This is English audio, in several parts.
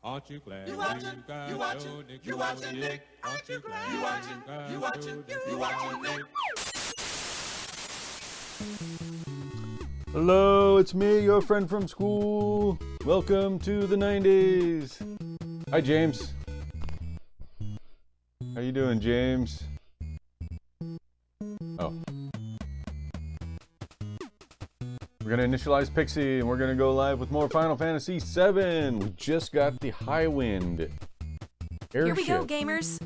Aren't you glad you watching Nick? Aren't you glad you watching Nick? Hello, it's me, your friend from school. Welcome to the 90s. Hi, James. How you doing, James? Oh. We're going to initialize Pixie, and we're going to go live with more Final Fantasy VII. We just got the High Wind airship. Here we go, gamers.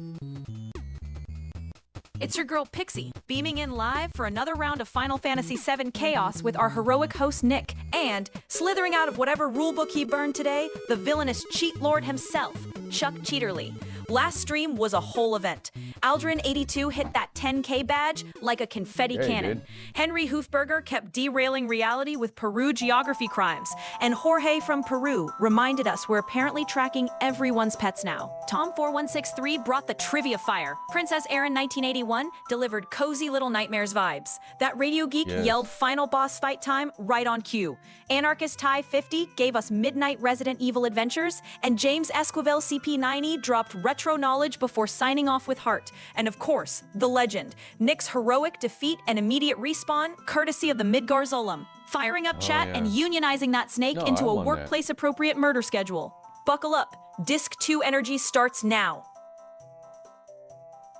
It's your girl Pixie, beaming in live for another round of Final Fantasy VII Chaos with our heroic host Nick, and slithering out of whatever rulebook he burned today, the villainous cheat lord himself, Chuck Cheaterly. Last stream was a whole event. Aldrin82 hit that 10K badge like a confetti cannon. Henry Hoofberger kept derailing reality with Peru geography crimes. And Jorge from Peru reminded us we're apparently tracking everyone's pets now. Tom4163 brought the trivia fire. Princess Erin 1981 delivered cozy little nightmares vibes. That radio geek yelled final boss fight time right on cue. Anarchist Ty 50 gave us midnight Resident Evil adventures. And James Esquivel CP90 dropped retro knowledge before signing off with heart. And of course, the legend, Nick's heroic defeat and immediate respawn, courtesy of the Midgar Zolom. Firing up chat and unionizing that snake into a workplace-appropriate murder schedule. Buckle up. Disc2 energy starts now.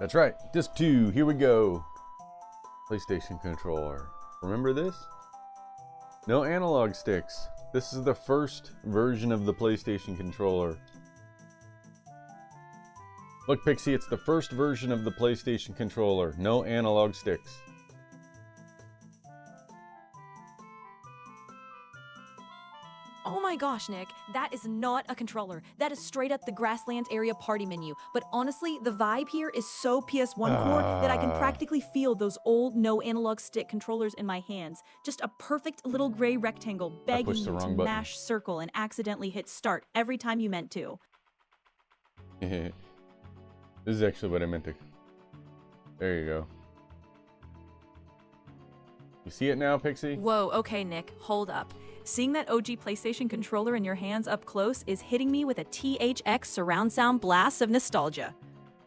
That's right. Disc 2. Here we go. PlayStation controller. Remember this? No analog sticks. This is the first version of the PlayStation controller. Look, Pixie, it's the first version of the PlayStation controller. No analog sticks. Oh my gosh, Nick, that is not a controller. That is straight up the Grasslands area party menu. But honestly, the vibe here is so PS1 core that I can practically feel those old no analog stick controllers in my hands. Just a perfect little gray rectangle begging you to mash circle and accidentally hit start every time you meant to. This is actually what I meant to... There you go. You see it now, Pixie? Whoa, okay, Nick, hold up. Seeing that OG PlayStation controller in your hands up close is hitting me with a THX surround sound blast of nostalgia.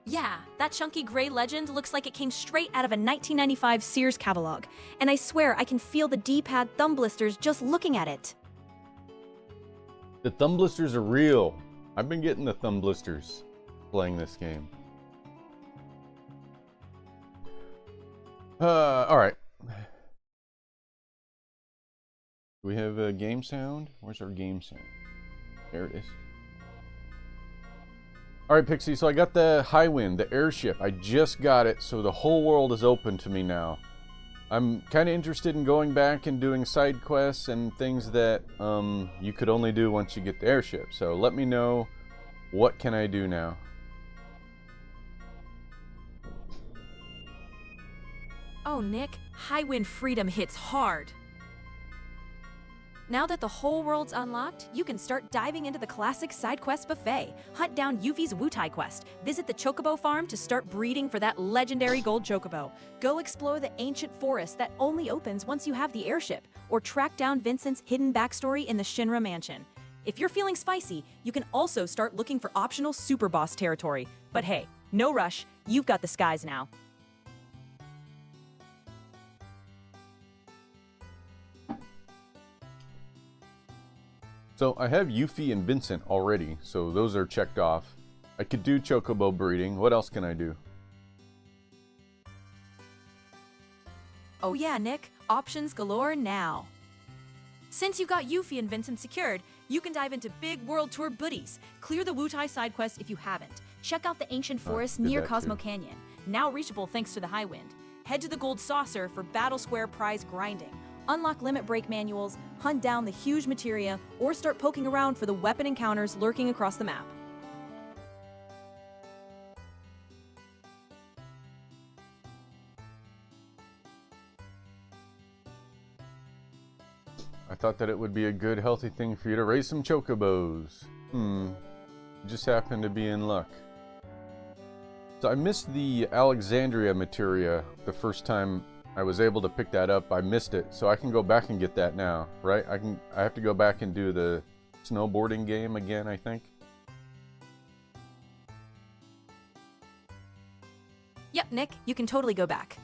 Yeah, that chunky gray legend looks like it came straight out of a 1995 Sears catalog. And I swear I can feel the D-pad thumb blisters just looking at it. The thumb blisters are real. I've been getting the thumb blisters playing this game. Alright. Do we have a game sound? Where's our game sound? There it is. Alright, Pixie, so I got the High Wind, the airship. I just got it, so the whole world is open to me now. I'm kind of interested in going back and doing side quests and things that you could only do once you get the airship. So let me know, what can I do now? Oh, Nick, High Wind Freedom hits hard. Now that the whole world's unlocked, you can start diving into the classic side quest buffet. Hunt down Yuffie's Wutai quest. Visit the Chocobo farm to start breeding for that legendary gold Chocobo. Go explore the ancient forest that only opens once you have the airship. Or track down Vincent's hidden backstory in the Shinra mansion. If you're feeling spicy, you can also start looking for optional super boss territory. But hey, no rush, you've got the skies now. So I have Yuffie and Vincent already, so those are checked off. I could do Chocobo breeding. What else can I do? Oh yeah, Nick, options galore now. Since you got Yuffie and Vincent secured, you can dive into big world tour goodies. Clear the Wutai side quest if you haven't. Check out the ancient forest near Cosmo Canyon, now reachable thanks to the High Wind. Head to the Gold Saucer for Battle Square prize grinding. Unlock limit break manuals, hunt down the huge materia, or start poking around for the weapon encounters lurking across the map. I thought that it would be a good, healthy thing for you to raise some Chocobos. You just happened to be in luck. So I missed the Alexandria materia the first time I was able to pick that up. I missed it, so I can go back and get that now, right? I have to go back and do the snowboarding game again, I think. Yep, Nick, you can totally go back.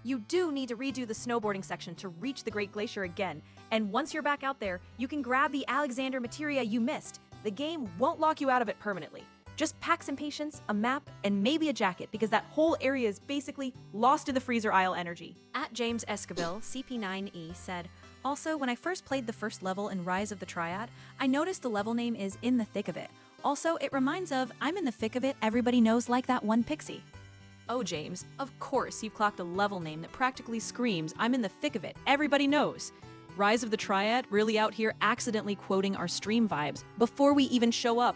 You do need to redo the snowboarding section to reach the Great Glacier again, and once you're back out there, you can grab the Alexander materia you missed. The game won't lock you out of it permanently. Just pack some patience, a map, and maybe a jacket, because that whole area is basically lost in the freezer aisle energy. At James Esquivel, CP9E, said, also, when I first played the first level in Rise of the Triad, I noticed the level name is In the Thick of It. Also, it reminds of I'm in the thick of it, everybody knows, like that one pixie. Oh, James, of course you've clocked a level name that practically screams I'm in the thick of it, everybody knows. Rise of the Triad really out here accidentally quoting our stream vibes before we even show up.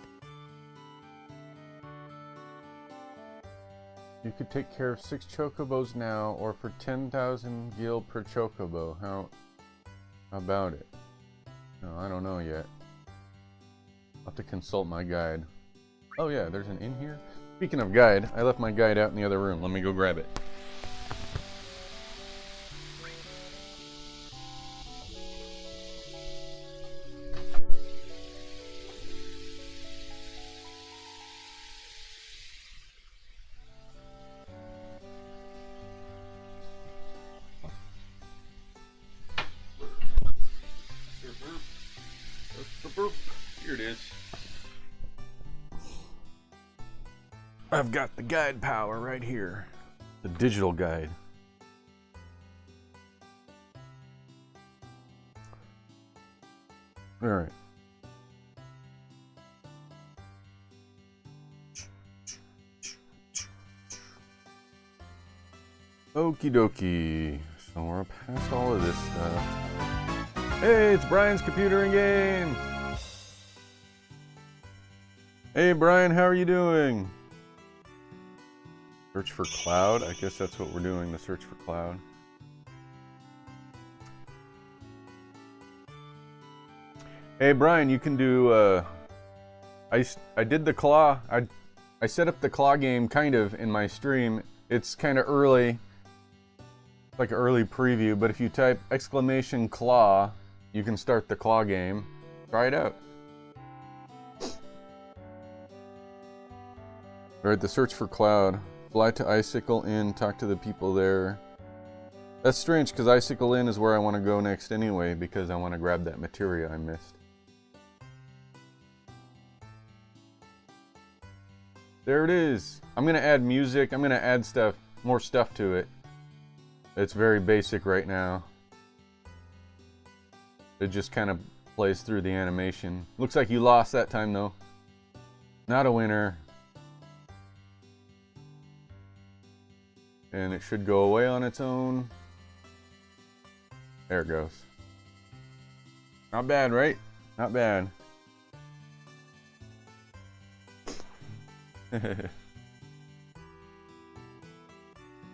You could take care of 6 chocobos now, or for 10,000 gil per chocobo. How about it? No, I don't know yet. I'll have to consult my guide. Oh yeah, there's an inn here? Speaking of guide, I left my guide out in the other room. Let me go grab it. Here it is. I've got the guide power right here. The digital guide. All right. Okie dokie. So we're past all of this stuff. Hey, it's Brian's Computer and Games. Hey Brian, how are you doing? Search for cloud? I guess that's what we're doing, the search for cloud. Hey Brian, you can do, I did the claw, I set up the claw game kind of in my stream. It's kind of early, like an early preview, but if you type exclamation claw, you can start the claw game. Try it out. Alright, the search for cloud. Fly to Icicle Inn, talk to the people there. That's strange, because Icicle Inn is where I want to go next anyway, because I want to grab that materia I missed. There it is. I'm going to add music. I'm going to add stuff, more stuff to it. It's very basic right now. It just kind of plays through the animation. Looks like you lost that time, though. Not a winner. And it should go away on its own. There it goes. Not bad, right? Not bad.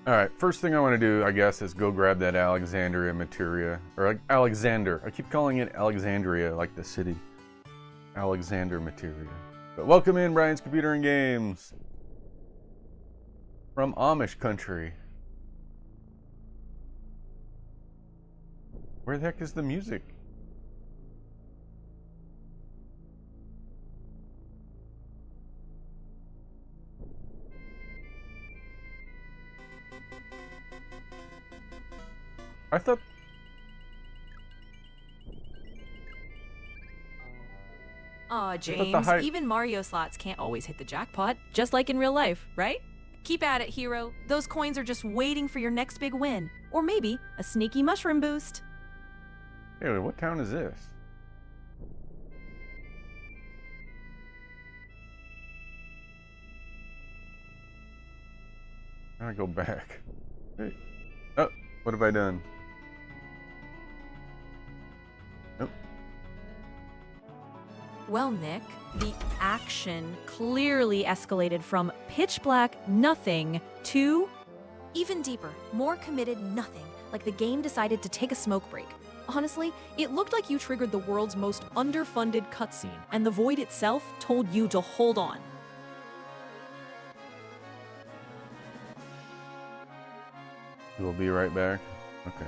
Alright, first thing I want to do, I guess, is go grab that Alexandria materia. Or like Alexander. I keep calling it Alexandria, like the city. Alexander materia. But welcome in, Brian's Computer and Games. From Amish country. Where the heck is the music? I thought... Aw, James, even Mario slots can't always hit the jackpot, just like in real life, right? Keep at it, hero. Those coins are just waiting for your next big win. Or maybe a sneaky mushroom boost. Hey, what town is this? I go back. Hey. Oh, what have I done? Nope. Well, Nick, the action clearly escalated from pitch black nothing to even deeper, more committed nothing, like the game decided to take a smoke break. Honestly, it looked like you triggered the world's most underfunded cutscene, and the void itself told you to hold on. We'll be right back. Okay.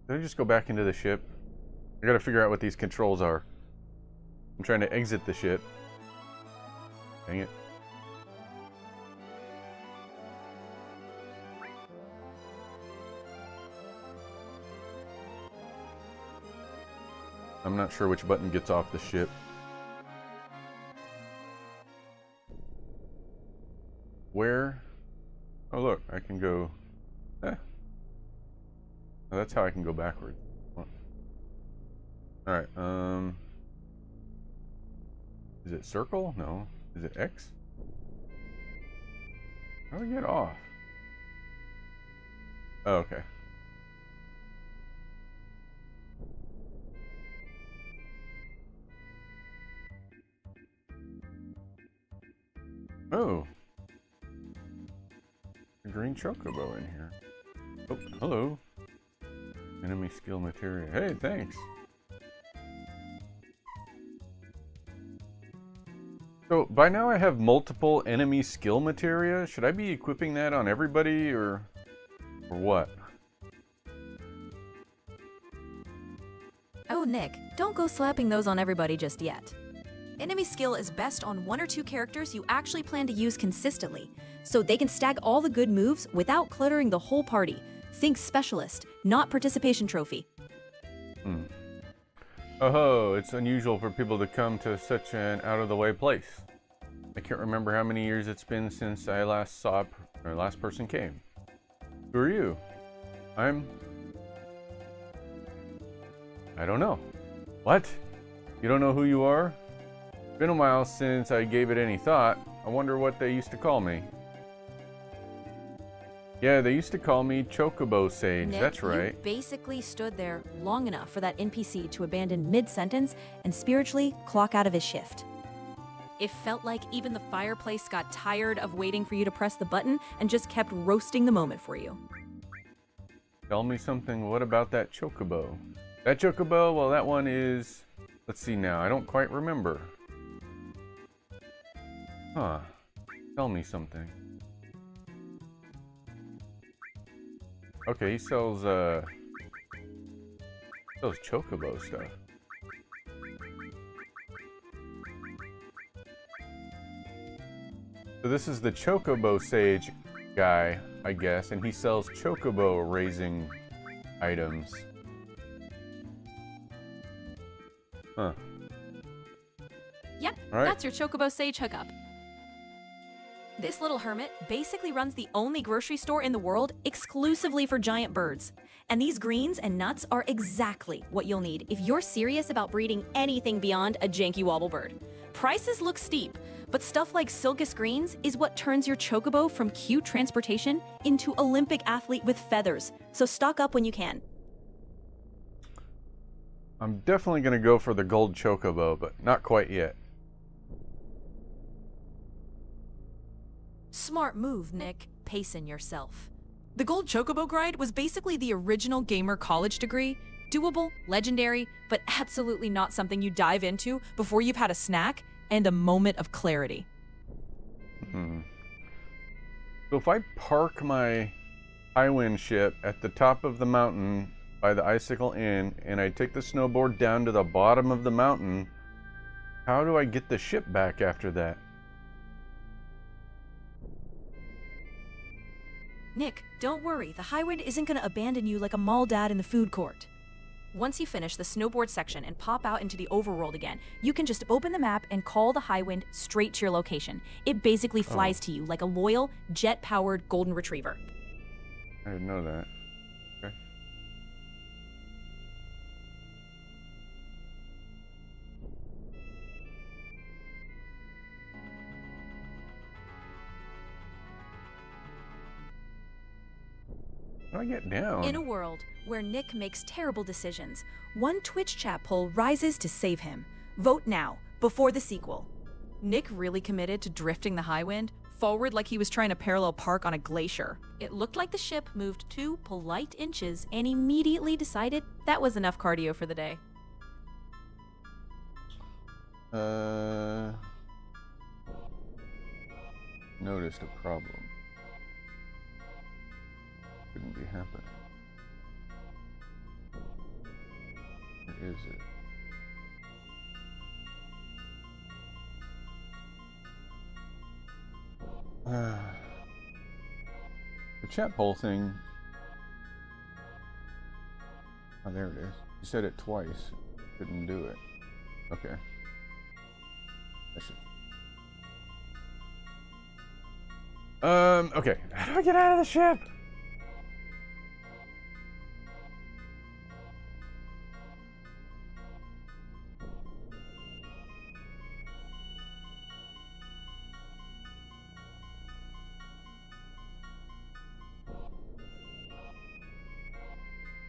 Did I just go back into the ship? I gotta figure out what these controls are. I'm trying to exit the ship. Dang it. I'm not sure which button gets off the ship. Where? Oh look, I can go... Oh, that's how I can go backwards. Alright, is it circle? No. Is it X? How do I get off? Oh, okay. Oh. A green chocobo in here. Oh, hello. Enemy skill materia. Hey, thanks. So, by now I have multiple enemy skill materia. Should I be equipping that on everybody, or what? Oh, Nick, don't go slapping those on everybody just yet. Enemy skill is best on 1 or 2 characters you actually plan to use consistently, so they can stack all the good moves without cluttering the whole party. Think specialist, not participation trophy. Oh, it's unusual for people to come to such an out-of-the-way place. I can't remember how many years it's been since I last saw, or last person came. Who are you? I don't know. What? You don't know who you are? It's been a while since I gave it any thought. I wonder what they used to call me. Yeah, they used to call me Chocobo Sage. Nick, that's right. You basically stood there long enough for that NPC to abandon mid-sentence and spiritually clock out of his shift. It felt like even the fireplace got tired of waiting for you to press the button and just kept roasting the moment for you. Tell me something. What about that Chocobo? That Chocobo? Well, that one is... Let's see now. I don't quite remember. Huh. Tell me something. Okay, he sells Chocobo stuff. So this is the Chocobo Sage guy, I guess, and he sells Chocobo raising items. Huh. Yep, All right. That's your Chocobo Sage hookup. This little hermit basically runs the only grocery store in the world exclusively for giant birds. And these greens and nuts are exactly what you'll need if you're serious about breeding anything beyond a janky wobble bird. Prices look steep, but stuff like Silkus greens is what turns your Chocobo from cute transportation into Olympic athlete with feathers. So stock up when you can. I'm definitely going to go for the gold Chocobo, but not quite yet. Smart move, Nick. Pacing yourself. The Gold Chocobo grind was basically the original gamer college degree. Doable, legendary, but absolutely not something you dive into before you've had a snack and a moment of clarity. So if I park my Highwind ship at the top of the mountain by the Icicle Inn and I take the snowboard down to the bottom of the mountain, how do I get the ship back after that? Nick, don't worry. The Highwind isn't going to abandon you like a mall dad in the food court. Once you finish the snowboard section and pop out into the overworld again, you can just open the map and call the Highwind straight to your location. It basically flies to you like a loyal, jet-powered golden retriever. I didn't know that. Okay. How do I get down? In a world where Nick makes terrible decisions, one Twitch chat poll rises to save him. Vote now, before the sequel. Nick really committed to drifting the Highwind, forward like he was trying to parallel park on a glacier. It looked like the ship moved 2 polite inches and immediately decided that was enough cardio for the day. Noticed a problem. Couldn't be happening. Where is it? The chat poll thing. Oh, there it is. You said it twice. Couldn't do it. Okay. I should. Okay. How do I get out of the ship?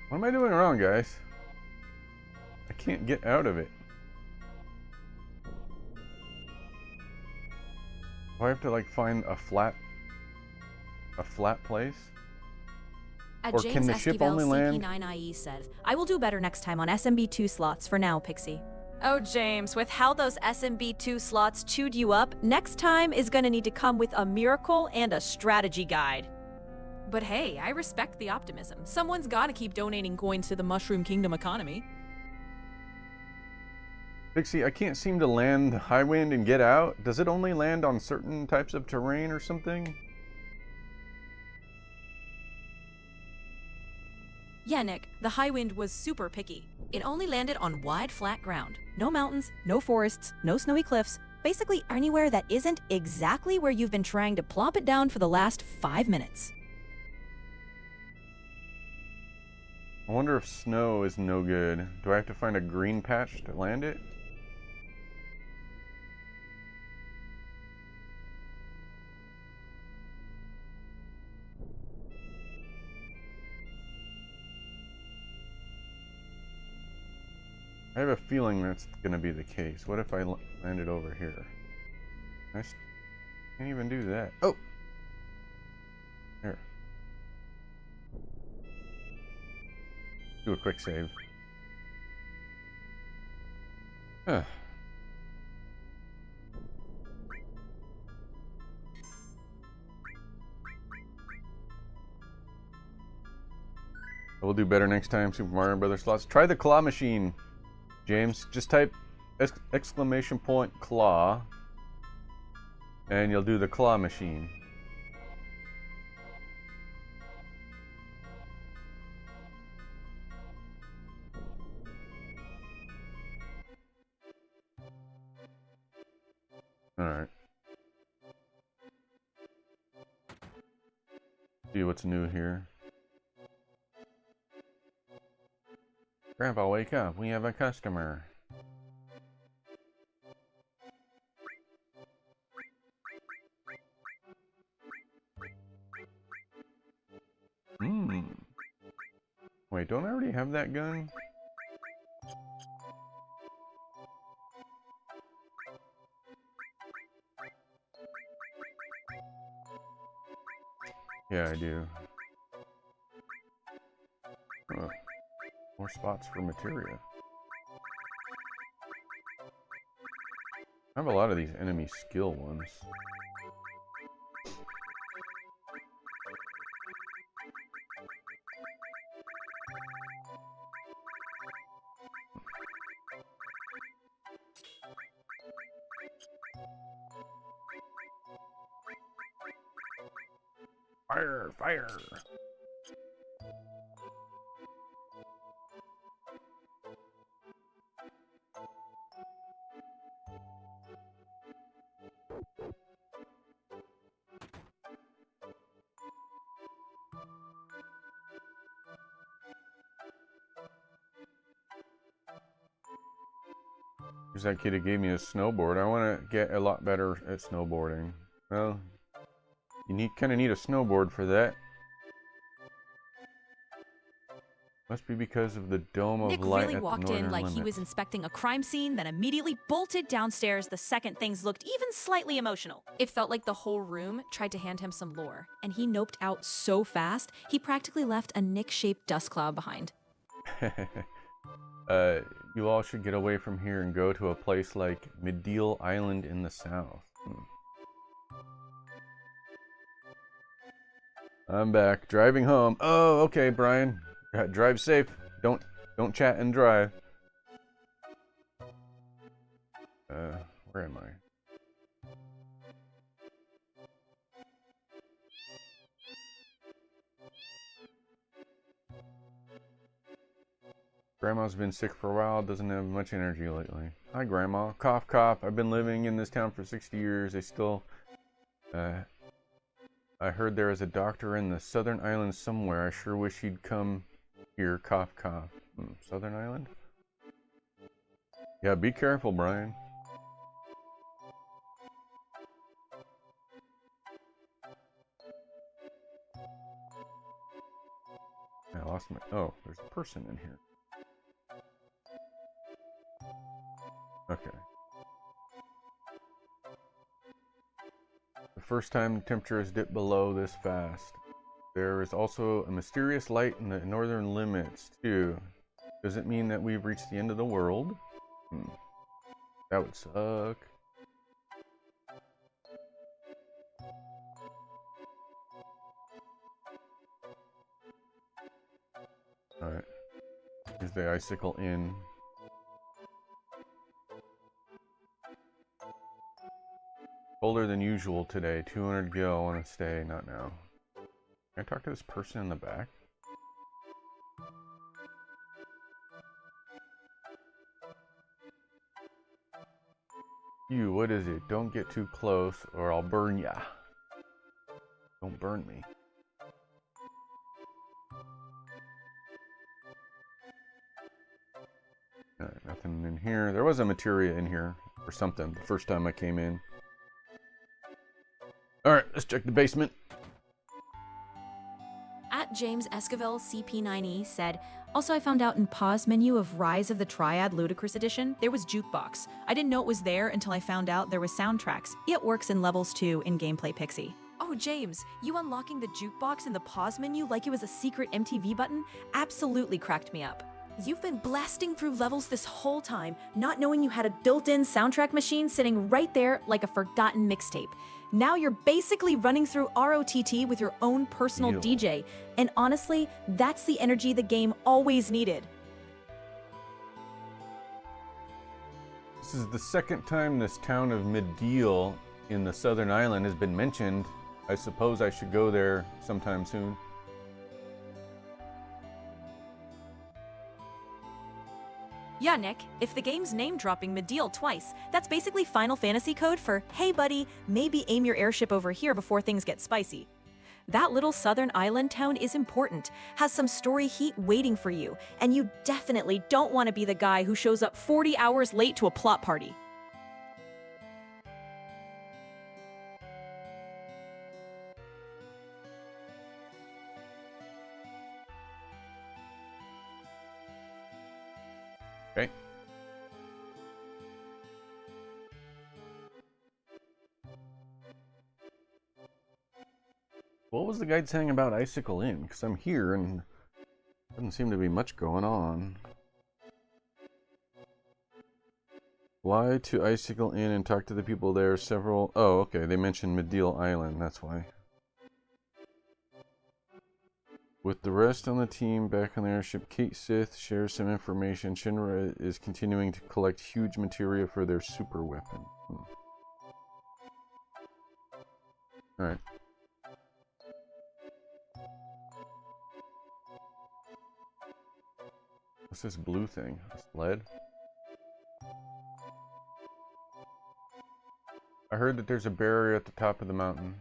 What am I doing wrong, guys? I can't get out of it. Do I have to like find a flat place? At Or James can the ship only land? CP9IE said, I will do better next time on SMB2 slots. For now, Pixie. Oh, James, with how those SMB2 slots chewed you up, next time is gonna need to come with a miracle and a strategy guide. But hey, I respect the optimism. Someone's gotta keep donating coins to the Mushroom Kingdom economy. Pixie, I can't seem to land high wind and get out. Does it only land on certain types of terrain or something? Yeah, Nick, the high wind was super picky. It only landed on wide, flat ground. No mountains, no forests, no snowy cliffs. Basically anywhere that isn't exactly where you've been trying to plop it down for the last 5 minutes. I wonder if snow is no good. Do I have to find a green patch to land it? I have a feeling that's going to be the case. What if I landed over here? I can't even do that. Oh! Here. Do a quick save. Huh. We'll do better next time, Super Mario Brothers slots. Try the claw machine, James. Just type exclamation point claw, and you'll do the claw machine. Alright. See what's new here. Grandpa, wake up. We have a customer. Wait, don't I already have that gun? Yeah, I do. Oh, more spots for materia. I have a lot of these enemy skill ones. Fire! Fire! There's that kid who gave me a snowboard. I want to get a lot better at snowboarding. Well, you kind of need a snowboard for that. Must be because of the dome of Nick light really at the walked northern in like limit. he was inspecting a crime scene, then immediately bolted downstairs the second things looked even slightly emotional. It felt like the whole room tried to hand him some lore, and he noped out so fast, he practically left a Nick-shaped dust cloud behind. You all should get away from here and go to a place like Medeal Island in the south. I'm back, driving home. Oh, okay, Brian. Drive safe. Don't chat and drive. Where am I? Grandma's been sick for a while, doesn't have much energy lately. Hi, Grandma. Cough, cough. I've been living in this town for 60 years. I heard there is a doctor in the Southern Islands somewhere. I sure wish he'd come here. Cough, cough. Southern Island? Yeah, be careful, Brian. I lost my... Oh, there's a person in here. Okay. The first time the temperature has dipped below this fast. There is also a mysterious light in the northern limits, too. Does it mean that we've reached the end of the world? That would suck. Alright. Here's the Icicle Inn. Colder than usual today. 200 gil. I want to stay. Not now. Can I talk to this person in the back? You, what is it? Don't get too close or I'll burn ya. Don't burn me. Alright, nothing in here. There was a materia in here or something the first time I came in. Alright, let's check the basement. At James Esquivel CP9E said, also I found out in pause menu of Rise of the Triad Ludicrous Edition, there was jukebox. I didn't know it was there until I found out there was soundtracks. It works in levels too in Gameplay Pixie. Oh, James, you unlocking the jukebox in the pause menu like it was a secret MTV button absolutely cracked me up. You've been blasting through levels this whole time, not knowing you had a built-in soundtrack machine sitting right there like a forgotten mixtape. Now you're basically running through ROTT with your own personal DJ, and honestly, that's the energy the game always needed. This is the second time this town of Middeal in the Southern Island has been mentioned. I suppose I should go there sometime soon. Yeah, Nick, if the game's name-dropping Middeal twice, that's basically Final Fantasy code for, hey buddy, maybe aim your airship over here before things get spicy. That little southern island town is important, has some story heat waiting for you, and you definitely don't want to be the guy who shows up 40 hours late to a plot party. Okay. What was the guide saying about Icicle Inn? Because I'm here and doesn't seem to be much going on. Fly to Icicle Inn and talk to the people there. Several... Oh, okay. They mentioned Middeal Island. That's why. With the rest on the team back on the airship, Kate Sith shares some information. Shinra is continuing to collect huge materia for their super weapon. Alright. What's this blue thing? A sled? I heard that there's a barrier at the top of the mountain.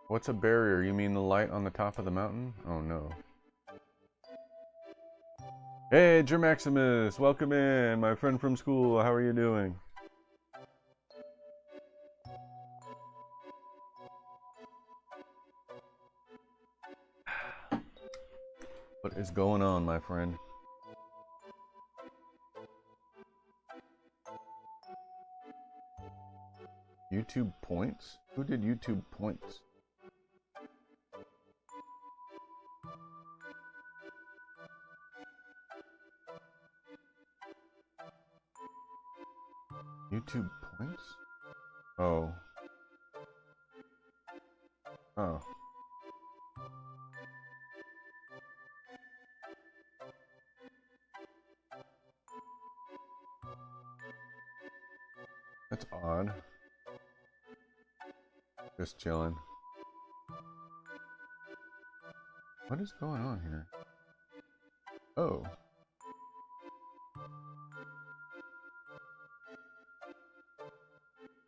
What's a barrier? You mean the light on the top of the mountain? Oh no. Hey, Germaximus! Welcome in, my friend from school. How are you doing? What is going on, my friend? YouTube points? Who did YouTube points? YouTube points? Oh. Oh. That's odd. Just chilling. What is going on here? Oh.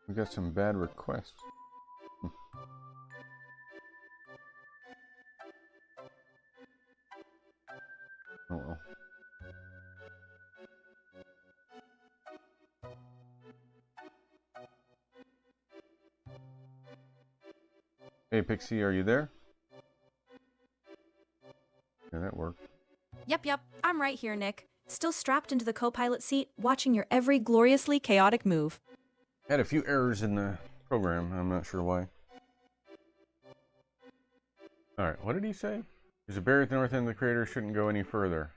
We got some bad requests. Oh well. Hey Pixie, are you there? Yeah, that worked. Yep, I'm right here, Nick. Still strapped into the co-pilot seat, watching your every gloriously chaotic move. Had a few errors in the program, I'm not sure why. Alright, what did he say? There's a barrier at the north end of the crater, shouldn't go any further.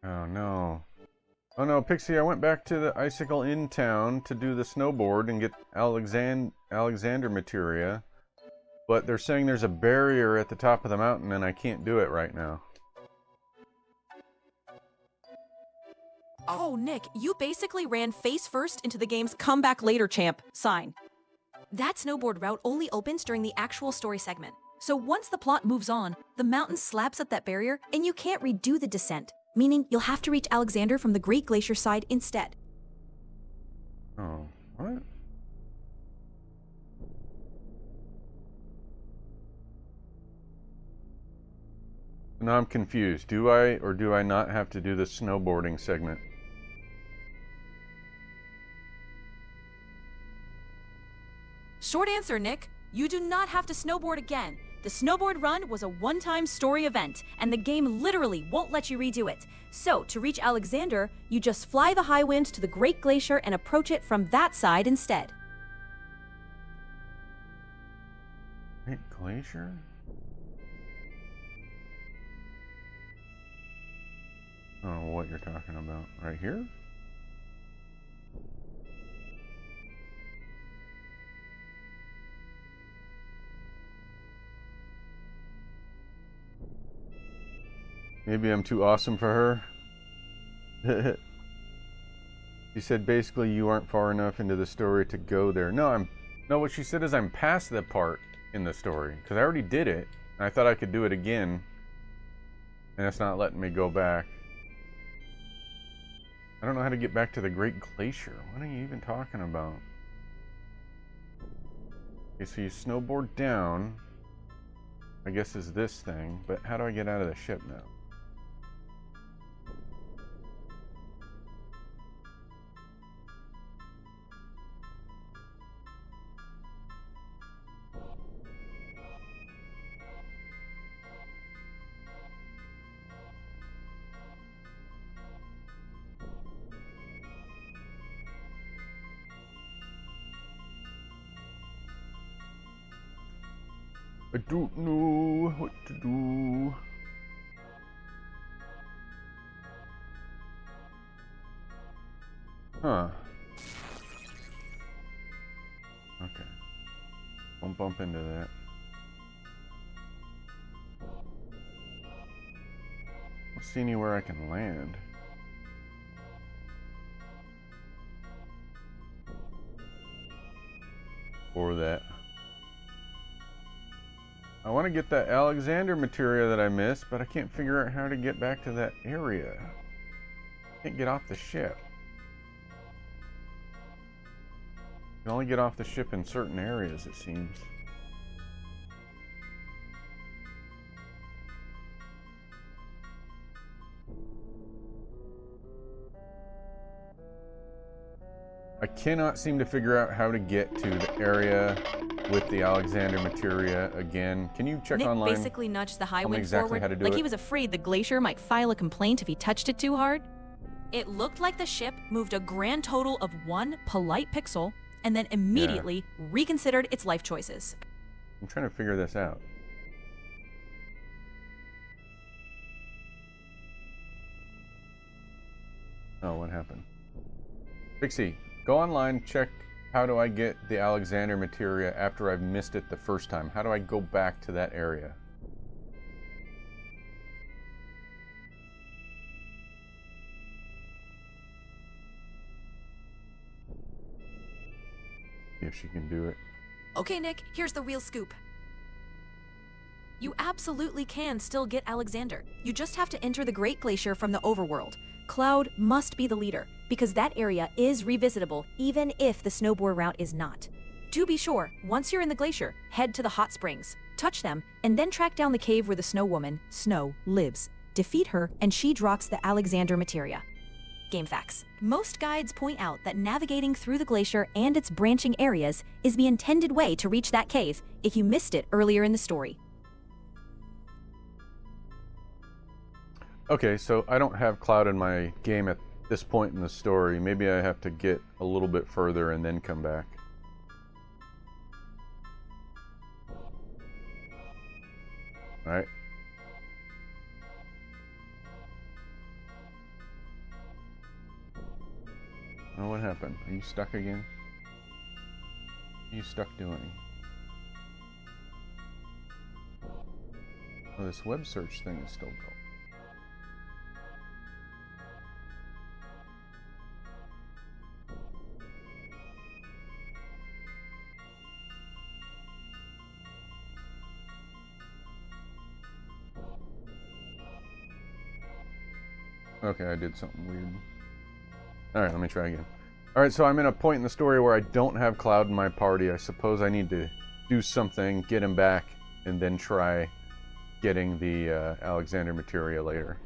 Oh no. Oh no, Pixie, I went back to the Icicle in town to do the snowboard and get Alexander materia. But they're saying there's a barrier at the top of the mountain and I can't do it right now. Oh, Nick, you basically ran face first into the game's come back later champ sign. That snowboard route only opens during the actual story segment. So once the plot moves on, the mountain slaps at that barrier and you can't redo the descent, meaning you'll have to reach Alexander from the Great Glacier side instead. Oh, what? Now I'm confused. Do I or do I not have to do the snowboarding segment? Short answer, Nick. You do not have to snowboard again. The snowboard run was a one-time story event, and the game literally won't let you redo it. So, to reach Alexander, you just fly the high wind to the Great Glacier and approach it from that side instead. Great Glacier? I don't know what you're talking about. Right here? Maybe I'm too awesome for her. She said basically you aren't far enough into the story to go there. No, what she said is I'm past that part in the story because I already did it. And I thought I could do it again, and it's not letting me go back. I don't know how to get back to the Great Glacier. What are you even talking about? Okay, so you snowboard down. I guess is this thing, but how do I get out of the ship now? I don't know what to do. Huh. Okay. Don't bump into that. Don't see anywhere I can land. Or that. I want to get that Alexander materia that I missed, but I can't figure out how to get back to that area. Can't get off the ship. You can only get off the ship in certain areas, it seems. I cannot seem to figure out how to get to the area with the Alexander materia again. Can you check Nick online? Nick basically nudged the high wind exactly forward how to do like it? he was afraid the glacier might file a complaint if he touched it too hard. It looked like the ship moved a grand total of 1 polite pixel and then immediately reconsidered its life choices. I'm trying to figure this out. Oh, what happened? Pixie, go online, check how do I get the Alexander materia after I've missed it the first time. How do I go back to that area? See if she can do it. Okay, Nick, here's the real scoop. You absolutely can still get Alexander. You just have to enter the Great Glacier from the overworld. Cloud must be the leader, because that area is revisitable even if the snowboard route is not. Do be sure, once you're in the glacier, head to the hot springs, touch them, and then track down the cave where the snow woman, Snow, lives. Defeat her, and she drops the Alexander materia. Game facts. Most guides point out that navigating through the glacier and its branching areas is the intended way to reach that cave if you missed it earlier in the story. Okay, so I don't have Cloud in my game at this point in the story. Maybe I have to get a little bit further and then come back. Alright. Oh, what happened? Are you stuck again? What are you stuck doing? Oh, this web search thing is still going. Okay, I did something weird. Alright, let me try again. Alright, so I'm in a point in the story where I don't have Cloud in my party. I suppose I need to do something, get him back, and then try getting the Alexander materia later.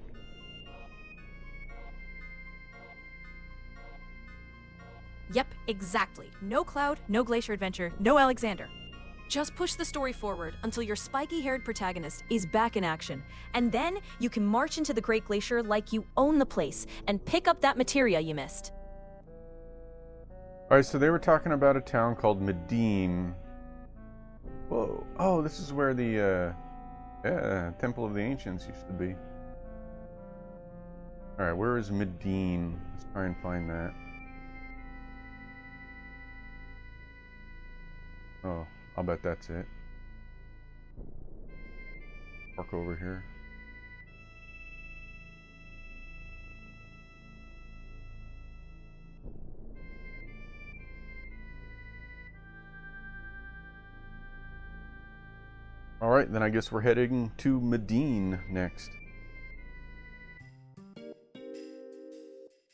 Yep, exactly. No Cloud, no Glacier Adventure, no Alexander. Just push the story forward until your spiky-haired protagonist is back in action, and then you can march into the Great Glacier like you own the place and pick up that materia you missed. Alright, so they were talking about a town called Medine. Whoa. Oh, this is where the Temple of the Ancients used to be. Alright, where is Medine? Let's try and find that. Oh, I'll bet that's it. Park over here. Alright, then I guess we're heading to Medine next.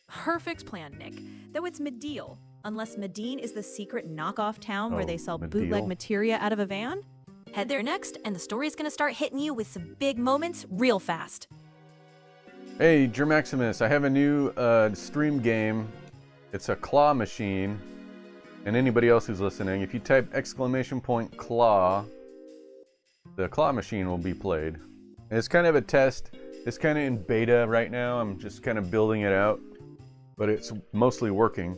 Perfect plan, Nick. Though it's Medial, unless Medine is the secret knockoff town where they sell bootleg materia out of a van. Head there next, and the story's gonna start hitting you with some big moments real fast. Hey, Germaximus, I have a new stream game. It's a claw machine. And anybody else who's listening, if you type !claw, the claw machine will be played. And it's kind of a test. It's kind of in beta right now. I'm just kind of building it out. But it's mostly working.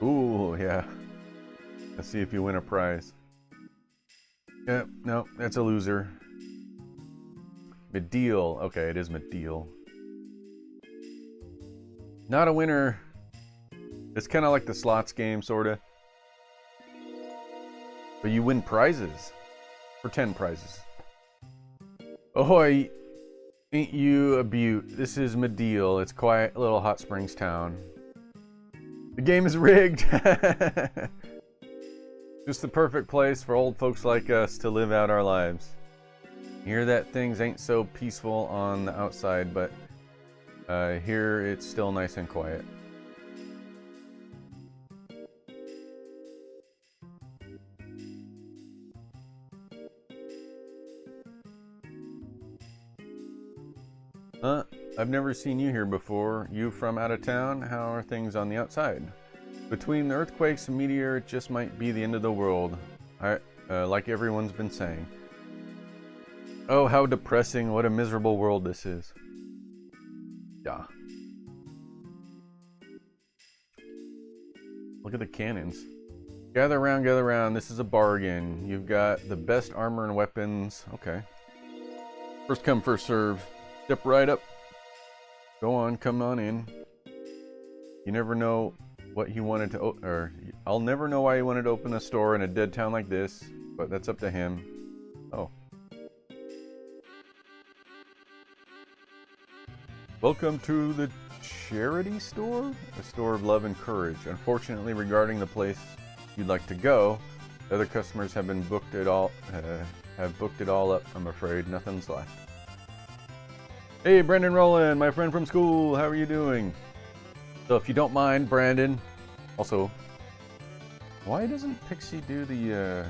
Ooh, yeah. Let's see if you win a prize. Yep, no, that's a loser. Medial. Okay, it is Medial. Not a winner. It's kind of like the slots game, sorta. But you win prizes. For 10 prizes. Ahoy! Ain't you a beaut? This is Medial. It's quiet little hot springs town. The game is rigged! Just the perfect place for old folks like us to live out our lives. Hear that things ain't so peaceful on the outside, but here it's still nice and quiet. I've never seen you here before. You from out of town? How are things on the outside? Between the earthquakes and meteor, it just might be the end of the world. Like everyone's been saying. Oh, how depressing. What a miserable world this is. Yeah. Look at the cannons. Gather around. This is a bargain. You've got the best armor and weapons. Okay. First come, first serve. Step right up. Go on, come on in. You never know what he wanted to, or I'll never know why he wanted to open a store in a dead town like this, but that's up to him. Oh. Welcome to the charity store, a store of love and courage. Unfortunately, regarding the place you'd like to go, other customers have been booked it all up. I'm afraid nothing's left. Hey, Brandon Rowland, my friend from school. How are you doing? So, if you don't mind, Brandon. Also, why doesn't Pixie do the?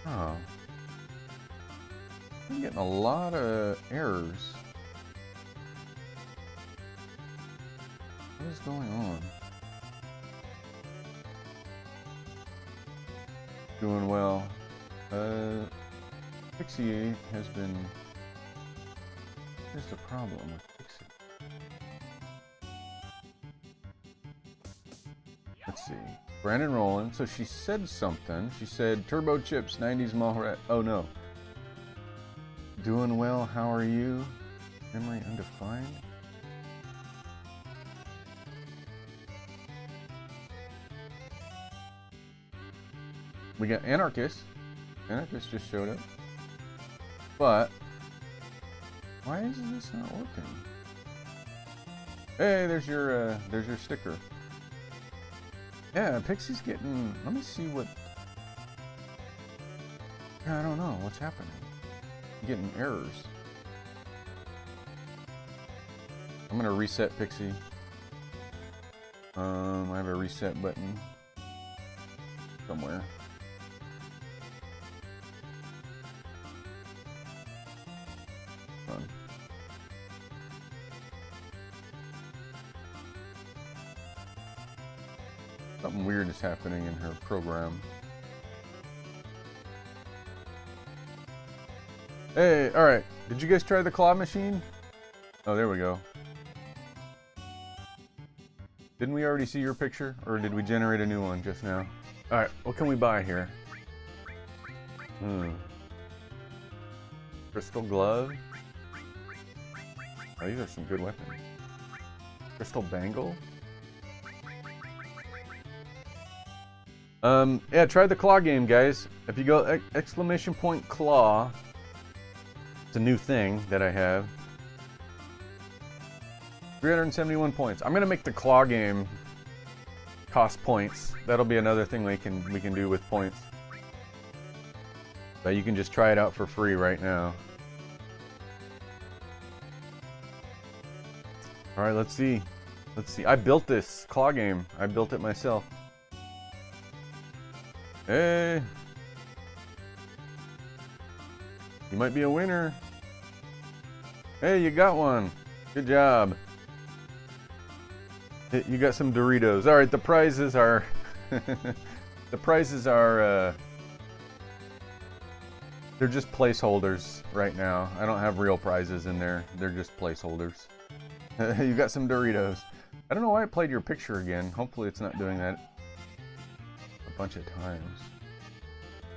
Oh, I'm getting a lot of errors. What is going on? Doing well. Pixie has been... Here's the problem with Pixie. Let's see. Brandon Rowland. So she said something. She said, Turbo Chips, 90s Mahret. Oh no. Doing well, how are you? Memory undefined? We got Anarchist. Anarchist just showed up. But why is this not working? Hey, there's your sticker. Yeah, Pixie's getting. Let me see what. Yeah, I don't know what's happening. I'm getting errors. I'm gonna reset Pixie. I have a reset button somewhere. Something weird is happening in her program. Hey, alright. Did you guys try the claw machine? Oh, there we go. Didn't we already see your picture? Or did we generate a new one just now? Alright, what can we buy here? Crystal glove? Oh, these are some good weapons. Crystal bangle? Yeah, try the claw game, guys. If you go exclamation point claw, it's a new thing that I have. 371 points. I'm gonna make the claw game cost points. That'll be another thing we can do with points. But you can just try it out for free right now. All right, let's see. Let's see. I built this claw game. I built it myself. Hey! You might be a winner. Hey, you got one. Good job. You got some Doritos. All right, the prizes are... the prizes are... they're just placeholders right now. I don't have real prizes in there. They're just placeholders. You got some Doritos. I don't know why I played your picture again. Hopefully it's not doing that a bunch of times.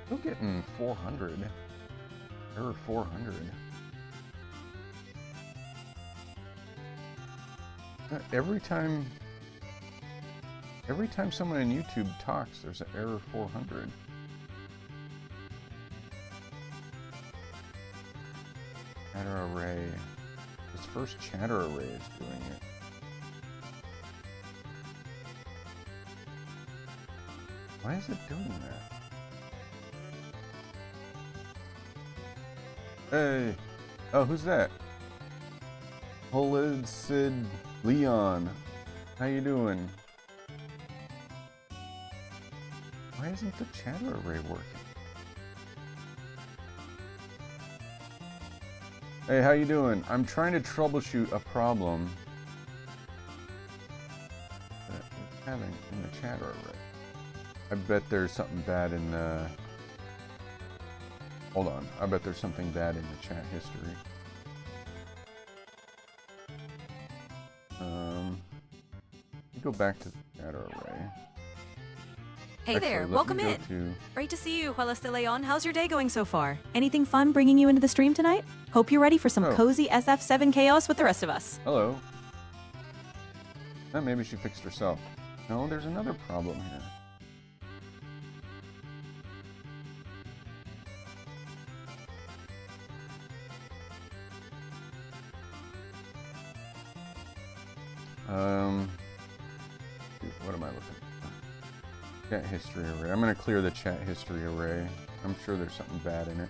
Still getting 400. Error 400. Every time someone on YouTube talks, there's an error 400. Chatter array. This first chatter array is doing it. Why is it doing that? Hey! Oh, who's that? Holid Sid Leon. How you doing? Why isn't the chatter array working? Hey, how you doing? I'm trying to troubleshoot a problem that it's having in the chatter array. I bet there's something bad in the... Hold on. I bet there's something bad in the chat history. Go back to the chatter array. Hey there, welcome in. Great to see you, Juelas de Leon. How's your day going so far? Anything fun bringing you into the stream tonight? Hope you're ready for some cozy SF7 chaos with the rest of us. Hello. Maybe she fixed herself. No, there's another problem here. What am I looking at? Chat history array. I'm gonna clear the chat history array. I'm sure there's something bad in it.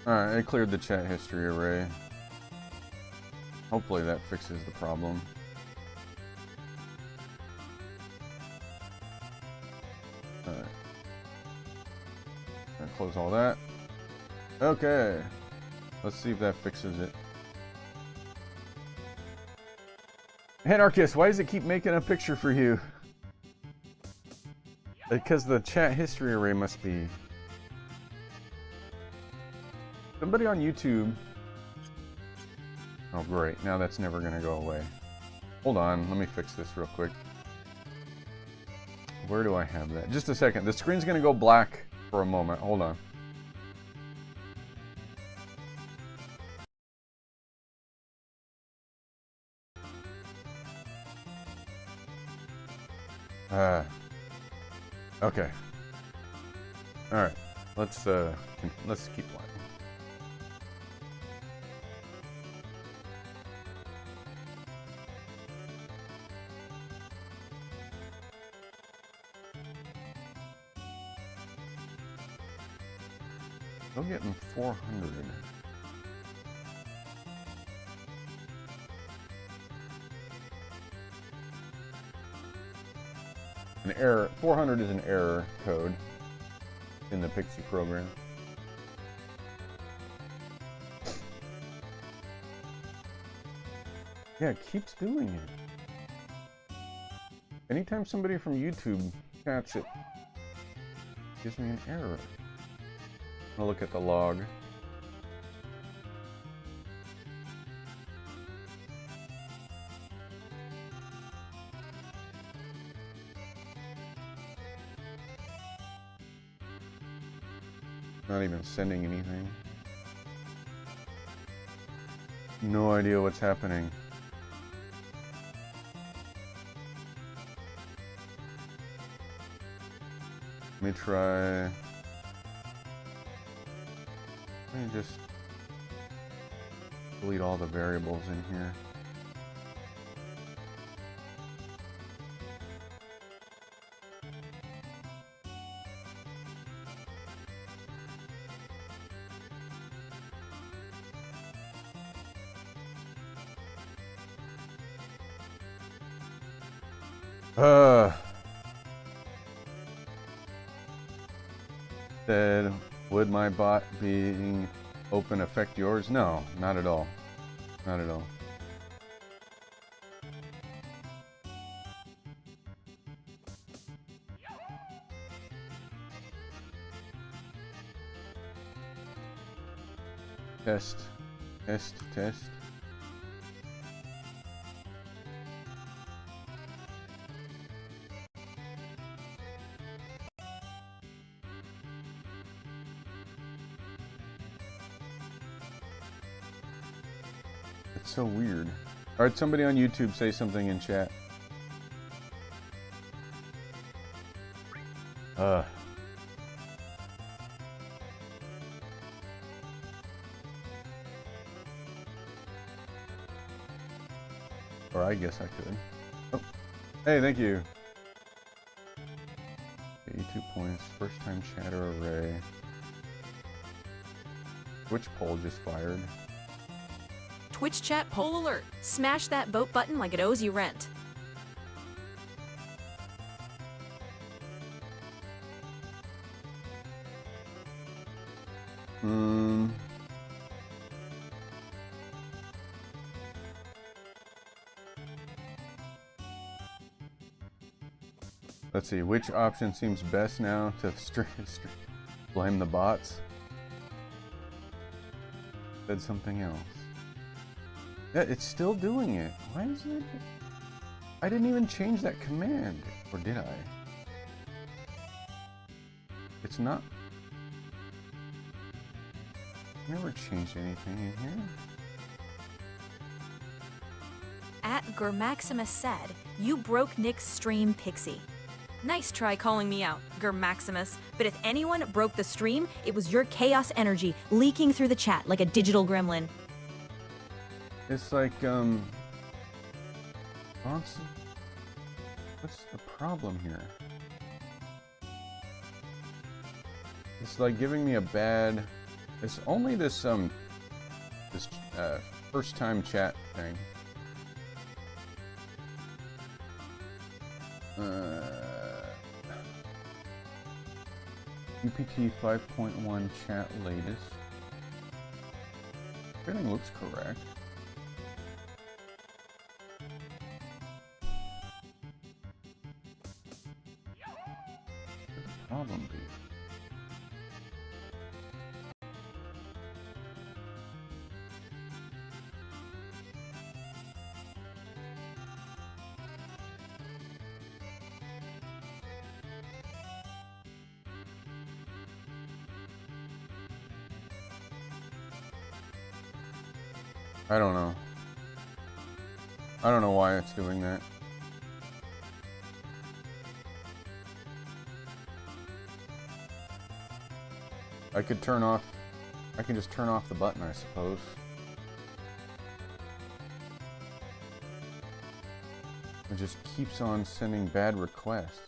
Alright, I cleared the chat history array. Hopefully that fixes the problem. Alright. Gonna close all that. Okay. Let's see if that fixes it. Anarchist, why does it keep making a picture for you? Because the chat history array must be... Somebody on YouTube... Oh great, now that's never gonna go away. Hold on, let me fix this real quick. Where do I have that? Just a second, the screen's gonna go black for a moment. Hold on. Okay. Alright, let's keep playing. Still getting 400. An error. 400 is an error code in the Pixie program. Yeah, it keeps doing it. Anytime somebody from YouTube chats, it gives me an error. I'll look at the log. Not even sending anything. No idea what's happening. Let me try. Let me just delete all the variables in here. Said, would my bot being open affect yours? No, not at all. Not at all. Test, test, test. It's so weird. Alright, somebody on YouTube say something in chat. Or I guess I could. Oh. Hey, thank you. 82 points. First time chatter array. Which poll just fired? Twitch chat poll alert. Smash that vote button like it owes you rent. Let's see, which option seems best now to blame the bots? Said something else. Yeah, it's still doing it. Why is it? I didn't even change that command. Or did I? It's not. Never changed anything in here. At Germaximus said, you broke Nick's stream, Pixie. Nice try calling me out, Germaximus, but if anyone broke the stream, it was your chaos energy leaking through the chat like a digital gremlin. It's like, what's the problem here? It's like giving me a bad... It's only this, first time chat thing. UPT 5.1 chat latest. Everything looks correct. What's the problem be? I don't know. I don't know why it's doing that. I can just turn off the button, I suppose. It just keeps on sending bad requests.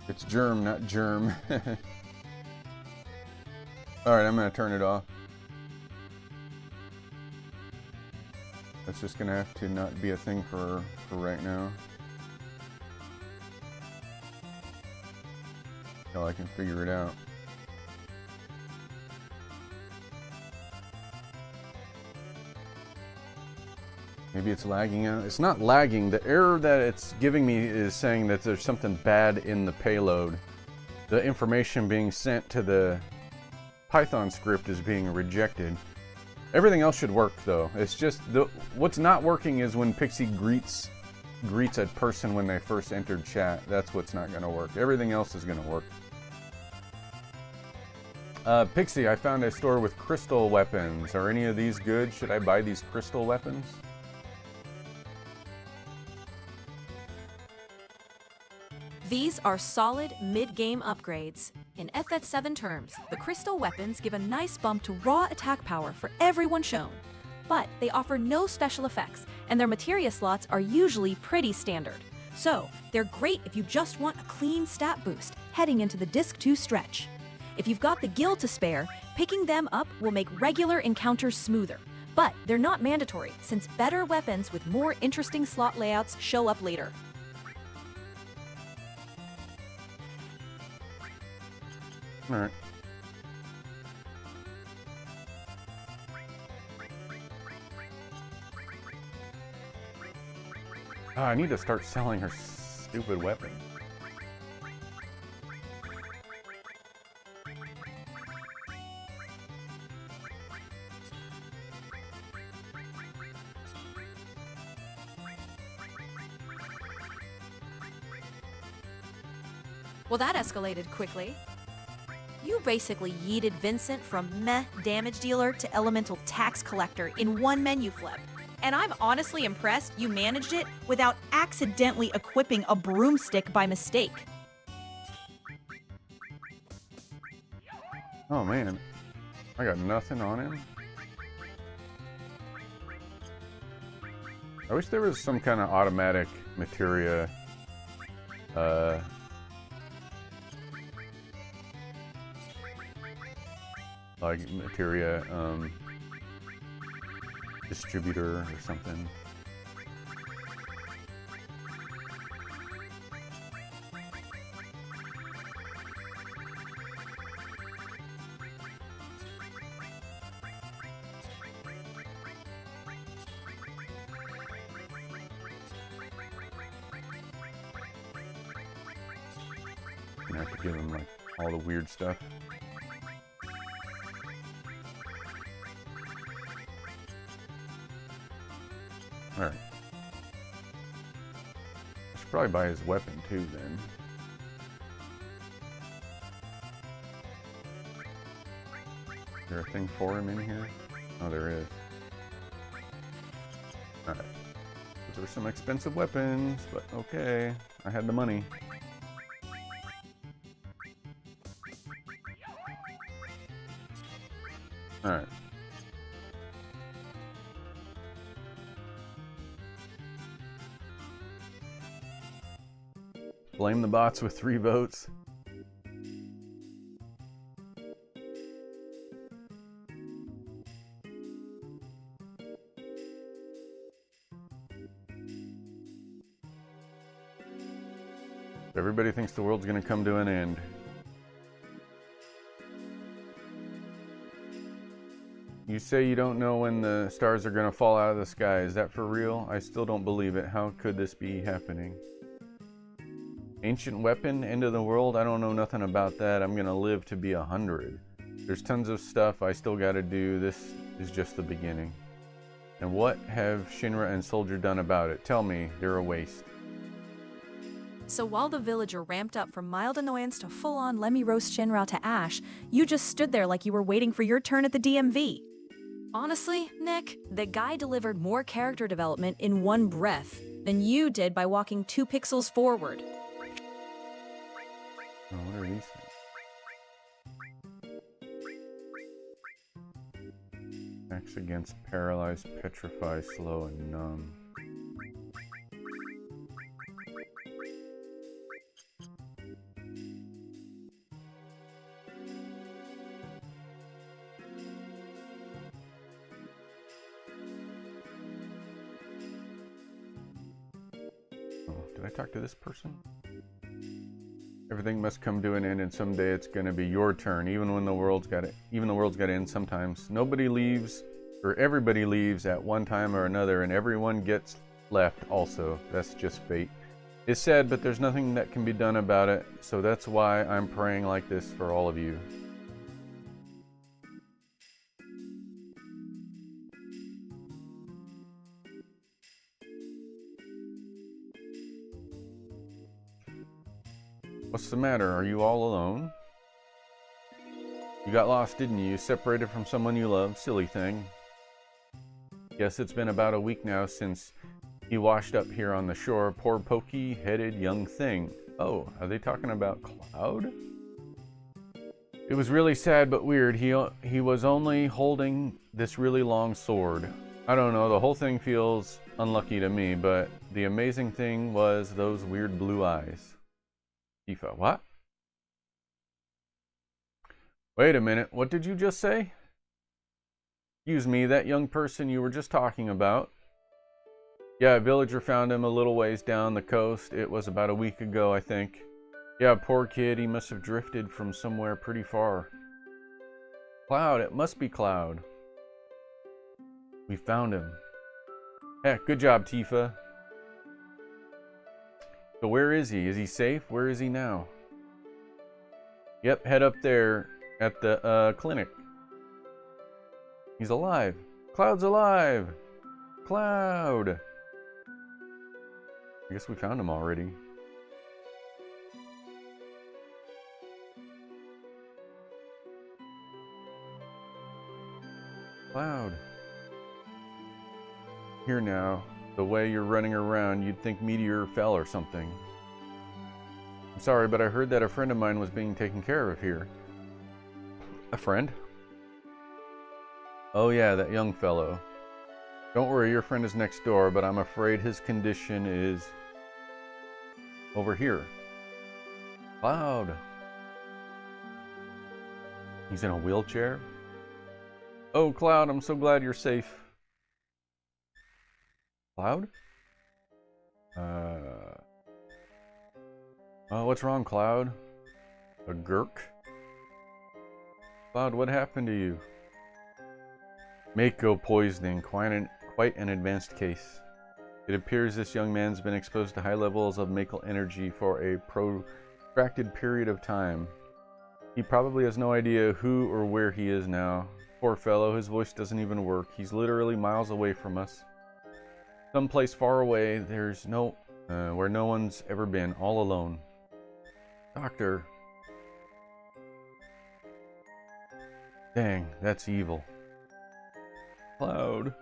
It's germ, not germ. Alright, I'm gonna turn it off. That's just gonna have to not be a thing for right now. Until I can figure it out. Maybe it's lagging out. It's not lagging. The error that it's giving me is saying that there's something bad in the payload. The information being sent to the Python script is being rejected. Everything else should work though. It's just what's not working is when Pixie greets a person when they first entered chat. That's what's not going to work. Everything else is going to work. Pixie, I found a store with crystal weapons. Are any of these good? Should I buy these crystal weapons? These are solid mid-game upgrades. In FF7 terms, the crystal weapons give a nice bump to raw attack power for everyone shown. But they offer no special effects, and their materia slots are usually pretty standard. So, they're great if you just want a clean stat boost heading into the Disc2 stretch. If you've got the gil to spare, picking them up will make regular encounters smoother. But they're not mandatory, since better weapons with more interesting slot layouts show up later. Alright. Oh, I need to start selling her stupid weapon. Well, that escalated quickly. You basically yeeted Vincent from meh damage dealer to elemental tax collector in one menu flip. And I'm honestly impressed you managed it without accidentally equipping a broomstick by mistake. Oh man, I got nothing on him. I wish there was some kind of automatic materia like materia distributor or something. I have to give him like all the weird stuff. Alright. I should probably buy his weapon too then. Is there a thing for him in here? Oh, there is. Alright. Those are some expensive weapons, but okay. I had the money. Alright. Blame the bots with 3 votes. Everybody thinks the world's gonna come to an end. You say you don't know when the stars are gonna fall out of the sky. Is that for real? I still don't believe it. How could this be happening? Ancient weapon, end of the world? I don't know nothing about that. I'm gonna live to be 100. There's tons of stuff I still gotta do. This is just the beginning. And what have Shinra and Soldier done about it? Tell me, they're a waste. So while the villager ramped up from mild annoyance to full-on let me roast Shinra to ash, you just stood there like you were waiting for your turn at the DMV. Honestly, Nick, the guy delivered more character development in one breath than you did by walking 2 pixels forward. Oh, what are these things? Acts against paralyze, petrify, slow, and numb. Did I talk to this person? Everything must come to an end, and someday it's gonna be your turn. Even when the world's got it, even the world's got to end sometimes. Nobody leaves, or everybody leaves at one time or another, and everyone gets left also. That's just fate. It's sad, but there's nothing that can be done about it. So that's why I'm praying like this for all of you. What's the matter? Are you all alone? You got lost, didn't you? Separated from someone you love. Silly thing. Guess it's been about a week now since you washed up here on the shore. Poor pokey-headed young thing. Oh, are they talking about Cloud? It was really sad but weird. He was only holding this really long sword. I don't know, the whole thing feels unlucky to me, but the amazing thing was those weird blue eyes. Tifa, what? Wait a minute, what did you just say? Excuse me, that young person you were just talking about. Yeah, a villager found him a little ways down the coast. It was about a week ago, I think. Yeah, poor kid, he must have drifted from somewhere pretty far. Cloud, it must be Cloud. We found him. Heck, good job, Tifa. So where is he? Is he safe? Where is he now? Yep, head up there at the clinic. He's alive. Cloud's alive. Cloud. I guess we found him already. Cloud. Here now. The way you're running around, you'd think meteor fell or something. I'm sorry, but I heard that a friend of mine was being taken care of here. A friend? Oh yeah, that young fellow. Don't worry, your friend is next door, but I'm afraid his condition is over here. Cloud. He's in a wheelchair? Oh, Cloud, I'm so glad you're safe. Cloud? Oh, what's wrong, Cloud? A gurk? Cloud, what happened to you? Mako poisoning, quite an advanced case. It appears this young man's been exposed to high levels of Mako energy for a protracted period of time. He probably has no idea who or where he is now. Poor fellow, his voice doesn't even work. He's literally miles away from us. Someplace far away, there's no, where no one's ever been, all alone. Doctor. Dang, that's evil. Cloud.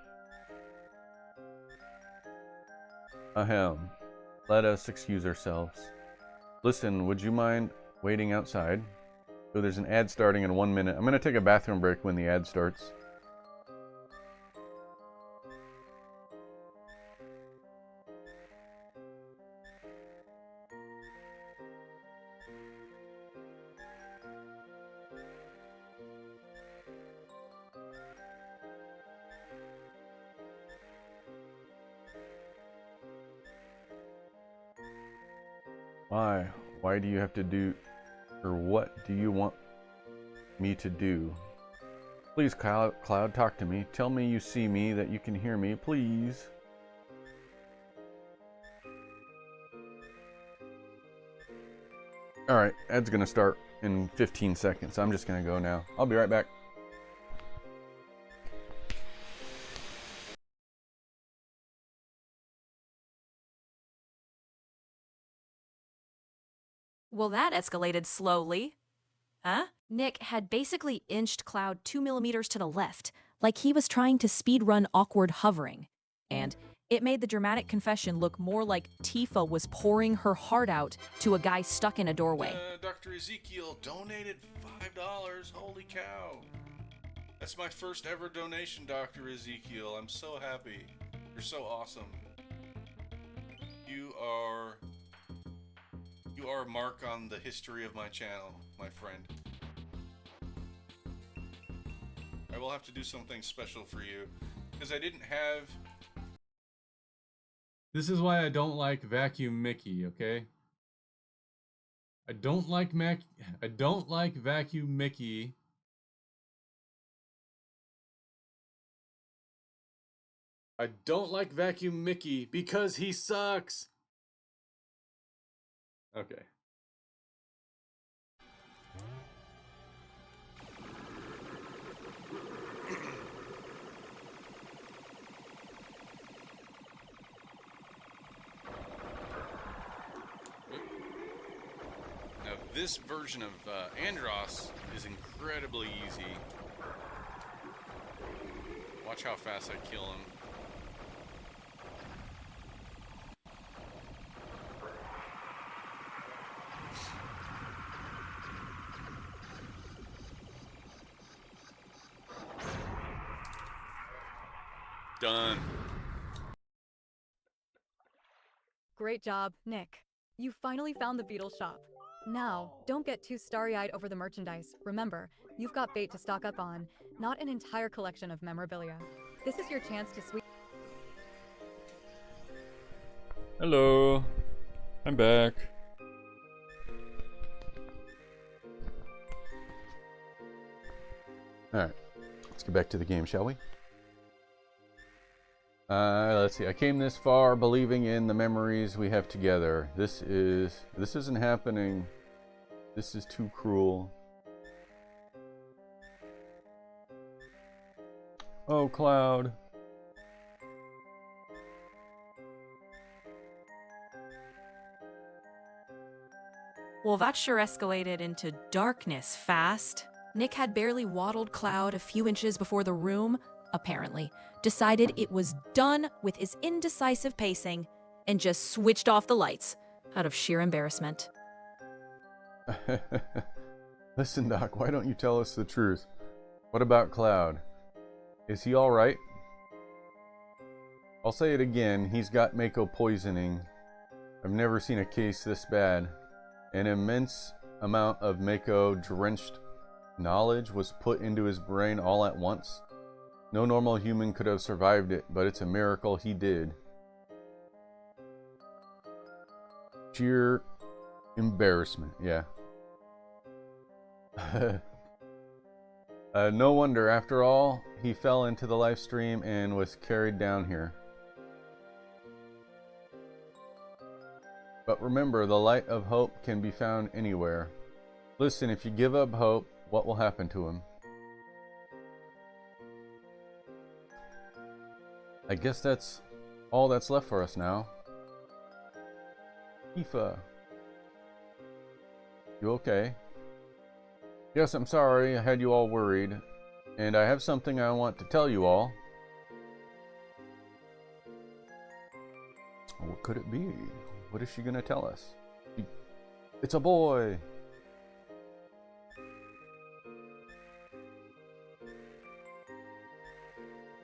Ahem. Let us excuse ourselves. Listen, would you mind waiting outside? So there's an ad starting in 1 minute. I'm going to take a bathroom break when the ad starts. Why do you have to do, or what do you want me to do? Please, Cloud, talk to me. Tell me you see me, that you can hear me, please. Alright, ad's gonna start in 15 seconds. I'm just gonna go now. I'll be right back. Well, that escalated slowly. Huh? Nick had basically inched Cloud 2 millimeters to the left, like he was trying to speedrun awkward hovering. And it made the dramatic confession look more like Tifa was pouring her heart out to a guy stuck in a doorway. Dr. Ezekiel donated $5. Holy cow. That's my first ever donation, Dr. Ezekiel. I'm so happy. You're so awesome. You are a mark on the history of my channel, my friend. I will have to do something special for you, because I didn't have... This is why I don't like Vacuum Mickey, okay? I don't like Vacuum Mickey. I don't like Vacuum Mickey because he sucks. Okay. Now, this version of Andros is incredibly easy. Watch how fast I kill him. Done. Great job, Nick. You finally found the Beetle shop. Now, don't get too starry-eyed over the merchandise. Remember, you've got bait to stock up on, not an entire collection of memorabilia. This is your chance to sweep. Hello. I'm back. Alright. Let's get back to the game, shall we? Let's see. I came this far believing in the memories we have together. This isn't happening. This is too cruel. Oh, Cloud. Well, that sure escalated into darkness fast. Nick had barely waddled Cloud a few inches before the room, apparently, decided it was done with his indecisive pacing and just switched off the lights out of sheer embarrassment. Listen, Doc, why don't you tell us the truth? What about Cloud? Is he alright? I'll say it again, he's got Mako poisoning. I've never seen a case this bad. An immense amount of Mako-drenched knowledge was put into his brain all at once. No normal human could have survived it, but it's a miracle he did. Sheer embarrassment, yeah. No wonder, after all, he fell into the live stream and was carried down here. But remember, the light of hope can be found anywhere. Listen, if you give up hope, what will happen to him? I guess that's all that's left for us now. Tifa. You okay? Yes, I'm sorry I had you all worried. And I have something I want to tell you all. What could it be? What is she gonna tell us? It's a boy!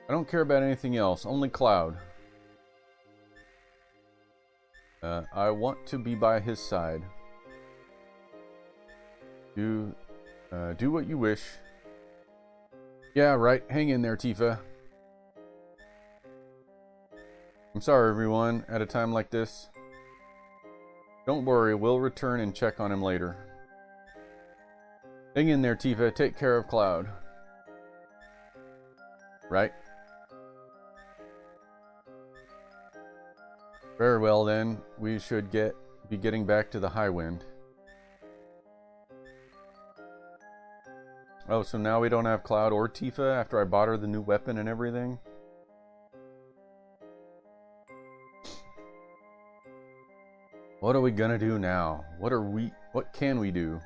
I don't care about anything else, only Cloud. I want to be by his side. Do what you wish. Yeah, right. Hang in there, Tifa. I'm sorry, everyone, at a time like this. Don't worry, we'll return and check on him later. Hang in there, Tifa. Take care of Cloud. Right? Very well, then. We should be getting back to the High Wind. Oh, so now we don't have Cloud or Tifa after I bought her the new weapon and everything? What are we gonna do now? What can we do?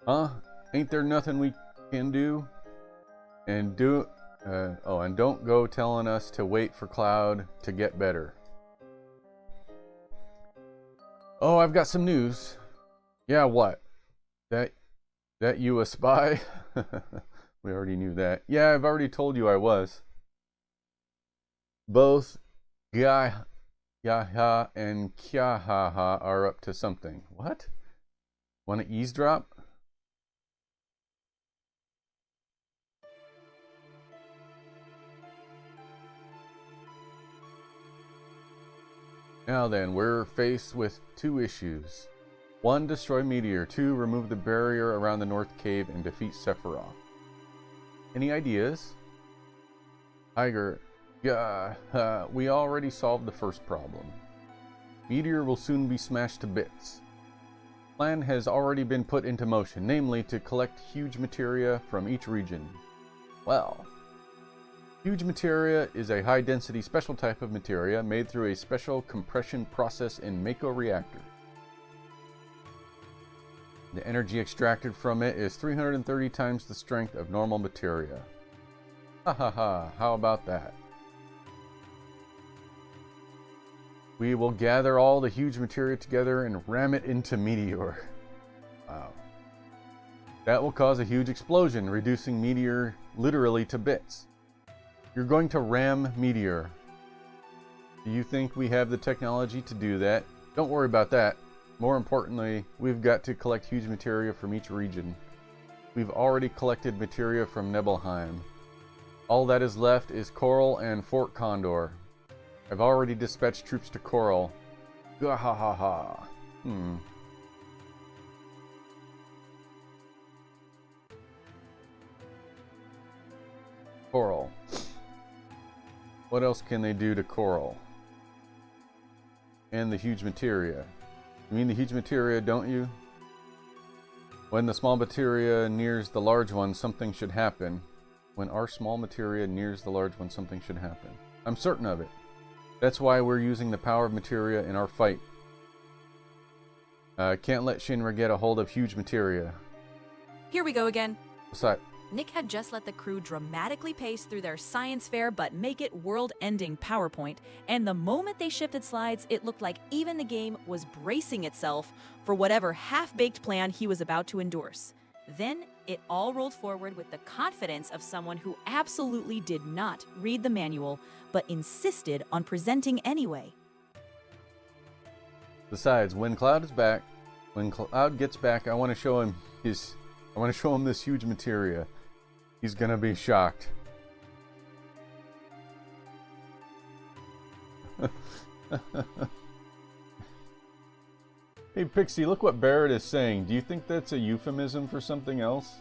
Huh? Ain't there nothing we can do? And don't go telling us to wait for Cloud to get better. Oh, I've got some news. Yeah, what? That you a spy? We already knew that. Yeah, I've already told you I was. Both Yaha and Kyahaha are up to something. What? Want to eavesdrop? Now then, we're faced with two issues. 1. Destroy Meteor. 2. Remove the barrier around the North Cave and defeat Sephiroth. Any ideas? Tiger. Yeah, we already solved the first problem. Meteor will soon be smashed to bits. Plan has already been put into motion, namely to collect huge materia from each region. Well, huge materia is a high-density special type of materia made through a special compression process in Mako reactor. The energy extracted from it is 330 times the strength of normal materia. Ha ha ha, how about that? We will gather all the huge materia together and ram it into Meteor. Wow. That will cause a huge explosion, reducing Meteor literally to bits. You're going to ram Meteor. Do you think we have the technology to do that? Don't worry about that. More importantly, we've got to collect huge materia from each region. We've already collected materia from Nibelheim. All that is left is Coral and Fort Condor. I've already dispatched troops to Coral. Gahahaha. Coral. What else can they do to Coral? And the huge materia. You mean the huge materia, don't you? When the small materia nears the large one, something should happen. When our small materia nears the large one, something should happen. I'm certain of it. That's why we're using the power of materia in our fight. Can't let Shinra get a hold of huge materia. Here we go again. What's that? Nick had just let the crew dramatically pace through their science fair but make it world-ending PowerPoint, and the moment they shifted slides, it looked like even the game was bracing itself for whatever half-baked plan he was about to endorse. Then it all rolled forward with the confidence of someone who absolutely did not read the manual, but insisted on presenting anyway. Besides, when Cloud gets back, I want to show him this huge materia. He's gonna be shocked. Hey Pixie, look what Barrett is saying. Do you think that's a euphemism for something else?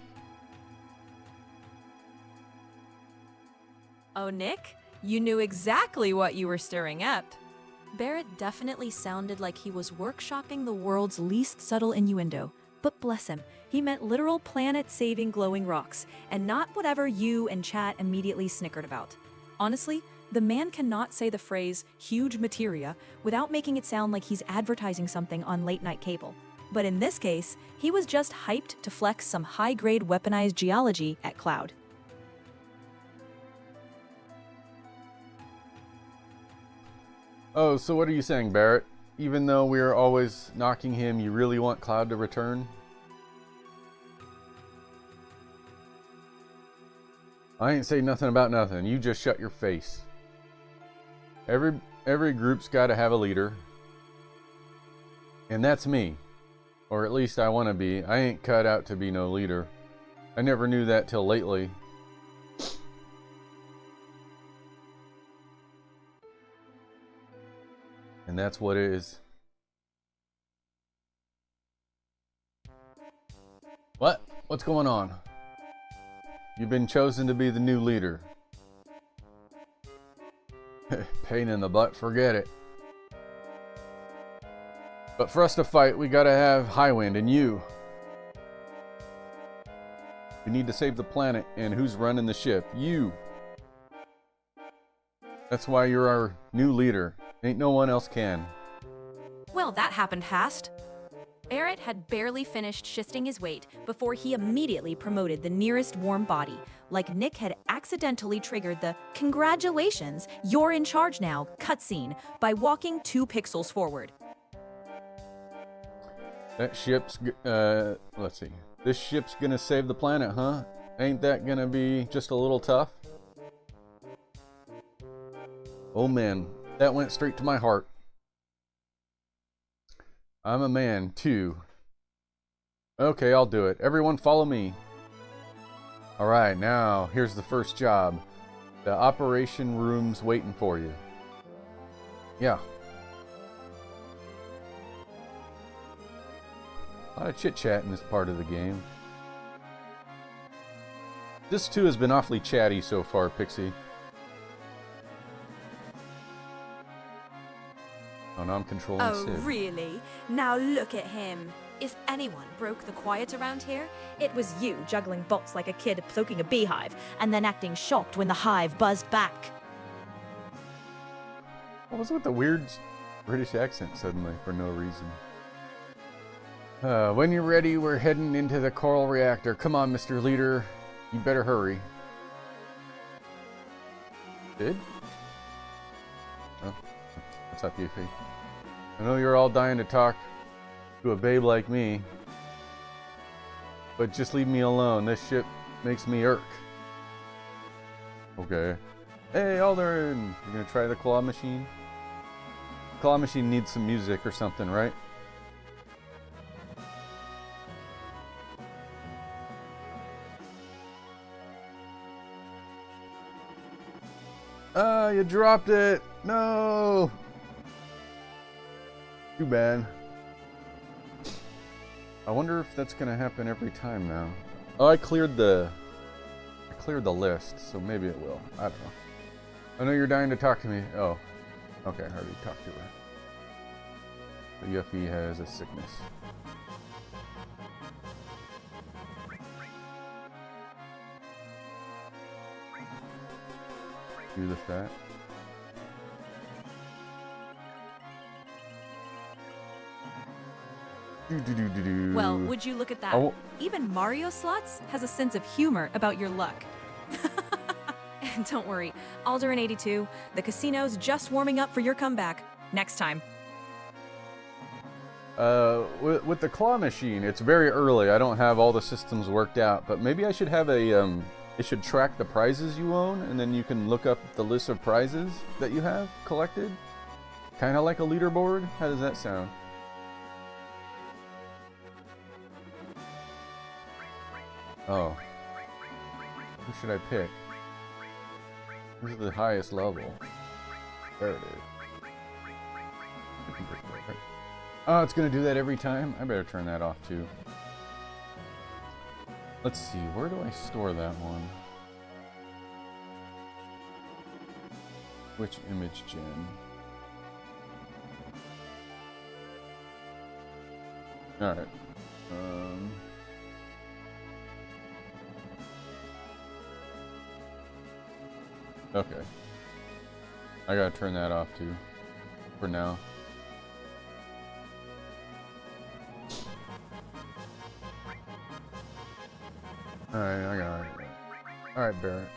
Oh, Nick, you knew exactly what you were stirring up. Barrett definitely sounded like he was workshopping the world's least subtle innuendo. But bless him, he meant literal planet-saving glowing rocks, and not whatever you and chat immediately snickered about. Honestly, the man cannot say the phrase huge materia without making it sound like he's advertising something on late-night cable. But in this case, he was just hyped to flex some high-grade weaponized geology at Cloud. Oh, so what are you saying, Barrett? Even though we're always knocking him, you really want Cloud to return? I ain't say nothing about nothing. You just shut your face. Every group's got to have a leader. And that's me. Or at least I want to be. I ain't cut out to be no leader. I never knew that till lately. And that's what it is. What? What's going on? You've been chosen to be the new leader. Pain in the butt, forget it. But for us to fight, we gotta have Highwind and you. We need to save the planet, and who's running the ship? You. That's why you're our new leader. Ain't no one else can. Well, that happened fast. Barrett had barely finished shifting his weight before he immediately promoted the nearest warm body, like Nick had accidentally triggered the "Congratulations, you're in charge now" cutscene by walking 2 pixels forward. That ship's, let's see. This ship's gonna save the planet, huh? Ain't that gonna be just a little tough? Oh man, that went straight to my heart. I'm a man, too. Okay, I'll do it. Everyone follow me. Alright, now, here's the first job. The operation room's waiting for you. Yeah. A lot of chit-chat in this part of the game. Disc2 has been awfully chatty so far, Pixie. Oh, now I'm controlling Oh, Sid. really? Now look at him. If anyone broke the quiet around here, it was you, juggling bolts like a kid poking a beehive, and then acting shocked when the hive buzzed back. What was with the weird British accent suddenly for no reason? When you're ready, we're heading into the coral reactor. Come on, Mr. Leader. You better hurry. Sid? Oh, what's up, Yuffie? I know you're all dying to talk to a babe like me, but just leave me alone. This ship makes me irk. Okay. Hey, Aldrin! You gonna try the claw machine? Claw machine needs some music or something, right? Ah, you dropped it! No! Too bad. I wonder if that's gonna happen every time now. Oh, I cleared the list, so maybe it will. I don't know. I know you're dying to talk to me. Oh, okay, I already talked to her. So Yuffie has a sickness. Do the fat. Well, would you look at that? Oh. Even Mario Slots has a sense of humor about your luck. And don't worry, Alderan 82, the casino's just warming up for your comeback. Next time. With the claw machine, it's very early. I don't have all the systems worked out, but maybe I should have a, it should track the prizes you own, and then you can look up the list of prizes that you have collected. Kind of like a leaderboard. How does that sound? Oh. Who should I pick? Who's the highest level? There it is. Oh, it's gonna do that every time? I better turn that off too. Let's see, where do I store that one? Which image gen? Alright. Okay. I gotta turn that off too. For now. Alright, I got it. Alright, Barrett.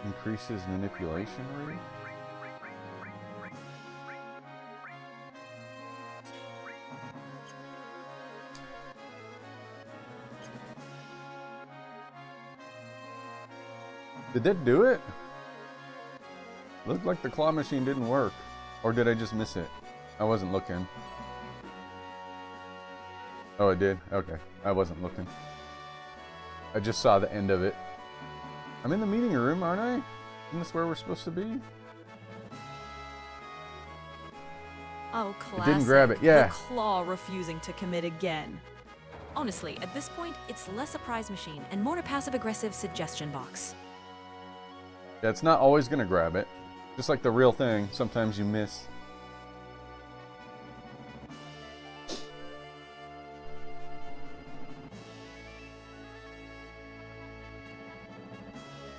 Increases manipulation rate? Did that do it? Looked like the claw machine didn't work. Or did I just miss it? I wasn't looking. Oh, it did? Okay. I wasn't looking. I just saw the end of it. I'm in the meeting room, aren't I? Isn't this where we're supposed to be? Oh, classic. It didn't grab it, yeah. The claw refusing to commit again. Honestly, at this point, it's less a prize machine and more a passive-aggressive suggestion box. Yeah, it's not always gonna grab it. Just like the real thing, sometimes you miss.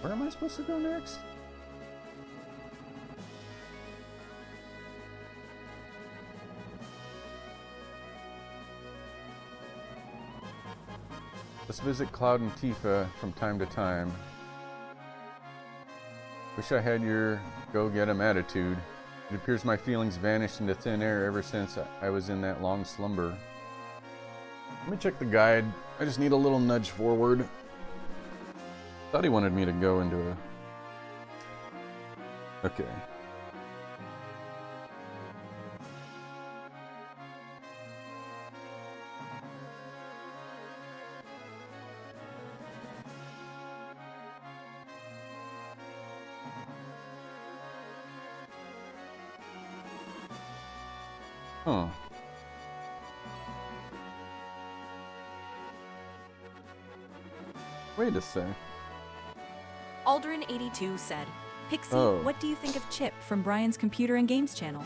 Where am I supposed to go next? Let's visit Cloud and Tifa from time to time. Wish I had your go-get-'em attitude. It appears my feelings vanished into thin air ever since I was in that long slumber. Let me check the guide. I just need a little nudge forward. Thought he wanted me to go into a... Okay. Huh. Wait a sec. Aldrin82 said, Pixie, Oh. what do you think of Chip from Brian's Computer and Games channel?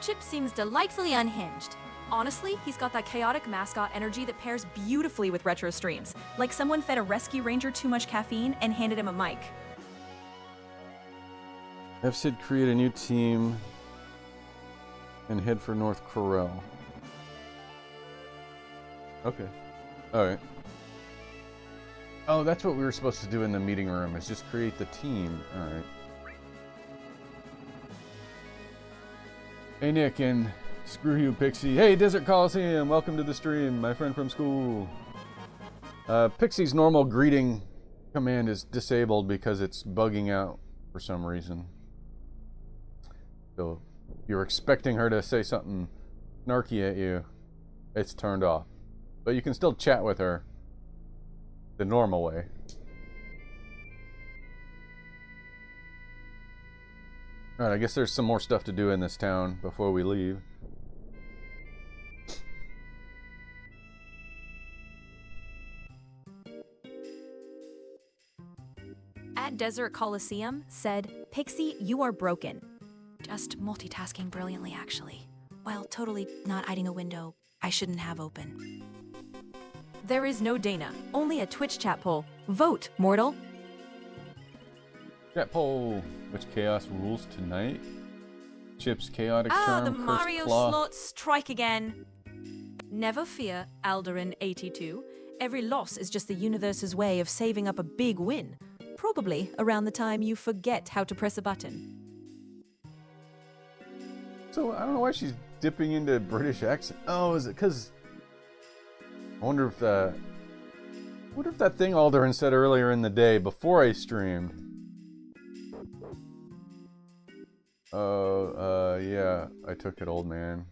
Chip seems delightfully unhinged. Honestly, he's got that chaotic mascot energy that pairs beautifully with retro streams, like someone fed a rescue ranger too much caffeine and handed him a mic. Have Sid create a new team and head for North Corel. Okay. Alright. Oh, that's what we were supposed to do in the meeting room, is just create the team. Alright. Hey Nick, and screw you Pixie. Hey Desert Coliseum, welcome to the stream, my friend from school. Pixie's normal greeting command is disabled because it's bugging out for some reason. So, you're expecting her to say something snarky at you, it's turned off. But you can still chat with her the normal way. Alright, I guess there's some more stuff to do in this town before we leave. At Desert Coliseum said, Pixie, you are broken. Just multitasking brilliantly, actually. While totally not hiding a window I shouldn't have open. There is no Dana, only a Twitch chat poll. Vote, mortal. Chat poll. Which chaos rules tonight? Chip's chaotic charm, the cursed Mario claw. slots strike again. Never fear, Alderin82. Every loss is just the universe's way of saving up a big win. Probably around the time you forget how to press a button. So, I don't know why she's dipping into British accent. Oh, is it because... I wonder if that thing Alderin said earlier in the day, before I streamed. Oh, yeah, I took it, old man.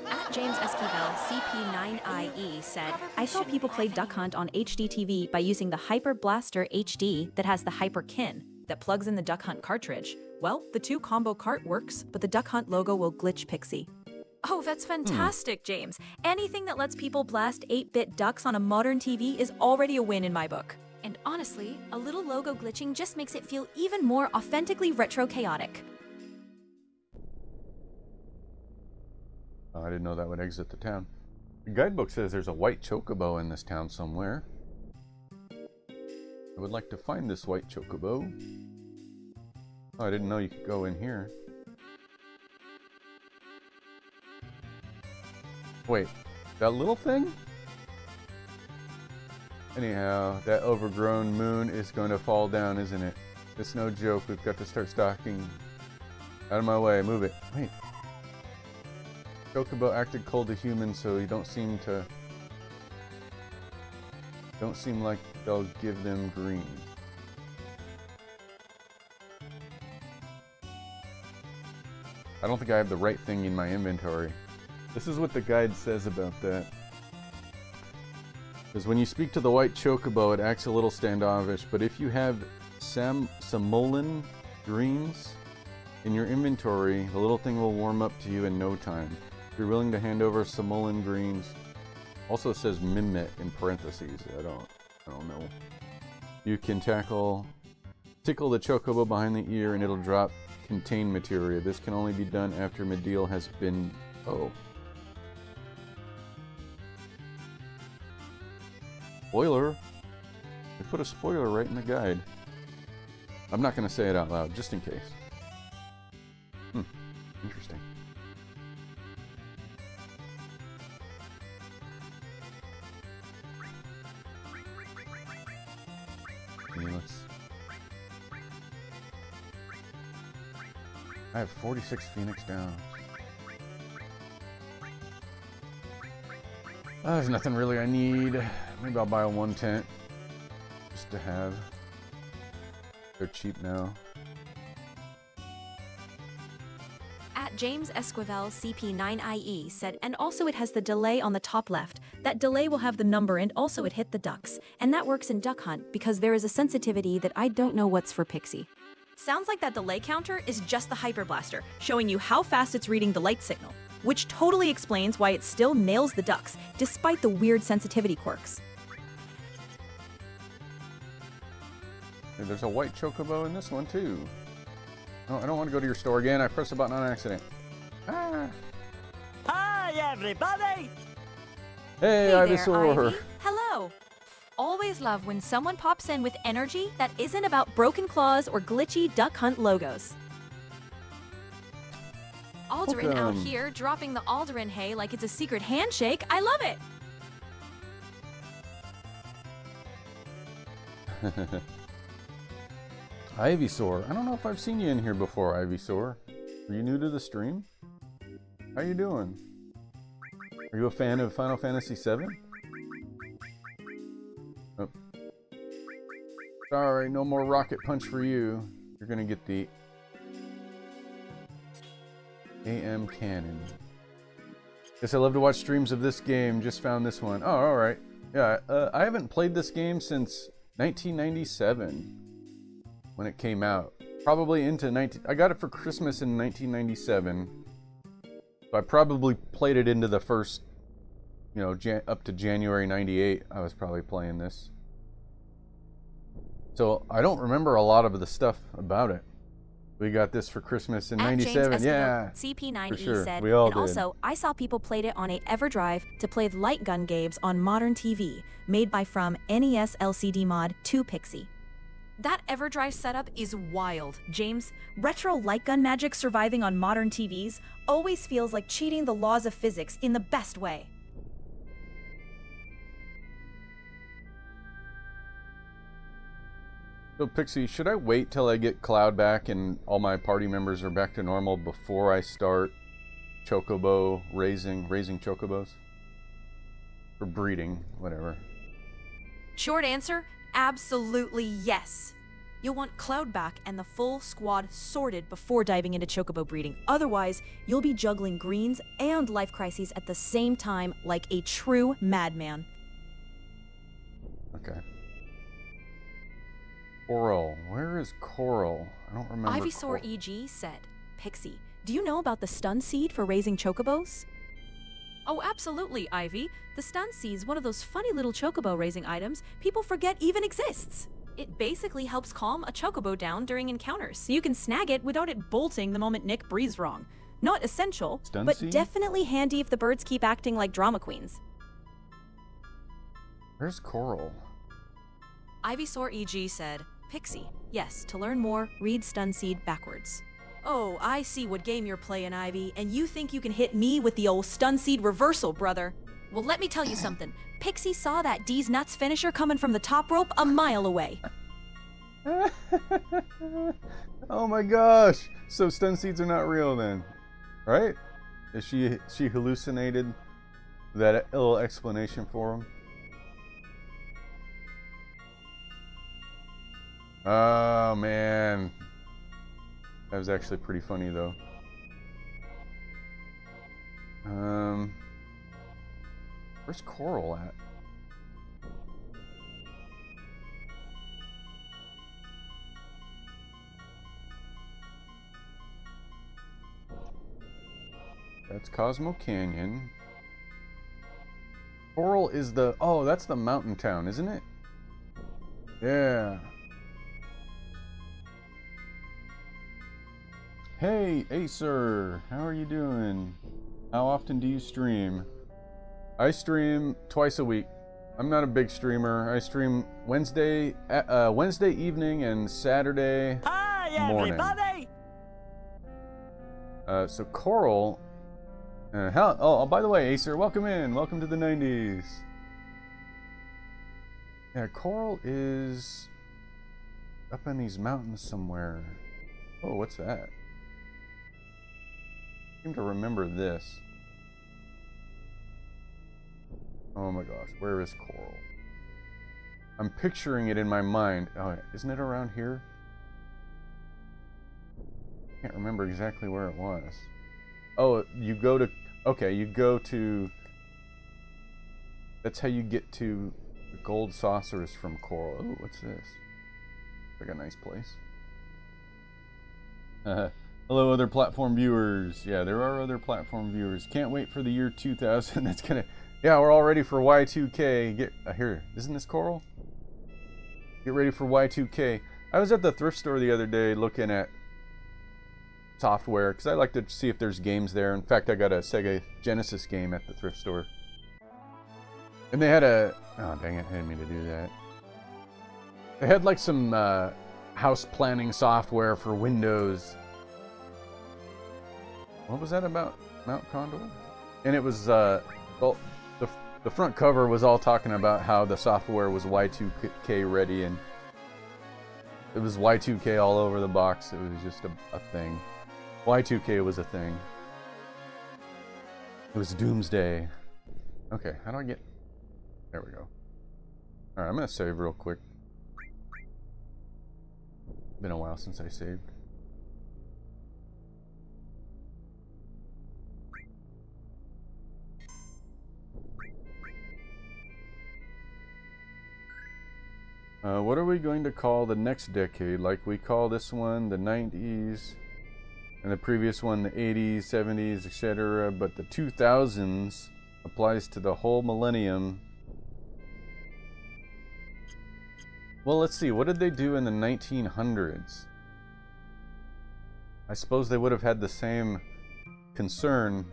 At James Esquivel, CP9IE said, I saw people play Duck Hunt on HDTV by using the Hyper Blaster HD that has the Hyper Kin that plugs in the Duck Hunt cartridge. Well, the 2 combo cart works, but the Duck Hunt logo will glitch Pixie. Oh, that's fantastic, James. Anything that lets people blast 8-bit ducks on a modern TV is already a win in my book. And honestly, a little logo glitching just makes it feel even more authentically retro-chaotic. Oh, I didn't know that would exit the town. The guidebook says there's a white chocobo in this town somewhere. I would like to find this white chocobo. Oh, I didn't know you could go in here. Wait, that little thing? Anyhow, that overgrown moon is going to fall down, isn't it? It's no joke. We've got to start stocking. Out of my way. Move it. Wait. Chocobo acted cold to humans, so you don't seem like they'll give them green. I don't think I have the right thing in my inventory. This is what the guide says about that. Because when you speak to the white chocobo, it acts a little standoffish, but if you have Samolan greens in your inventory, the little thing will warm up to you in no time. If you're willing to hand over Samolan greens, also says Mimmet in parentheses. I don't know. You can tickle the chocobo behind the ear and it'll drop contain materia. This can only be done after Medeal has been... Oh. Spoiler. They put a spoiler right in the guide. I'm not going to say it out loud, just in case. Interesting. I have 46 Phoenix down. There's nothing really I need. Maybe I'll buy a 1 tent just to have. They're cheap now. At James Esquivel CP9IE said, and also it has the delay on the top left. That delay will have the number and also it hit the ducks. And that works in Duck Hunt because there is a sensitivity that I don't know what's for Pixie. Sounds like that delay counter is just the Hyper Blaster, showing you how fast it's reading the light signal, which totally explains why it still nails the ducks, despite the weird sensitivity quirks. There's a white chocobo in this one too. Oh, I don't want to go to your store again. I pressed a button on accident. Ah. Hi, everybody! Hey, Hey there, Ivysaur. Ivy. Hello. Always love when someone pops in with energy that isn't about broken claws or glitchy Duck Hunt logos. Alderin out Welcome. here dropping the Alderin hay like it's a secret handshake. I love it. Ivysaur. I don't know if I've seen you in here before, Ivysaur. Are you new to the stream? How you doing? Are you a fan of Final Fantasy VII? Oh. Sorry, no more rocket punch for you. You're gonna get the AM cannon. Guess I love to watch streams of this game. Just found this one. Oh, alright. Yeah, I haven't played this game since 1997 when it came out. Probably into I got it for Christmas in 1997. So I probably played it into the first, you know, up to January 98. I was probably playing this. So I don't remember a lot of the stuff about it. We got this for Christmas in At '97. James Yeah, CP9E for sure. said, We all and did. also, I saw people played it on a EverDrive to play light gun games on modern TV, made by from NES LCD mod 2 Pixie. That EverDrive setup is wild, James. Retro light gun magic surviving on modern TVs always feels like cheating the laws of physics in the best way. So Pixie, should I wait till I get Cloud back and all my party members are back to normal before I start chocobo raising chocobos? Or breeding, whatever. Short answer, absolutely yes. You'll want Cloud back and the full squad sorted before diving into chocobo breeding. Otherwise, you'll be juggling greens and life crises at the same time like a true madman. Okay. Coral. Where is Coral? I don't remember. Ivysaur EG said, Pixie, do you know about the stun seed for raising chocobos? Oh, absolutely, Ivy. The stun seed is one of those funny little chocobo raising items people forget even exists. It basically helps calm a chocobo down during encounters, so you can snag it without it bolting the moment Nick breathes wrong. Not essential, Stun but seed? definitely handy if the birds keep acting like drama queens. Where's Coral? Ivysaur EG said, Pixie, yes, to learn more, read stun seed backwards. Oh, I see what game you're playing, Ivy, and you think you can hit me with the old stun seed reversal, brother. Well, let me tell you something. Pixie saw that D's nuts finisher coming from the top rope a mile away. Oh my gosh! So stun seeds are not real then, right? Is she hallucinated that little explanation for him? Oh man, that was actually pretty funny though. Where's Coral at? That's Cosmo Canyon. Coral is the... Oh, that's the mountain town, isn't it? Yeah. Hey, Acer. How are you doing? How often do you stream? I stream twice a week. I'm not a big streamer. I stream Wednesday evening and Saturday Hi, morning. everybody! So Coral... oh, by the way, Acer, welcome in. Welcome to the 90s. Yeah, Coral is up in these mountains somewhere. Oh, what's that? I seem to remember this. Oh my gosh, where is Coral? I'm picturing it in my mind. Oh, isn't it around here? I can't remember exactly where it was. Oh, you go to... Okay, you go to... That's how you get to the gold saucers from Coral. Oh, what's this? Like a nice place. Hello, other platform viewers. Yeah, there are other platform viewers. Can't wait for the year 2000. That's gonna... Yeah, we're all ready for Y2K. Get here. Isn't this Coral? Get ready for Y2K. I was at the thrift store the other day looking at software because I like to see if there's games there. In fact, I got a Sega Genesis game at the thrift store. And they had a... Oh, dang it. I didn't mean to do that. They had like some house planning software for Windows. What was that about? Mount Condor? And it was... well, the front cover was all talking about how the software was Y2K ready, and it was Y2K all over the box. It was just a thing. Y2K was a thing. It was doomsday. Okay, how do I get... There we go. Alright, I'm gonna save real quick. Been a while since I saved. What are we going to call the next decade? Like we call this one the 90s, and the previous one the 80s, 70s, etc. But the 2000s applies to the whole millennium. Well, let's see. What did they do in the 1900s? I suppose they would have had the same concern,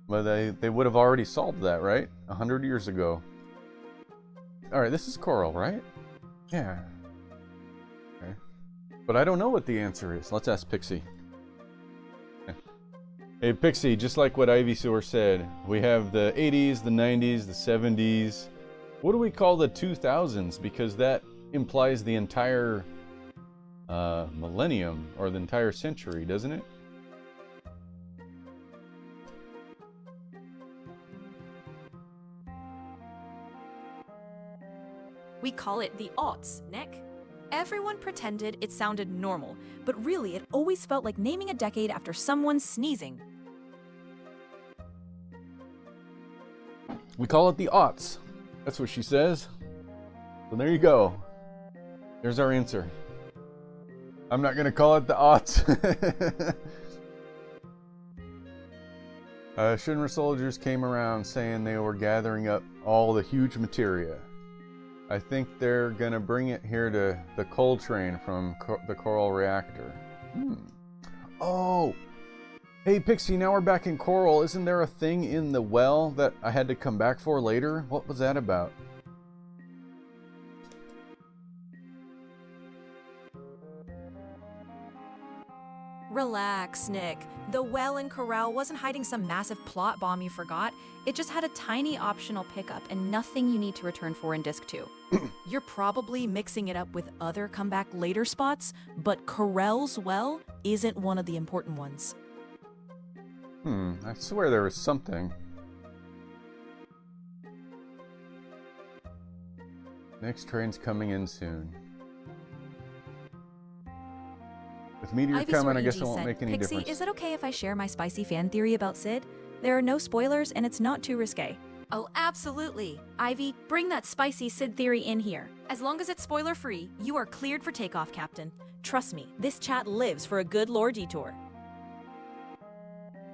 but they would have already solved that, right? 100 years ago. Alright, this is Coral, right? Yeah. Okay. But I don't know what the answer is. Let's ask Pixie. Hey, Pixie, just like what Ivysaur said, we have the 80s, the 90s, the 70s. What do we call the 2000s? Because that implies the entire millennium, or the entire century, doesn't it? We call it the aughts, Nick. Everyone pretended it sounded normal, but really it always felt like naming a decade after someone sneezing. We call it the aughts. That's what she says. So there you go. There's our answer. I'm not gonna call it the aughts. Shinra soldiers came around saying they were gathering up all the huge materia. I think they're gonna bring it here to the coal train from the Coral Reactor. Oh! Hey Pixie, now we're back in Coral. Isn't there a thing in the well that I had to come back for later? What was that about? Relax, Nick. The well in Corral wasn't hiding some massive plot bomb you forgot. It just had a tiny optional pickup and nothing you need to return for in Disc 2. You're probably mixing it up with other comeback later spots, but Corral's well isn't one of the important ones. I swear there was something. Next train's coming in soon. With Meteor coming, I guess it won't make any Pixie, difference. is it okay if I share my spicy fan theory about Sid? There are no spoilers and it's not too risque. Oh, absolutely. Ivy, bring that spicy Sid theory in here. As long as it's spoiler-free, you are cleared for takeoff, Captain. Trust me, this chat lives for a good lore detour.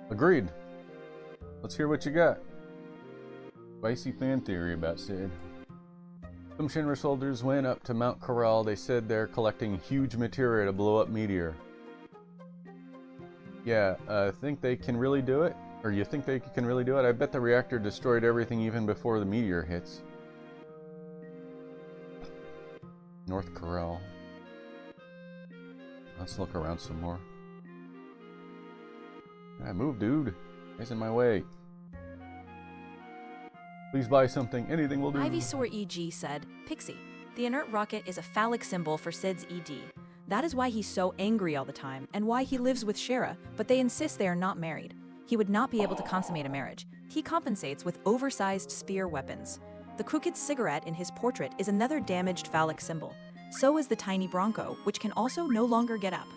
Agreed. Let's hear what you got. Spicy fan theory about Sid. Some Shinra soldiers went up to Mount Corral. They said they're collecting huge materia to blow up Meteor. Yeah, think they can really do it? Or you think they can really do it? I bet the reactor destroyed everything even before the meteor hits. North Corral. Let's look around some more. Move, dude. He's in my way. Please buy something. Anything will do. Ivysaur EG said, Pixie, the inert rocket is a phallic symbol for Sid's ED. That is why he's so angry all the time, and why he lives with Shara, but they insist they are not married. He would not be able to consummate a marriage. He compensates with oversized spear weapons. The crooked cigarette in his portrait is another damaged phallic symbol. So is the tiny Bronco, which can also no longer get up.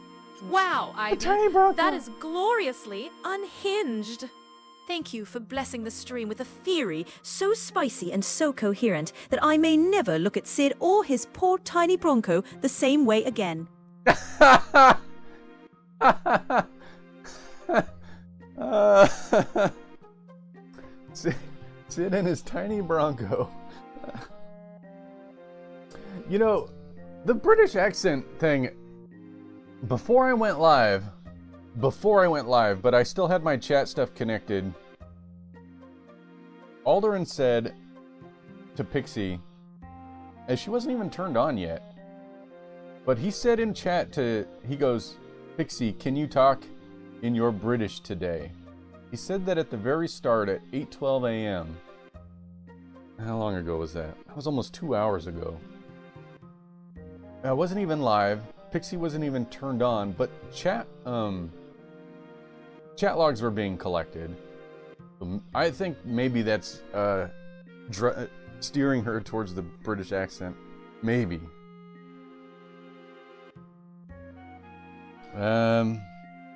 Wow, Ivy, that is gloriously unhinged. Thank you for blessing the stream with a theory so spicy and so coherent that I may never look at Sid or his poor tiny Bronco the same way again. Sid and his tiny Bronco. You know, the British accent thing, before I went live, but I still had my chat stuff connected, Alderin said to Pixie, and she wasn't even turned on yet, but he said in chat he goes, Pixie, can you talk in your British today? He said that at the very start at 8:12 a.m. How long ago was that? That was almost 2 hours ago. I wasn't even live. Pixie wasn't even turned on, but chat logs were being collected. I think maybe that's steering her towards the British accent. Maybe.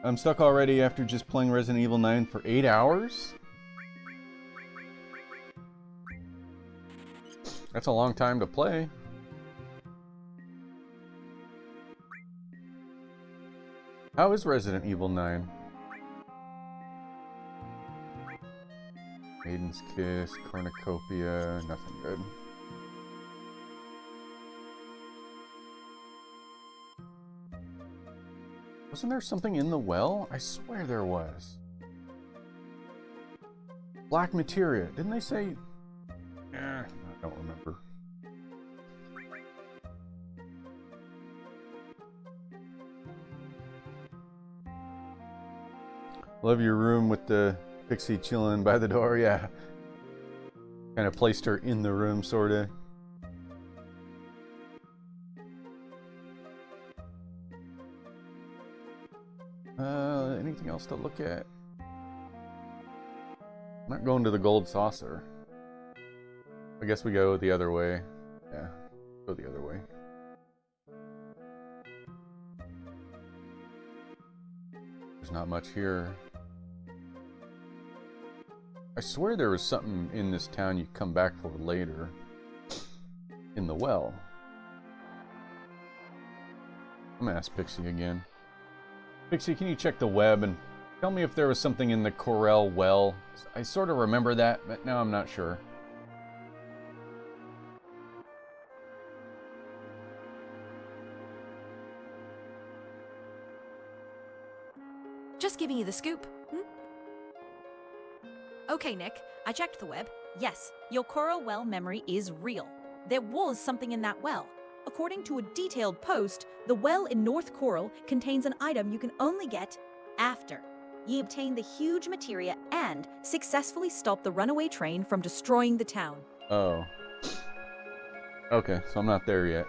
I'm stuck already after just playing Resident Evil 9 for 8 hours? That's a long time to play. How is Resident Evil 9? Maiden's Kiss, Cornucopia, nothing good. Wasn't there something in the well? I swear there was. Black materia. Didn't they say... I don't remember. Love your room with the Pixie chilling by the door. Yeah. Kind of placed her in the room, sort of. Anything else to look at? I'm not going to the gold saucer. I guess we go the other way. Yeah, go the other way. There's not much here. I swear there was something in this town you come back for later. In the well. I'm gonna ask Pixie again. Pixie, can you check the web and tell me if there was something in the Corel well? I sort of remember that, but now I'm not sure. Just giving you the scoop. Okay, Nick, I checked the web. Yes, your coral well memory is real. There was something in that well. According to a detailed post, the well in North Coral contains an item you can only get after you obtain the huge materia and successfully stop the runaway train from destroying the town. Oh. Okay, so I'm not there yet.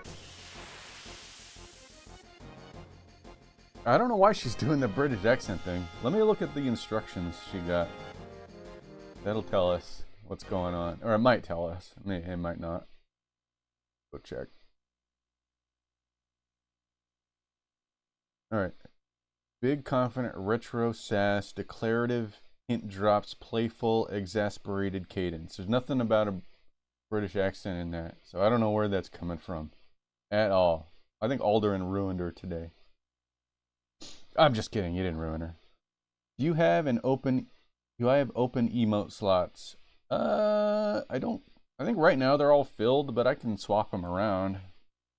I don't know why she's doing the British accent thing. Let me look at the instructions she got. That'll tell us what's going on. Or it might tell us. It might not. Go check. Alright. Big, confident, retro sass, declarative, hint drops, playful, exasperated cadence. There's nothing about a British accent in that. So I don't know where that's coming from. At all. I think Alderin ruined her today. I'm just kidding, you didn't ruin her. Do I have open emote slots? I don't. I think right now they're all filled, but I can swap them around.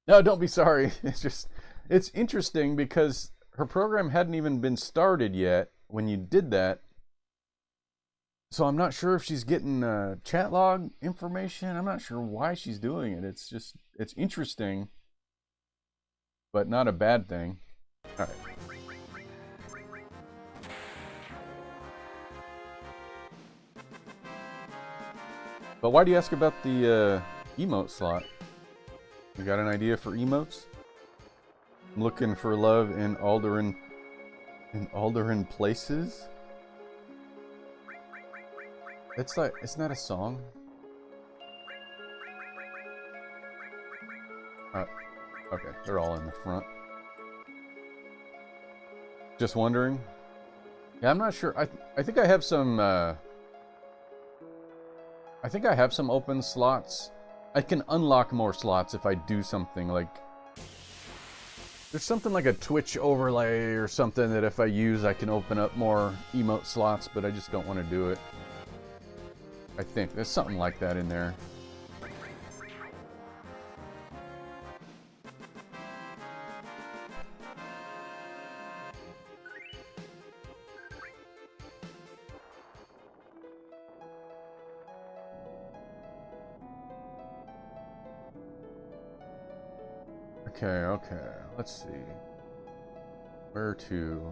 No, don't be sorry. It's interesting because her program hadn't even been started yet when you did that. So I'm not sure if she's getting chat log information. I'm not sure why she's doing it. It's interesting, but not a bad thing. All right. But why do you ask about the emote slot? You got an idea for emotes? I'm looking for love in Alderin places. It's not a song. Okay, they're all in the front. Just wondering. Yeah, I'm not sure. I think I have some. I think I have some open slots. I can unlock more slots if I do something like... There's something like a Twitch overlay or something that if I use I can open up more emote slots, but I just don't want to do it. I think there's something like that in there. Okay, let's see. Where to?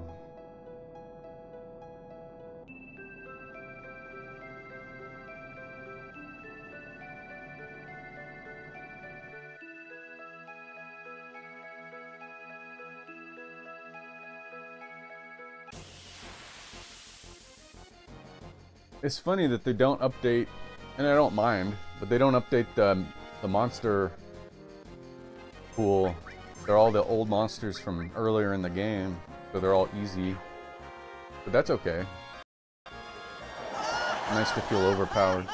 It's funny that they don't update, and I don't mind, but they don't update the monster pool. They're all the old monsters from earlier in the game, so they're all easy. But that's okay. Nice to feel overpowered.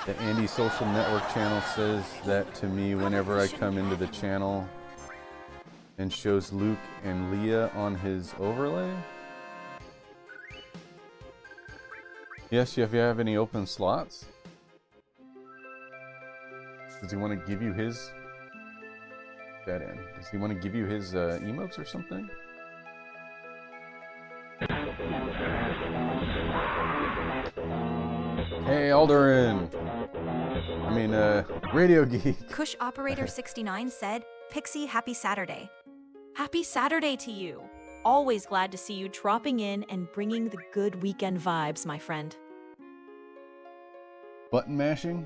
The Andy Social Network channel says that to me whenever I come into the channel and shows Luke and Leah on his overlay. Yes, if you have any open slots. Does he want to give you his... That in. Does he want to give you his emotes or something? Hey, Alderin! I mean, Radio Geek. Kush Operator 69 said, Pixie, happy Saturday. Happy Saturday to you. Always glad to see you dropping in and bringing the good weekend vibes, my friend. Button mashing?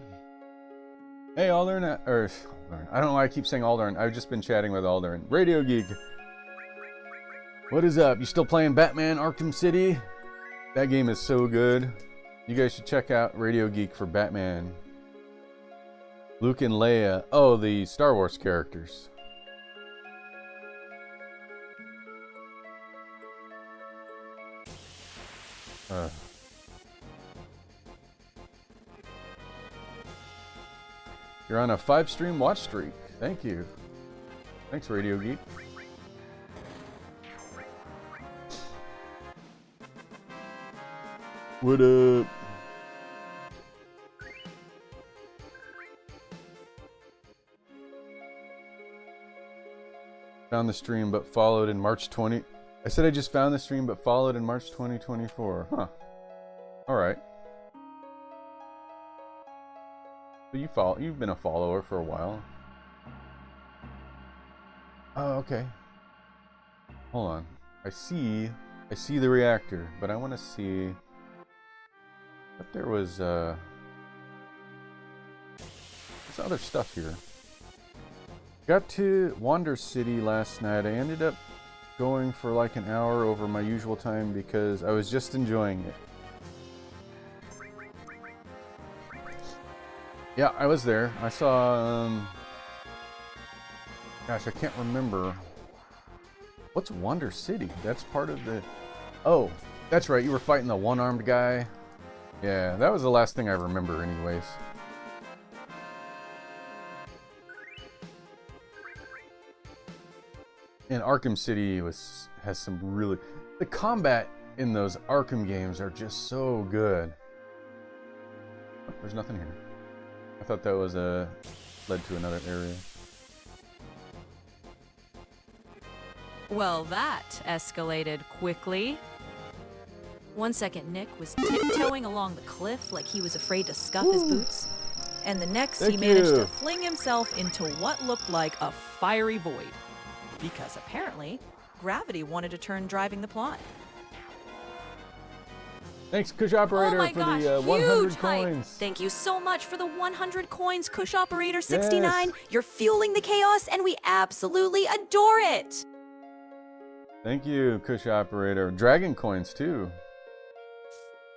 Hey, Alderin, I don't know why I keep saying Alderin. I've just been chatting with Alderin. Radio Geek. What is up? You still playing Batman Arkham City? That game is so good. You guys should check out Radio Geek for Batman. Luke and Leia. Oh, the Star Wars characters. You're on a 5-stream watch streak. Thank you. Thanks, Radio Geek. What up? Found the stream but followed in March 20. I said I just found the stream but followed in March 2024. Huh. Alright. So you've been a follower for a while. Oh, okay. Hold on. I see the reactor, but I want to see if there was there's other stuff here. Got to Wander City last night. I ended up going for like an hour over my usual time because I was just enjoying it. Yeah, I was there. I saw, gosh, I can't remember. What's Wander City? That's part of the... Oh, that's right. You were fighting the one-armed guy. Yeah, that was the last thing I remember anyways. And Arkham City has some really... The combat in those Arkham games are just so good. Oh, there's nothing here. I thought that was led to another area. Well, that escalated quickly. 1 second, Nick was tiptoeing along the cliff like he was afraid to scuff his boots. And the next, he managed to fling himself into what looked like a fiery void. Because apparently, gravity wanted to turn driving the plot. Thanks, Kush Operator, for the 100 coins. Thank you so much for the 100 coins, Kush Operator 69. Yes. You're fueling the chaos, and we absolutely adore it. Thank you, Kush Operator. Dragon coins, too.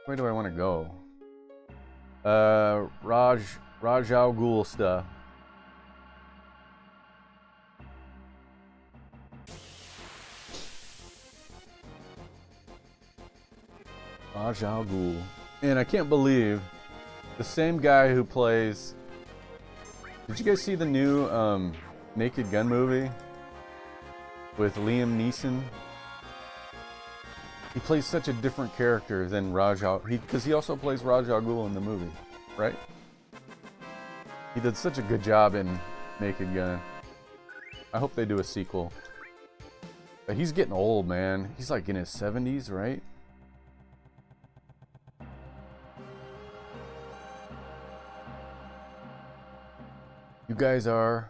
Where do I want to go? Raj Al Ghul stuff. Raj Al Ghul. And I can't believe the same guy who plays... Did you guys see the new Naked Gun movie? With Liam Neeson? He plays such a different character than Raj Al... Because he also plays Raj Al Ghul in the movie, right? He did such a good job in Naked Gun. I hope they do a sequel. But he's getting old, man. He's like in his 70s, right? You guys are...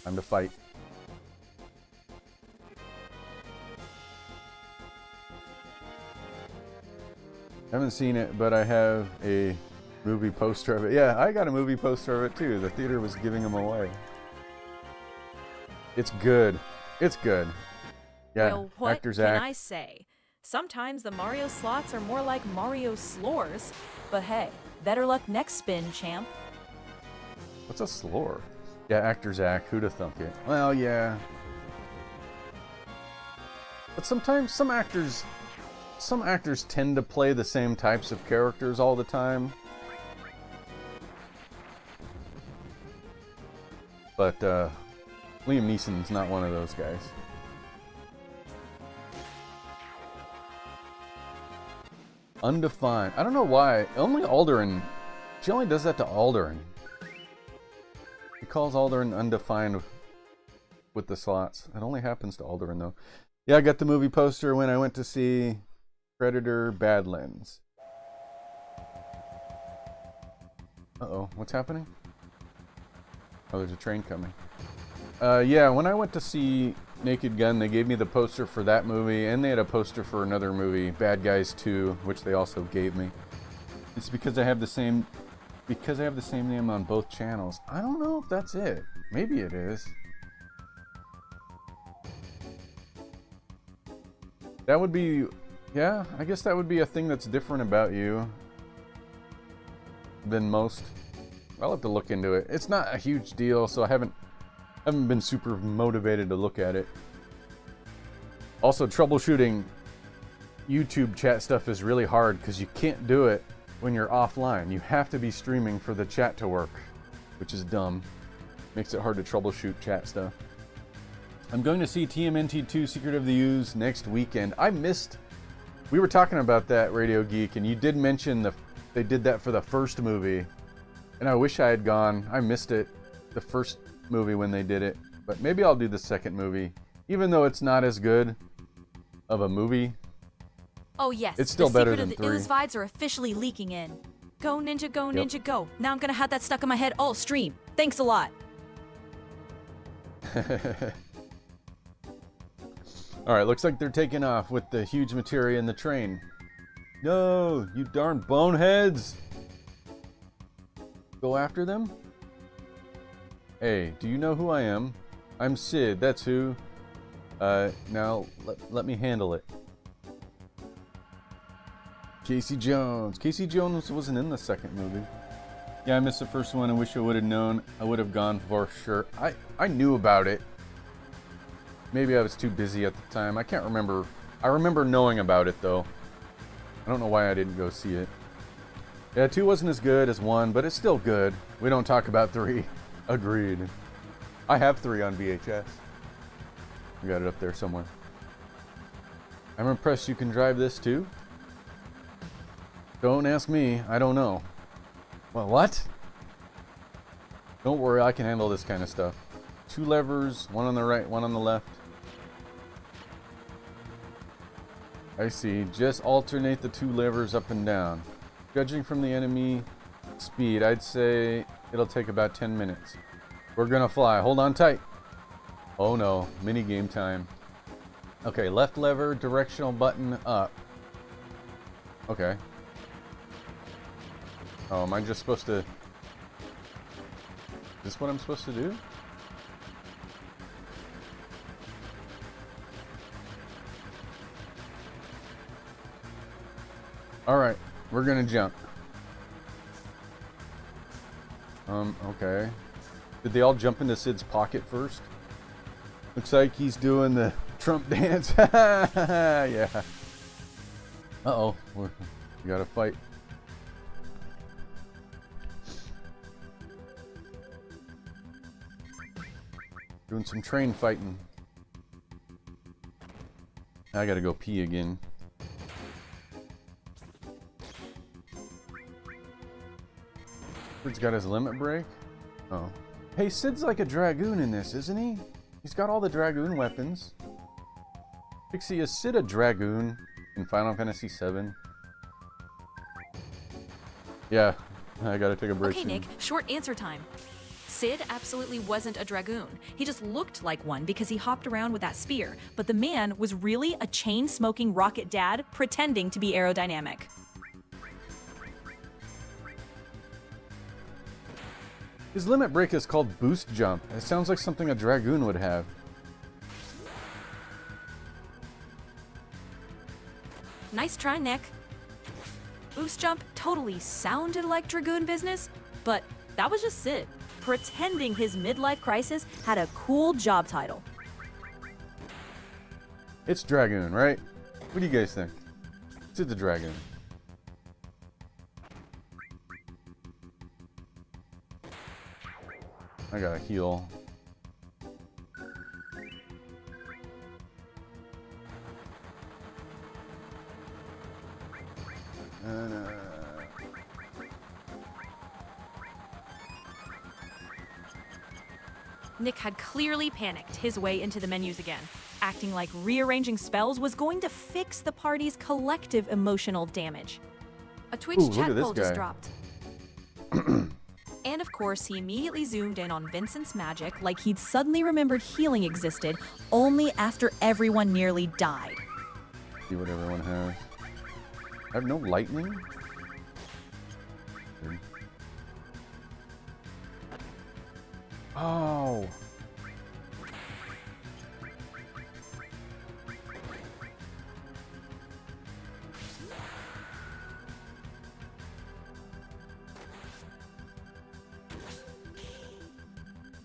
Time to fight. I haven't seen it, but I have a movie poster of it. Yeah, I got a movie poster of it too. The theater was giving them away. It's good. It's good. Yeah, Well, what actors can act. I say? Sometimes the Mario slots are more like Mario slores. But hey, better luck next spin, champ. What's a slore? Yeah, actors act. Who'da thunk it? Well, yeah. But sometimes some actors tend to play the same types of characters all the time. But Liam Neeson's not one of those guys. Undefined. I don't know why. Only Alderaan. She only does that to Alderaan. He calls Alderaan undefined with the slots. It only happens to Alderaan though. Yeah, I got the movie poster when I went to see Predator Badlands. Uh-oh, what's happening? Oh, there's a train coming. Yeah, when I went to see Naked Gun, they gave me the poster for that movie, and they had a poster for another movie, Bad Guys 2, which they also gave me. It's because I have the same name on both channels. I don't know if that's it. Maybe it is. That would be, yeah, I guess that would be a thing that's different about you than most. I'll have to look into it. It's not a huge deal, so I haven't been super motivated to look at it. Also, troubleshooting YouTube chat stuff is really hard because you can't do it when you're offline. You have to be streaming for the chat to work. which is dumb. Makes it hard to troubleshoot chat stuff. I'm going to see TMNT2 Secret of the Ooze next weekend. We were talking about that, Radio Geek, and you did mention they did that for the first movie. And I wish I had gone. I missed it, the first movie when they did it. But maybe I'll do the second movie. Even though it's not as good of a movie. Oh yes, it's still better than 3. The ooze vibes are officially leaking in. Go Ninja, go Ninja, go. Now I'm gonna have that stuck in my head all stream. Thanks a lot. Alright, looks like they're taking off with the huge materia in the train. No, you darn boneheads! Go after them? Hey, do you know who I am? I'm Sid, that's who. Now, let me handle it. Casey Jones. Casey Jones wasn't in the second movie. Yeah, I missed the first one. I wish I would have known. I would have gone for sure. I knew about it. Maybe I was too busy at the time. I can't remember. I remember knowing about it, though. I don't know why I didn't go see it. Yeah, 2 wasn't as good as 1, but it's still good. We don't talk about 3. Agreed. I have 3 on VHS. I got it up there somewhere. I'm impressed you can drive this, too. Don't ask me. I don't know. Well, what? Don't worry, I can handle this kind of stuff. 2 levers, 1 on the right, 1 on the left. I see. Just alternate the 2 levers up and down. Judging from the enemy speed, I'd say it'll take about 10 minutes. We're gonna fly. Hold on tight. Oh no, mini game time. Okay, left lever, directional button up. Okay. Oh, am I just supposed to... Is this what I'm supposed to do? Alright, we're gonna jump. Okay. Did they all jump into Sid's pocket first? Looks like he's doing the Trump dance. Yeah. Uh-oh, we gotta fight. Doing some train fighting. I gotta go pee again. Sid's got his limit break? Oh. Hey, Sid's like a dragoon in this, isn't he? He's got all the dragoon weapons. Pixie, is Sid a dragoon in Final Fantasy VII? Yeah, I gotta take a break. Okay, soon. Nick, short answer time. Sid absolutely wasn't a dragoon. He just looked like one because he hopped around with that spear. But the man was really a chain-smoking rocket dad pretending to be aerodynamic. His limit break is called Boost Jump. It sounds like something a dragoon would have. Nice try, Nick. Boost Jump totally sounded like dragoon business, but that was just Sid, pretending his midlife crisis had a cool job title. It's dragoon, right? What do you guys think? Sid's a dragoon. I gotta heal. Nick had clearly panicked his way into the menus again, acting like rearranging spells was going to fix the party's collective emotional damage. A Twitch Ooh, look chat at this poll just guy. dropped. And of course, he immediately zoomed in on Vincent's magic like he'd suddenly remembered healing existed only after everyone nearly died. See what everyone has. I have no lightning? Oh.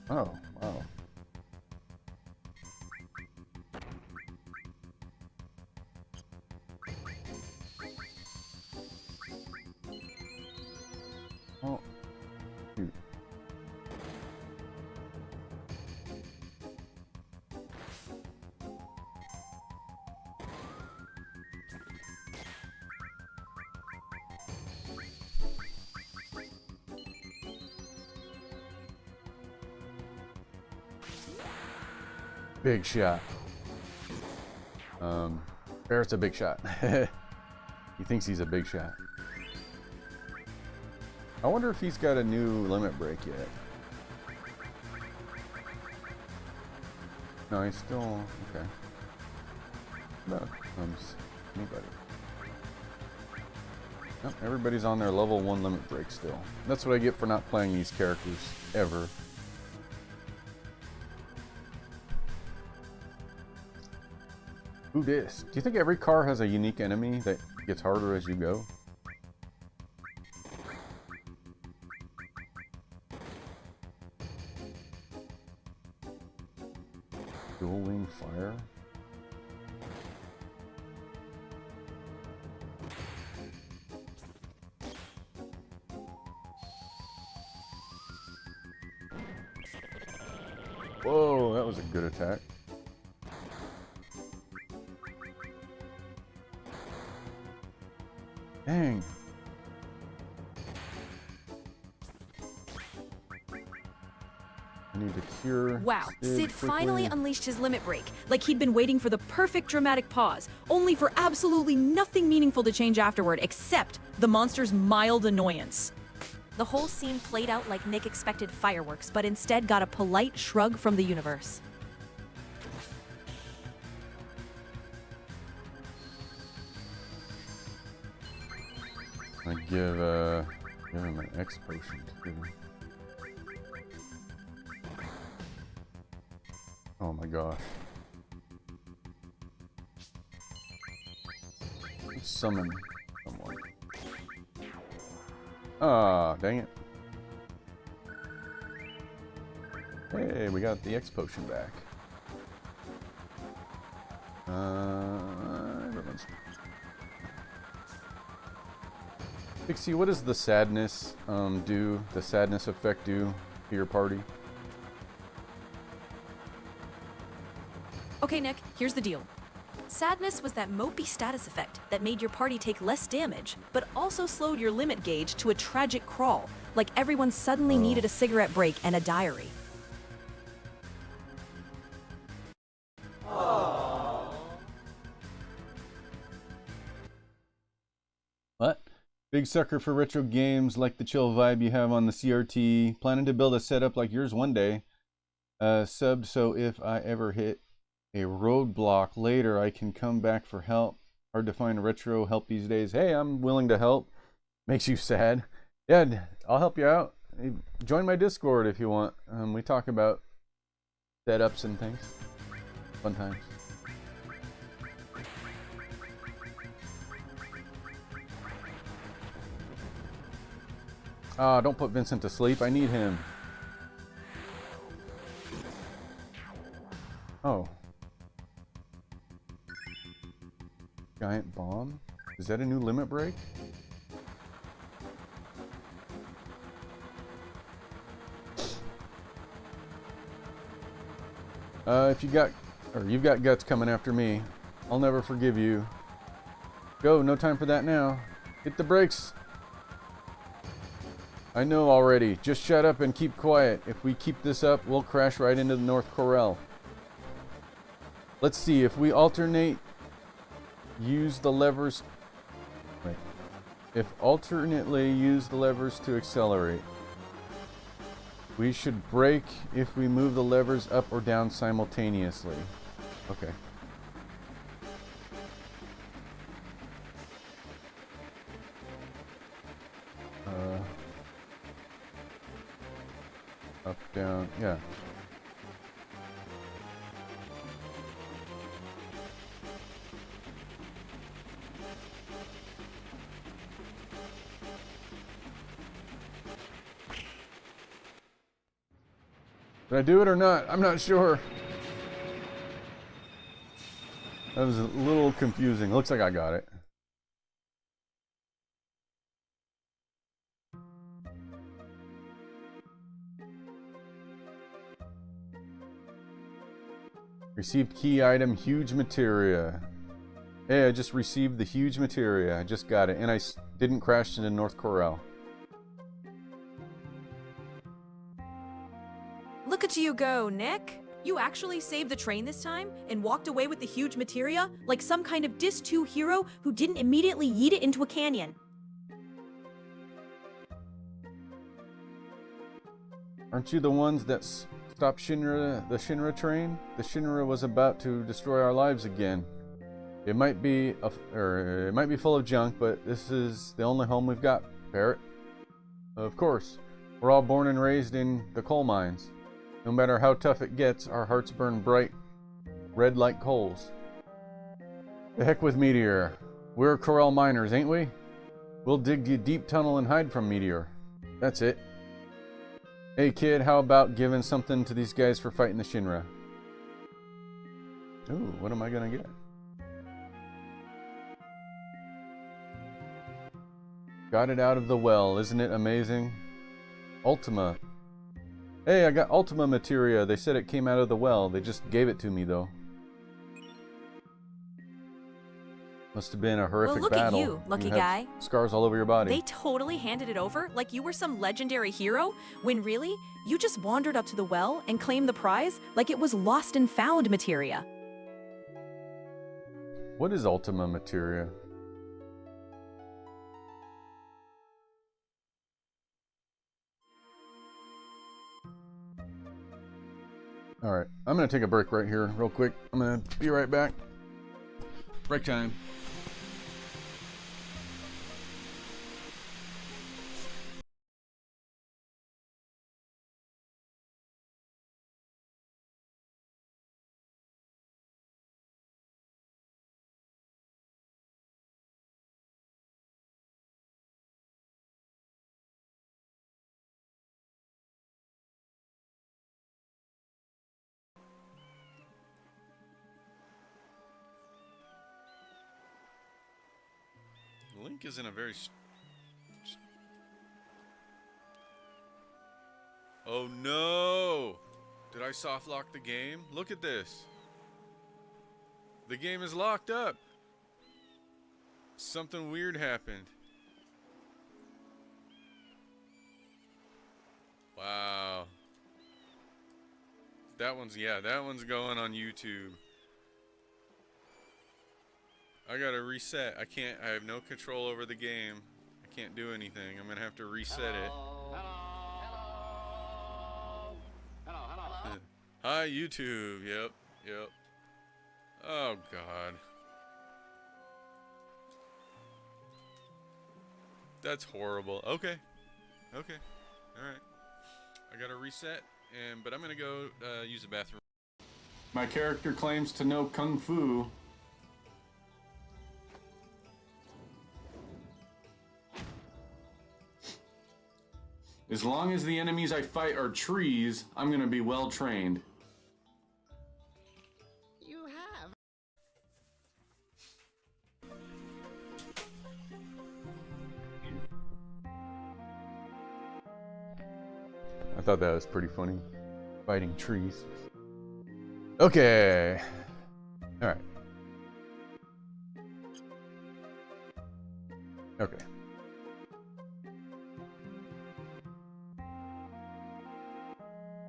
Oh, wow. Oh, shoot. Big shot. Barrett's a big shot. He thinks he's a big shot. I wonder if he's got a new limit break yet. No, he's still okay. No, anybody. Nope, everybody's on their level 1 limit break still. That's what I get for not playing these characters ever. Ooh, this. Do you think every car has a unique enemy that gets harder as you go? Dual wing fire? Whoa, that was a good attack. Dang. I need to cure. Wow, Sid quickly. finally unleashed his limit break, like he'd been waiting for the perfect dramatic pause, only for absolutely nothing meaningful to change afterward except the monster's mild annoyance. The whole scene played out like Nick expected fireworks, but instead got a polite shrug from the universe. I give him an X potion too. Oh my gosh. Let's summon someone. Ah, dang it. Hey, we got the X potion back. Everyone's... Pixie, what does the sadness do? The sadness effect do to your party? Okay, Nick, here's the deal. Sadness was that mopey status effect that made your party take less damage, but also slowed your limit gauge to a tragic crawl, like everyone suddenly needed a cigarette break and a diary. What? Big sucker for retro games like the chill vibe you have on the CRT. Planning to build a setup like yours one day. Subbed so if I ever hit a roadblock later, I can come back for help. Hard to find retro help these days. Hey, I'm willing to help. Makes you sad. Yeah, I'll help you out. Join my Discord if you want. We talk about setups and things. Fun times. Ah, don't put Vincent to sleep. I need him. Oh. Giant bomb? Is that a new limit break? If you got, or you've got guts coming after me, I'll never forgive you. Go, no time for that now. Hit the brakes. I know already. Just shut up and keep quiet. If we keep this up, we'll crash right into the North Corral. Let's see, if we alternate, use the levers. Wait. If alternately use the levers to accelerate. We should brake if we move the levers up or down simultaneously. Okay. Up, down, yeah. Did I do it or not? I'm not sure. That was a little confusing. Looks like I got it. Received key item, huge materia. Hey, I just received the huge materia. I just got it. And I didn't crash into North Corral. Look at you go, Nick. You actually saved the train this time and walked away with the huge materia like some kind of Disc2 hero who didn't immediately yeet it into a canyon. Aren't you the ones that stopped Shinra, the Shinra train? The Shinra was about to destroy our lives again. It might be full of junk, but this is the only home we've got, Parrot. Of course, we're all born and raised in the coal mines. No matter how tough it gets, our hearts burn bright, red like coals. The heck with Meteor. We're Corel miners, ain't we? We'll dig a deep tunnel and hide from Meteor. That's it. Hey kid, how about giving something to these guys for fighting the Shinra? Ooh, what am I gonna get? Got it out of the well, isn't it amazing? Ultima. Hey, I got Ultima materia. They said it came out of the well. They just gave it to me though. Must have been a horrific look battle. At you, lucky have guy. Scars all over your body. They totally handed it over like you were some legendary hero, when really, you just wandered up to the well and claimed the prize like it was lost and found materia. What is Ultima materia? Alright, I'm gonna take a break right here real quick. I'm gonna be right back. Break time. Link is in a very... Oh no! Did I soft lock the game? Look at this. The game is locked up. Something weird happened. Wow. That one's going on YouTube. I gotta reset. I have no control over the game. I can't do anything. I'm gonna have to reset it. Hi, YouTube. Yep. Oh, God. That's horrible. Okay. Alright. I gotta reset, but I'm gonna go use the bathroom. My character claims to know Kung Fu. As long as the enemies I fight are trees, I'm gonna be well trained. You have. I thought that was pretty funny. Fighting trees. Okay. Alright. Okay.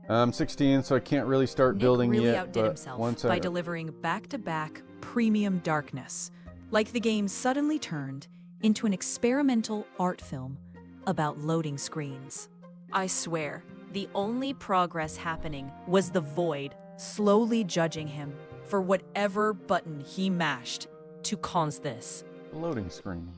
I'm 16, so I can't really start Nick building really yet. outdid but himself once by delivering back-to-back premium darkness, like the game suddenly turned into an experimental art film about loading screens. I swear, the only progress happening was the void slowly judging him for whatever button he mashed to cause this. loading screen.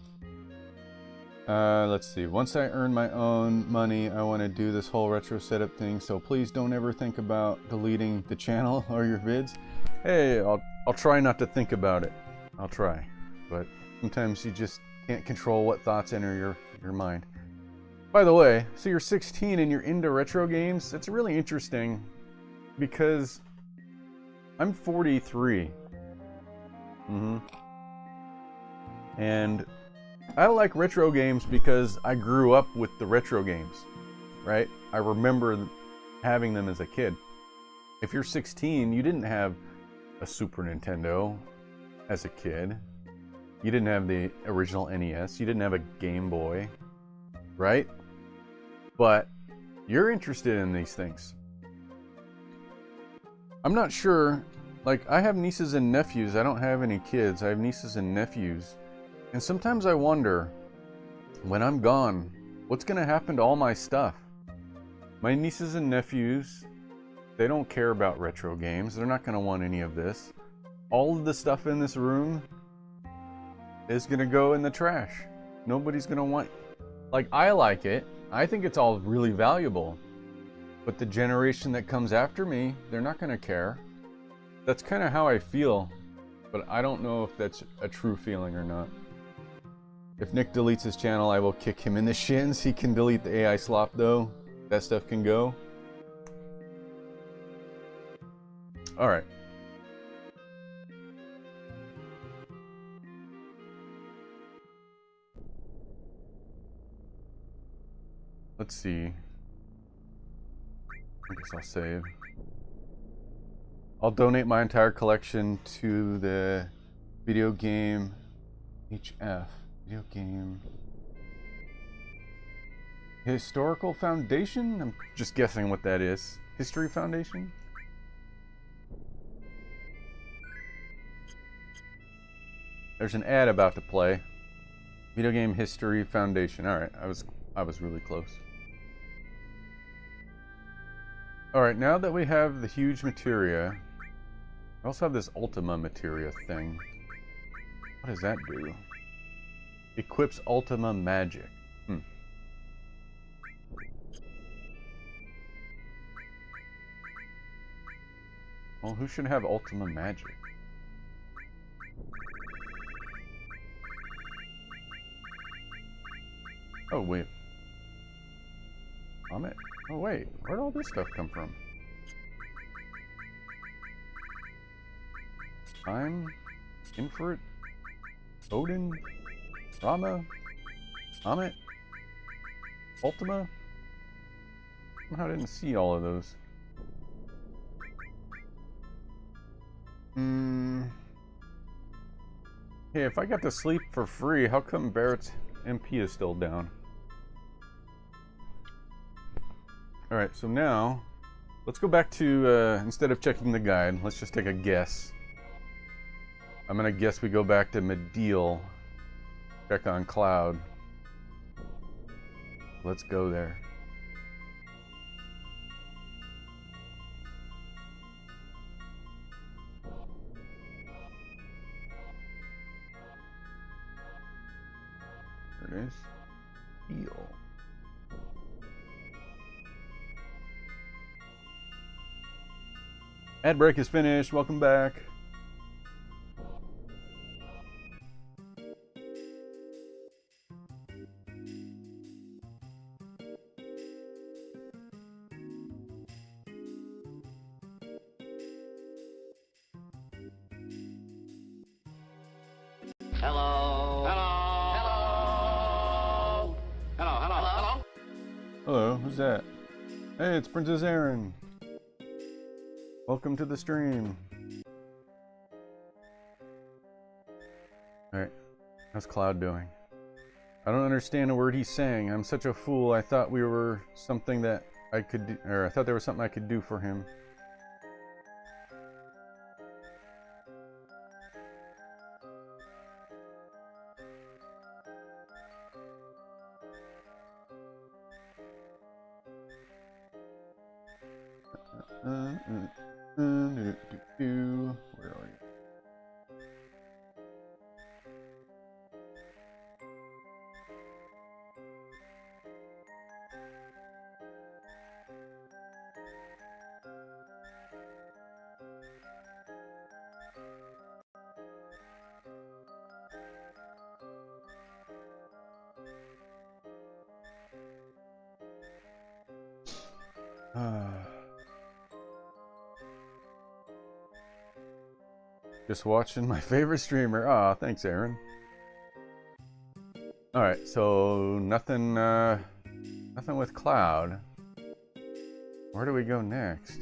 Let's see. Once I earn my own money, I want to do this whole retro setup thing. So please don't ever think about deleting the channel or your vids. Hey, I'll try not to think about it. I'll try, but sometimes you just can't control what thoughts enter your mind. By the way, so you're 16 and you're into retro games. That's really interesting because I'm 43. And I like retro games because I grew up with the retro games, right? I remember having them as a kid. If you're 16, you didn't have a Super Nintendo as a kid. You didn't have the original NES. You didn't have a Game Boy, right? But you're interested in these things. I'm not sure. Like, I have nieces and nephews. I don't have any kids. I have nieces and nephews. And sometimes I wonder, when I'm gone, what's going to happen to all my stuff? My nieces and nephews, they don't care about retro games. They're not going to want any of this. All of the stuff in this room is going to go in the trash. Nobody's going to want... Like, I like it. I think it's all really valuable. But the generation that comes after me, they're not going to care. That's kind of how I feel. But I don't know if that's a true feeling or not. If Nick deletes his channel, I will kick him in the shins. He can delete the AI slop, though. That stuff can go. Alright. Let's see. I guess I'll save. I'll donate my entire collection to the video game HF. Video game Historical Foundation? I'm just guessing what that is. History Foundation? There's an ad about to play. Video Game History Foundation. Alright, I was really close. Alright, now that we have the huge materia, we also have this Ultima materia thing. What does that do? Equips Ultima magic. Well, who should have Ultima magic? Oh, wait. Amit? Oh, wait. Where'd all this stuff come from? Time? Infert? Odin? Rama? Amit? Ultima? Somehow I didn't see all of those. Hey, if I got to sleep for free, how come Barrett's MP is still down? Alright, so now, let's go back to, instead of checking the guide, let's just take a guess. I'm gonna guess we go back to Mediel, check on Cloud. Let's go there. There it is. Heal. Ad break is finished. Welcome back. Hello. Hello. Hello. Hello. Hello. Hello. Hello, who's that? Hey, it's Princess Erin. Welcome to the stream. Alright, how's Cloud doing? I don't understand a word he's saying. I'm such a fool. I thought we were something that I could do, or I thought there was something I could do for him. Where are you? Just watching my favorite streamer. Aw, thanks, Aaron. Alright, so nothing with Cloud. Where do we go next?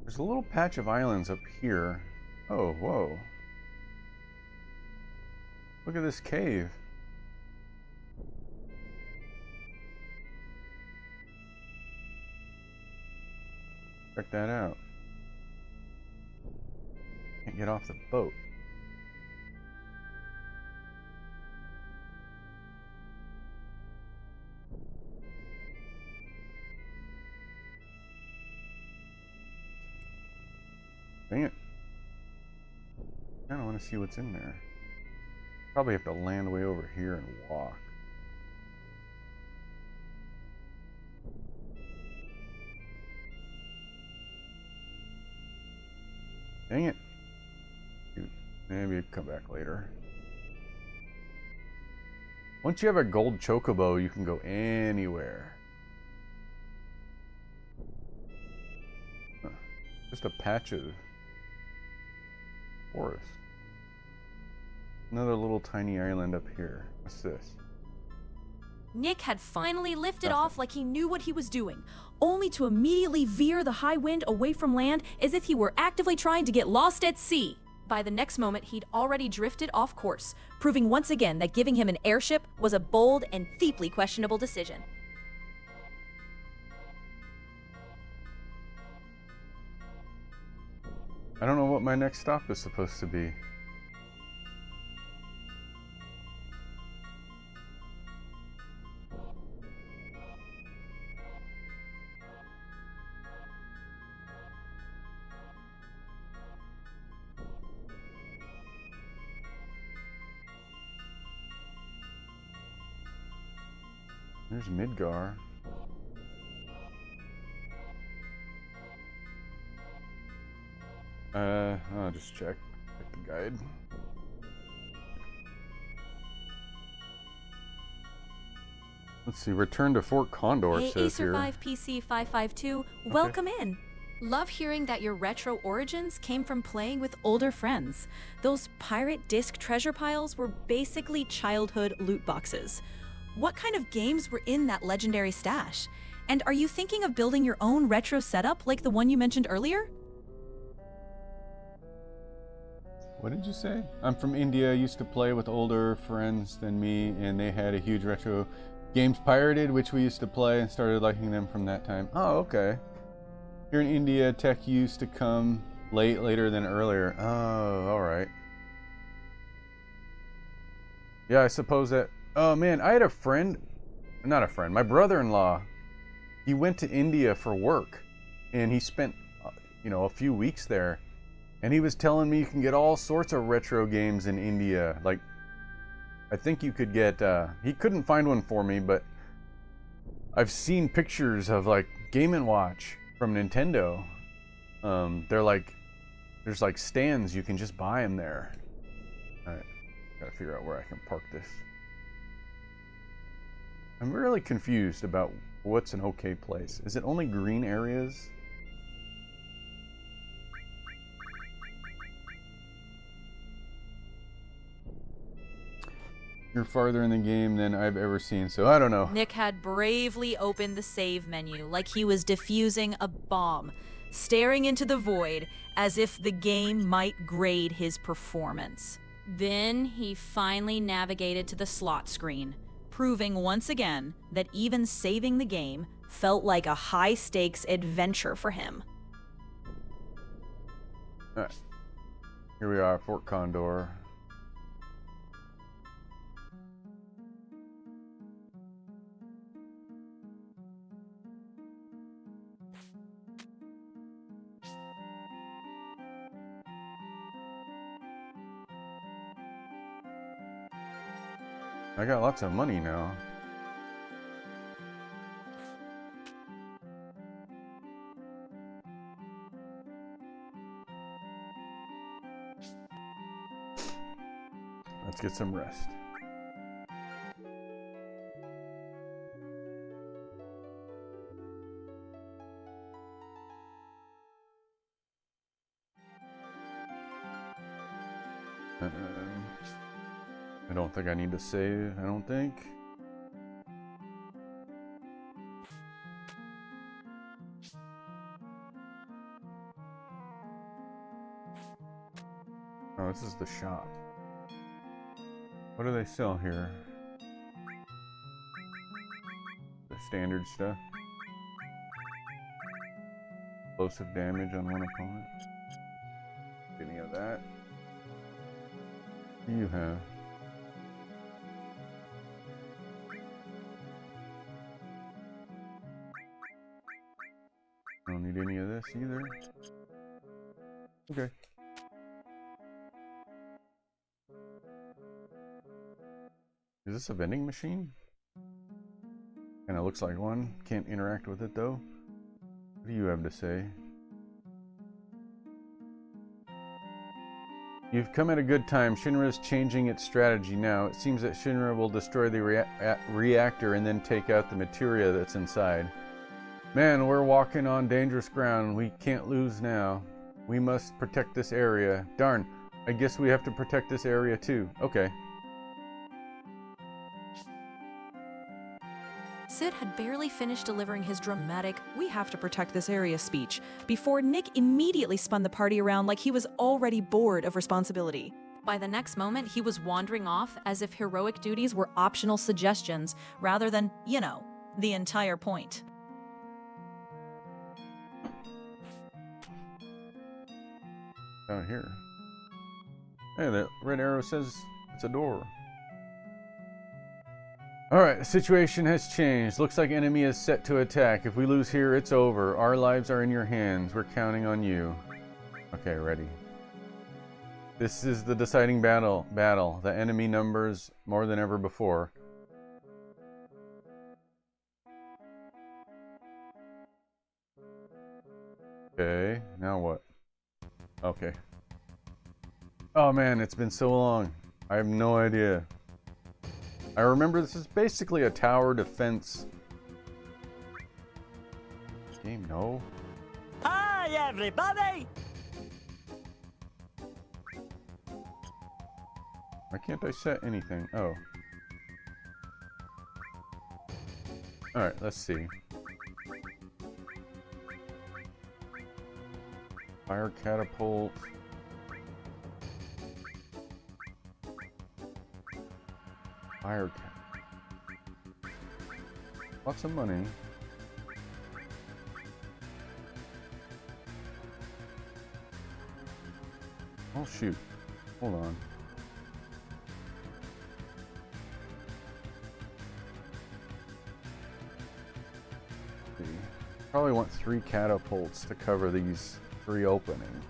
There's a little patch of islands up here. Oh, whoa. Look at this cave. Check that out. Can't get off the boat. Dang it. I don't want to see what's in there. Probably have to land way over here and walk. Dang it. Maybe come back later. Once you have a gold chocobo, you can go anywhere. Huh. Just a patch of forest. Another little tiny island up here. What's this? Nick had finally lifted off like he knew what he was doing, only to immediately veer the high wind away from land as if he were actively trying to get lost at sea. By the next moment, he'd already drifted off course, proving once again that giving him an airship was a bold and deeply questionable decision. I don't know what my next stop is supposed to be. There's Midgar. I'll just check the guide. Let's see, return to Fort Condor, Hey, says Acer here. 5 PC 552, welcome in. Love hearing that your retro origins came from playing with older friends. Those pirate disc treasure piles were basically childhood loot boxes. What kind of games were in that legendary stash? And are you thinking of building your own retro setup like the one you mentioned earlier? What did you say? I'm from India. I used to play with older friends than me, and they had a huge retro games pirated, which we used to play and started liking them from that time. Oh, okay. Here in India, tech used to come later than earlier. Oh, alright. Yeah, I suppose that... Oh man, I had a friend... Not a friend, my brother-in-law. He went to India for work, and he spent, a few weeks there. And he was telling me you can get all sorts of retro games in India. Like, I think you could get... he couldn't find one for me, but I've seen pictures of, like, Game & Watch from Nintendo. They're like... There's, like, stands. You can just buy them there. Alright, gotta figure out where I can park this. I'm really confused about what's an okay place. Is it only green areas? You're farther in the game than I've ever seen, so I don't know. Nick had bravely opened the save menu like he was defusing a bomb, staring into the void as if the game might grade his performance. Then he finally navigated to the slot screen, proving once again that even saving the game felt like a high-stakes adventure for him. Alright. Here we are, Fort Condor. I got lots of money now. Let's get some rest. I don't think I need to save, I don't think. this is the shop. What do they sell here? The standard stuff. Explosive damage on one opponent. Any of that? What do you have? I don't need any of this either. Okay. Is this a vending machine? Kinda looks like one. Can't interact with it though. What do you have to say? You've come at a good time. Shinra is changing its strategy now. It seems that Shinra will destroy the reactor and then take out the materia that's inside. Man, we're walking on dangerous ground. We can't lose now. We must protect this area. Darn, I guess we have to protect this area too. Okay. Sid had barely finished delivering his dramatic, "we have to protect this area" speech before Nick immediately spun the party around like he was already bored of responsibility. By the next moment, he was wandering off as if heroic duties were optional suggestions rather than, you know, the entire point. Down here. Hey, that red arrow says it's a door. Alright, the situation has changed. Looks like enemy is set to attack. If we lose here, it's over. Our lives are in your hands. We're counting on you. Okay, ready. This is the deciding battle. The enemy numbers more than ever before. Okay, now what? Okay. Oh man, it's been so long. I have no idea. I remember this is basically a tower defense game. No. Hi, everybody! Why can't I set anything? Oh. Alright, let's see. Fire catapult. Fire cat. Lots of money. Oh shoot. Hold on. Let's see. Probably want 3 catapults to cover these 3 openings.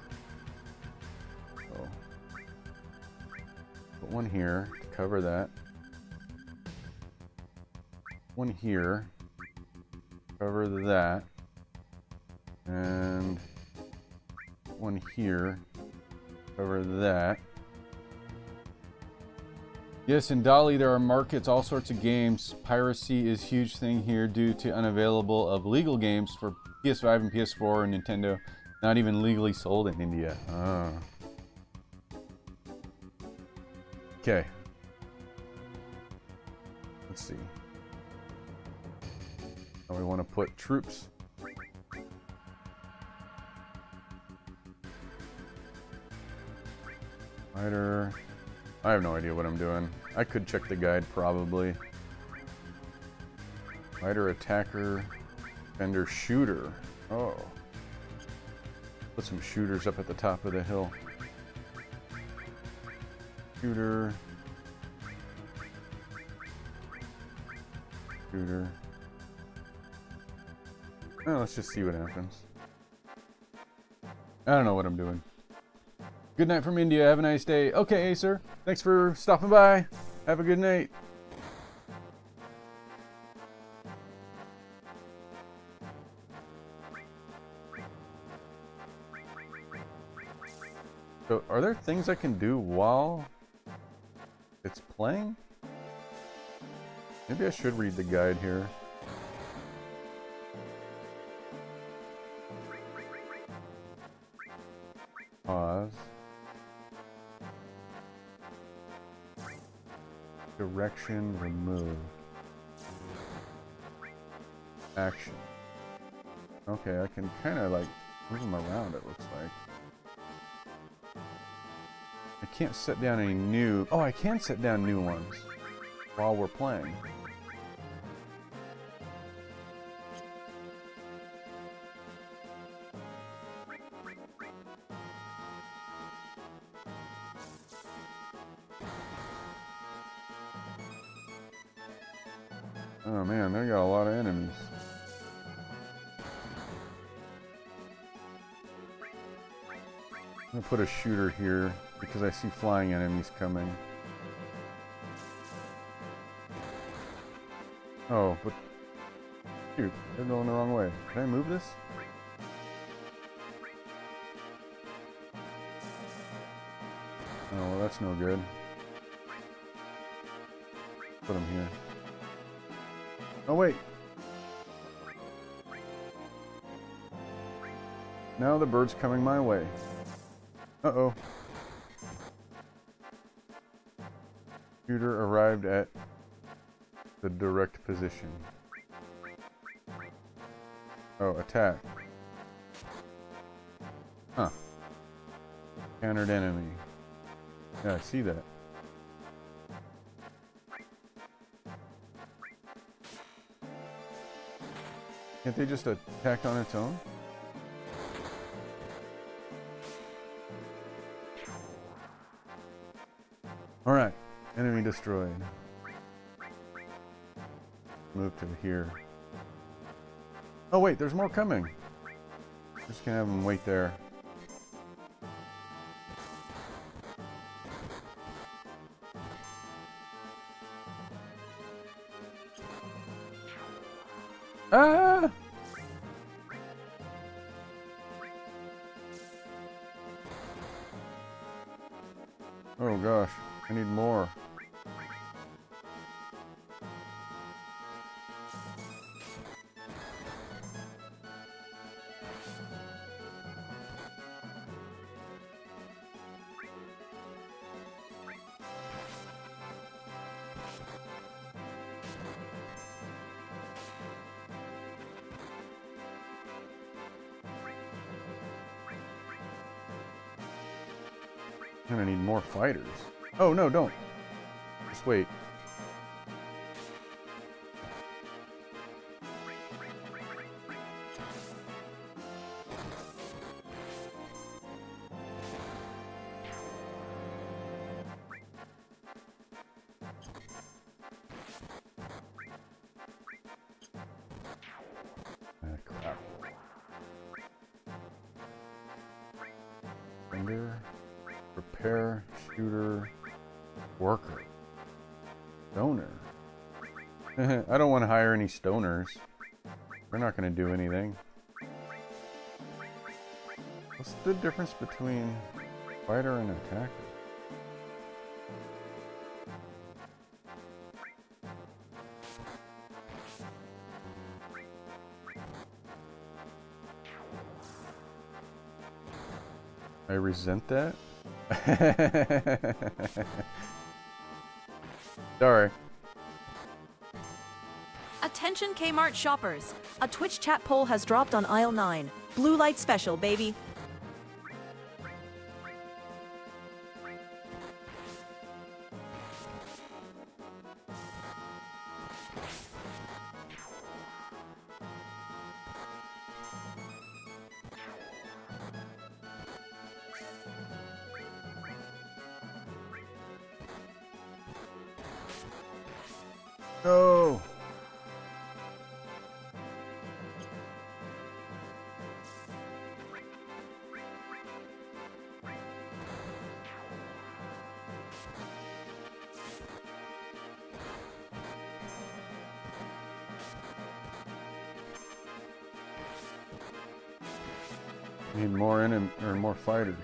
So put one here to cover that. One here, cover that, and one here, cover that. Yes, in Dali there are markets, all sorts of games. Piracy is a huge thing here due to unavailable of legal games for PS5 and PS4 and Nintendo, not even legally sold in India. Okay. Let's see. Now we want to put troops. Fighter. I have no idea what I'm doing. I could check the guide probably. Fighter, attacker, defender, shooter. Oh. Put some shooters up at the top of the hill. Shooter. Shooter. Oh, let's just see what happens. I don't know what I'm doing. Good night from India. Have a nice day. Okay, Acer. Thanks for stopping by. Have a good night. So, are there things I can do while it's playing? Maybe I should read the guide here. Pause. Direction removed. Action. Okay, I can kind of like move them around, it looks like. I can't set down any new... Oh, I can set down new ones while we're playing. Oh man, they got a lot of enemies. I'm gonna put a shooter here because I see flying enemies coming. Oh, but shoot, they're going the wrong way. Can I move this? Oh, well, that's no good. Put them here. Oh, wait. Now the bird's coming my way. Uh-oh. Shooter arrived at the direct position. Oh, attack. Huh. Countered enemy. Yeah, I see that. Can't they just attack on its own? Alright, enemy destroyed. Move to here. Oh wait, there's more coming. Just gonna have them wait there. Ah! Oh gosh, I need more. I'm gonna need more fighters. Oh no, don't. Just wait. Ah, crap. Thunder. Repair, shooter, worker, stoner. I don't want to hire any stoners. They're not going to do anything. What's the difference between fighter and attacker? I resent that. Sorry. Attention Kmart shoppers. A Twitch chat poll has dropped on aisle 9. Blue light special, baby. No. Need more more fighters.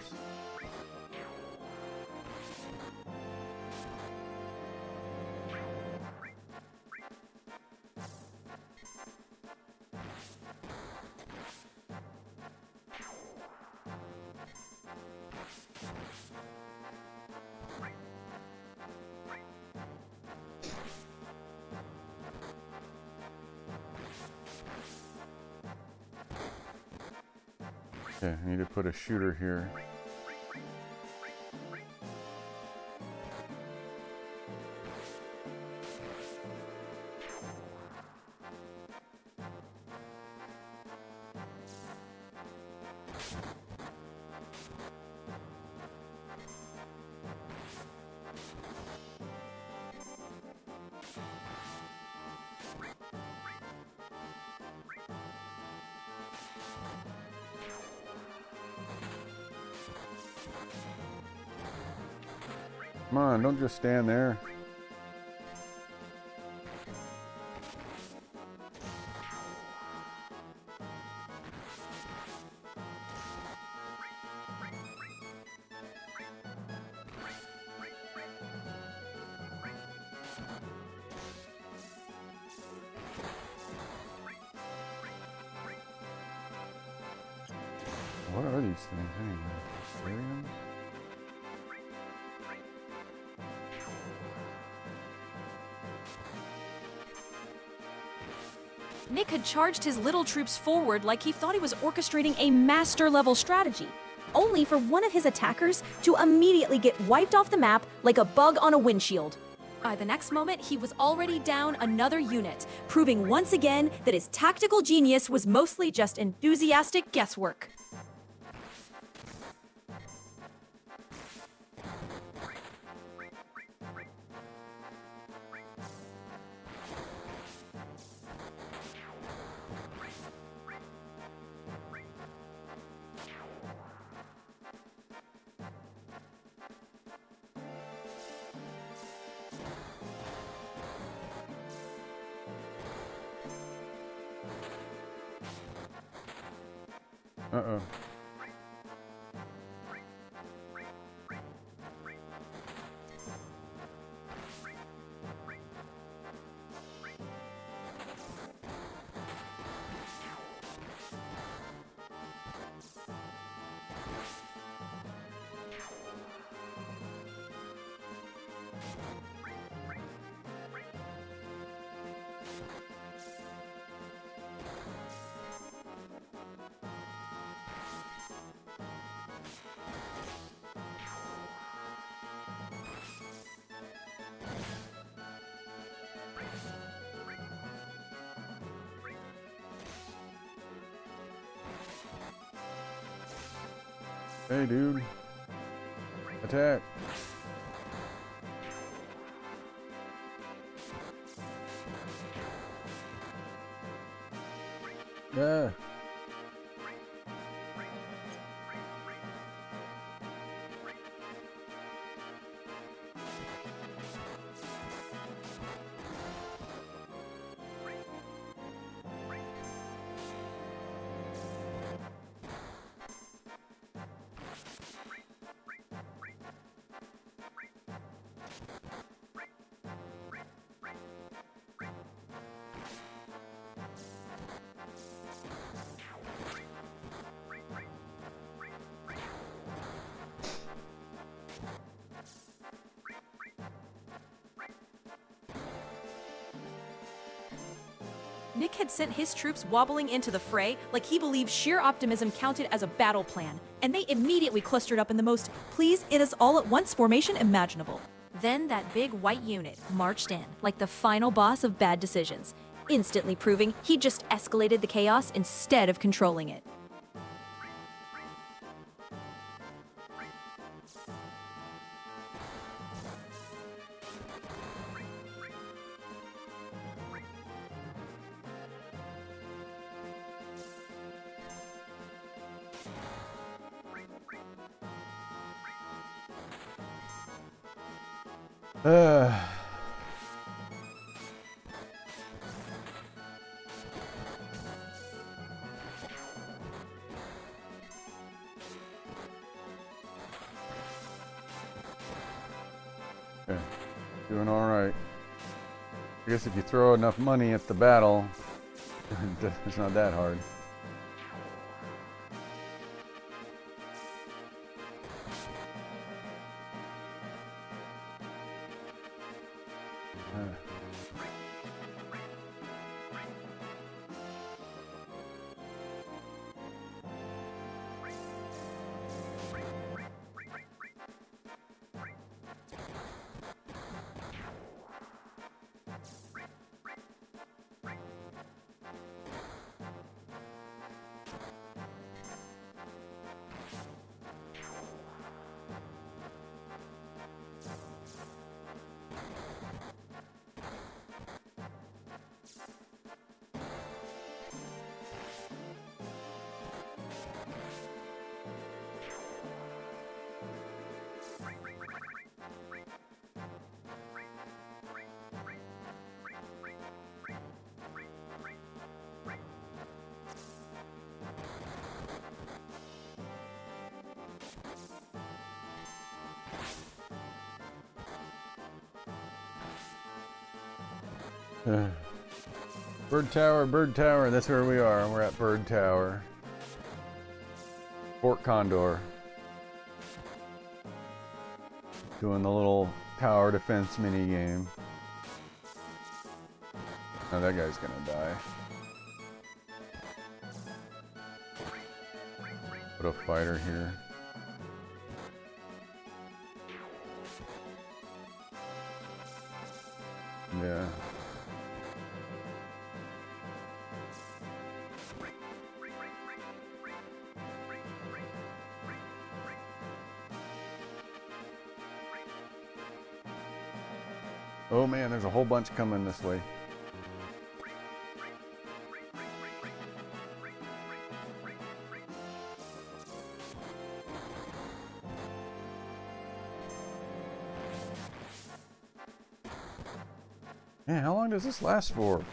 Okay, I need to put a shooter here. Come on, don't just stand there. What are these things anyway? Aliens? Nick had charged his little troops forward like he thought he was orchestrating a master-level strategy, only for one of his attackers to immediately get wiped off the map like a bug on a windshield. By the next moment, he was already down another unit, proving once again that his tactical genius was mostly just enthusiastic guesswork. Uh-oh. Hey, dude. Attack. Yeah. Nick had sent his troops wobbling into the fray like he believed sheer optimism counted as a battle plan, and they immediately clustered up in the most please it us all at once formation imaginable. Then that big white unit marched in like the final boss of bad decisions, instantly proving he just escalated the chaos instead of controlling it. Okay. Doing all right. I guess if you throw enough money at the battle, it's not that hard. Bird Tower, that's where we are. We're at Bird Tower. Fort Condor. Doing the little tower defense mini game. Now that guy's gonna die. Put a fighter here. Yeah. Oh man, there's a whole bunch coming this way. Man, how long does this last for?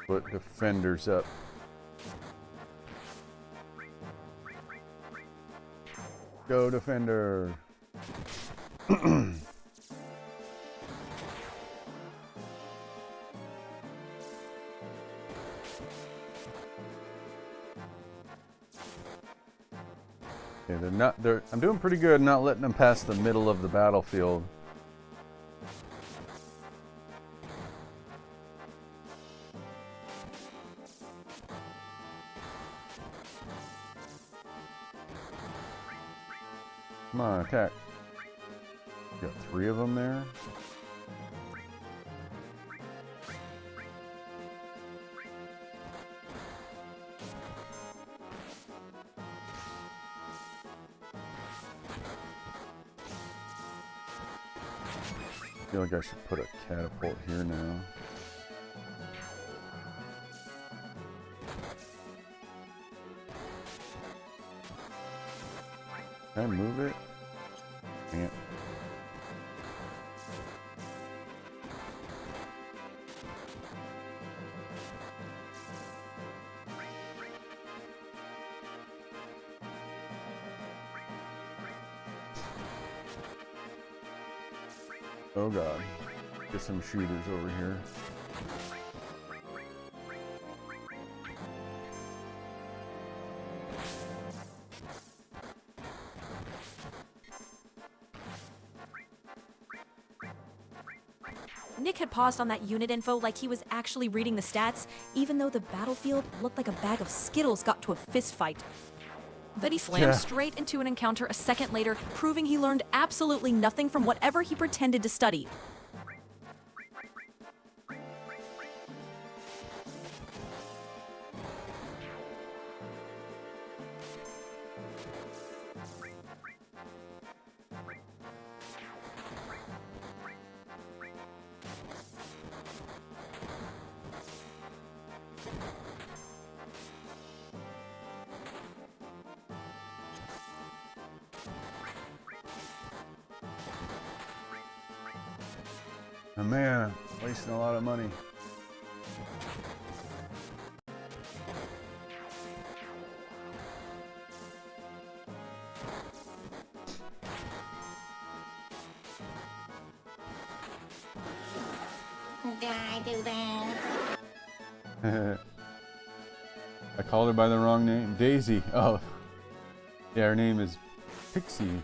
Put defenders up. Go defender. I'm doing pretty good not letting them pass the middle of the battlefield. Come on, attack. Got 3 of them there. I feel like I should put a catapult here now. Can I move it? Can't. Oh god. Get some shooters over here. Nick had paused on that unit info like he was actually reading the stats, even though the battlefield looked like a bag of Skittles got to a fist fight. Then he slammed straight into an encounter a second later, proving he learned absolutely nothing from whatever he pretended to study. Oh man, I'm wasting a lot of money. Did I do that? I called her by the wrong name. Daisy. Oh. Yeah, her name is Pixie.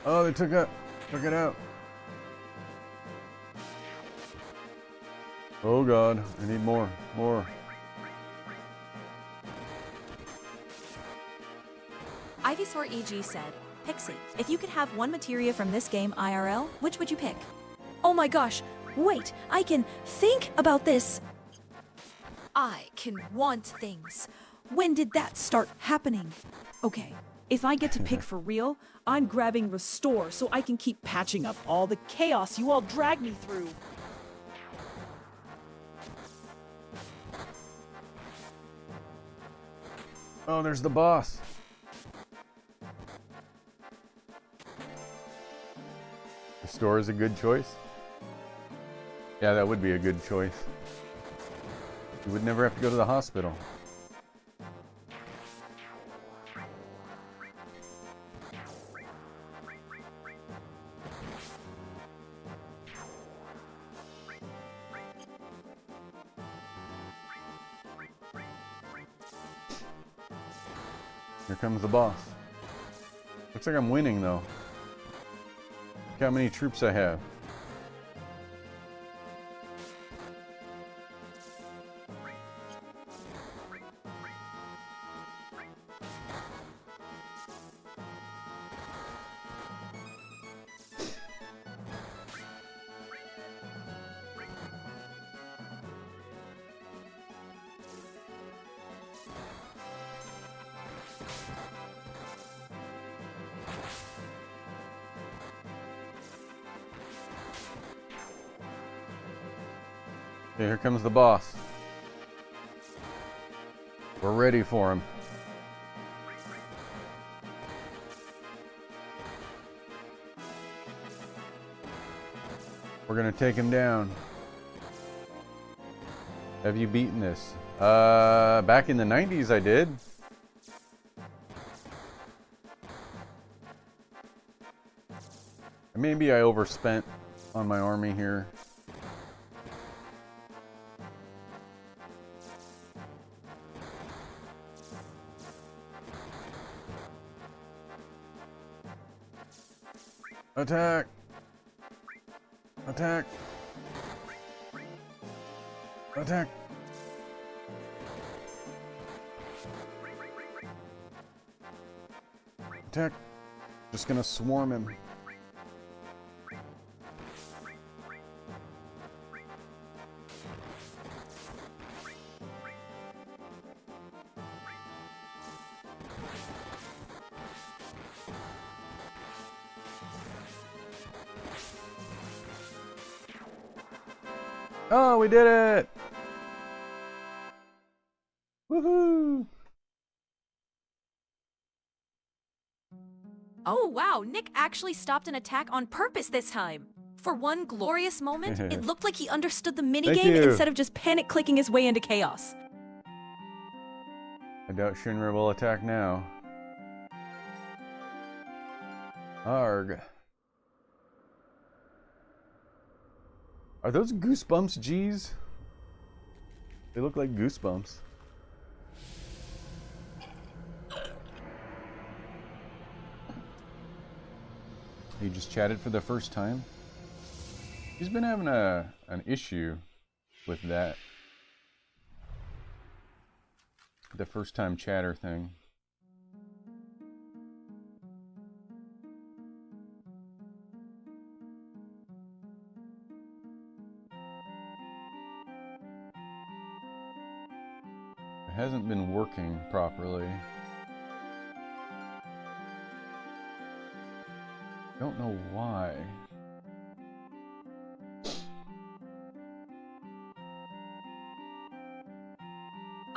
Oh, they took it out. Oh god, I need more. Ivysaur EG said, Pixie, if you could have one materia from this game IRL, which would you pick? Oh my gosh, wait, I can think about this. I can want things. When did that start happening? Okay, if I get to pick for real, I'm grabbing Restore so I can keep patching up all the chaos you all drag me through. Oh, there's the boss. Restore is a good choice. Yeah, that would be a good choice. You would never have to go to the hospital. Here comes the boss. Looks like I'm winning though. Look how many troops I have. Okay, here comes the boss. We're ready for him. We're gonna take him down. Have you beaten this? Back in the 90s I did. Maybe I overspent on my army here. Attack! Attack! Attack! Attack! Just gonna swarm him. Oh, we did it! Woohoo! Oh wow, Nick actually stopped an attack on purpose this time. For one glorious moment, it looked like he understood the minigame you. instead of just panic-clicking his way into chaos. I doubt Shinra will attack now. Arg. Are those Goosebumps G's? They look like Goosebumps. He just chatted for the first time. He's been having an issue with that. The first time chatter thing. It hasn't been working properly. Don't know why.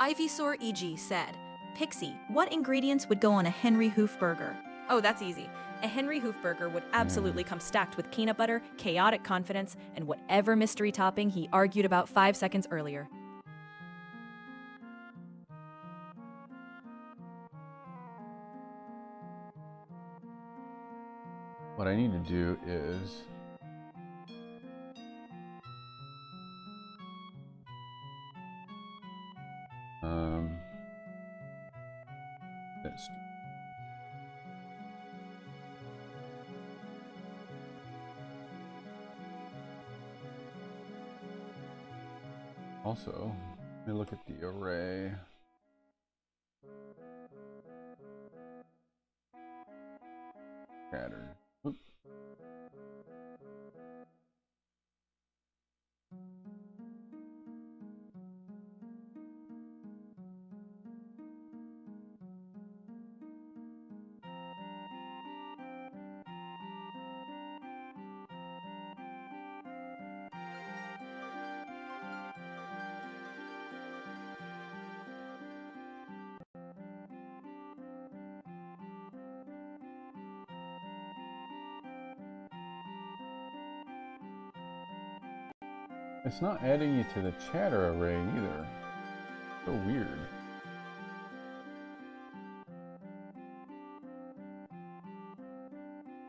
Ivysaur EG said, Pixie, what ingredients would go on a Henry Hoof burger? Oh, that's easy. A Henry Hoof burger would absolutely come stacked with peanut butter, chaotic confidence, and whatever mystery topping he argued about 5 seconds earlier. What I need to do is this. Also, let me look at the array. Pattern. Oop. It's not adding you to the chatter array either. So weird.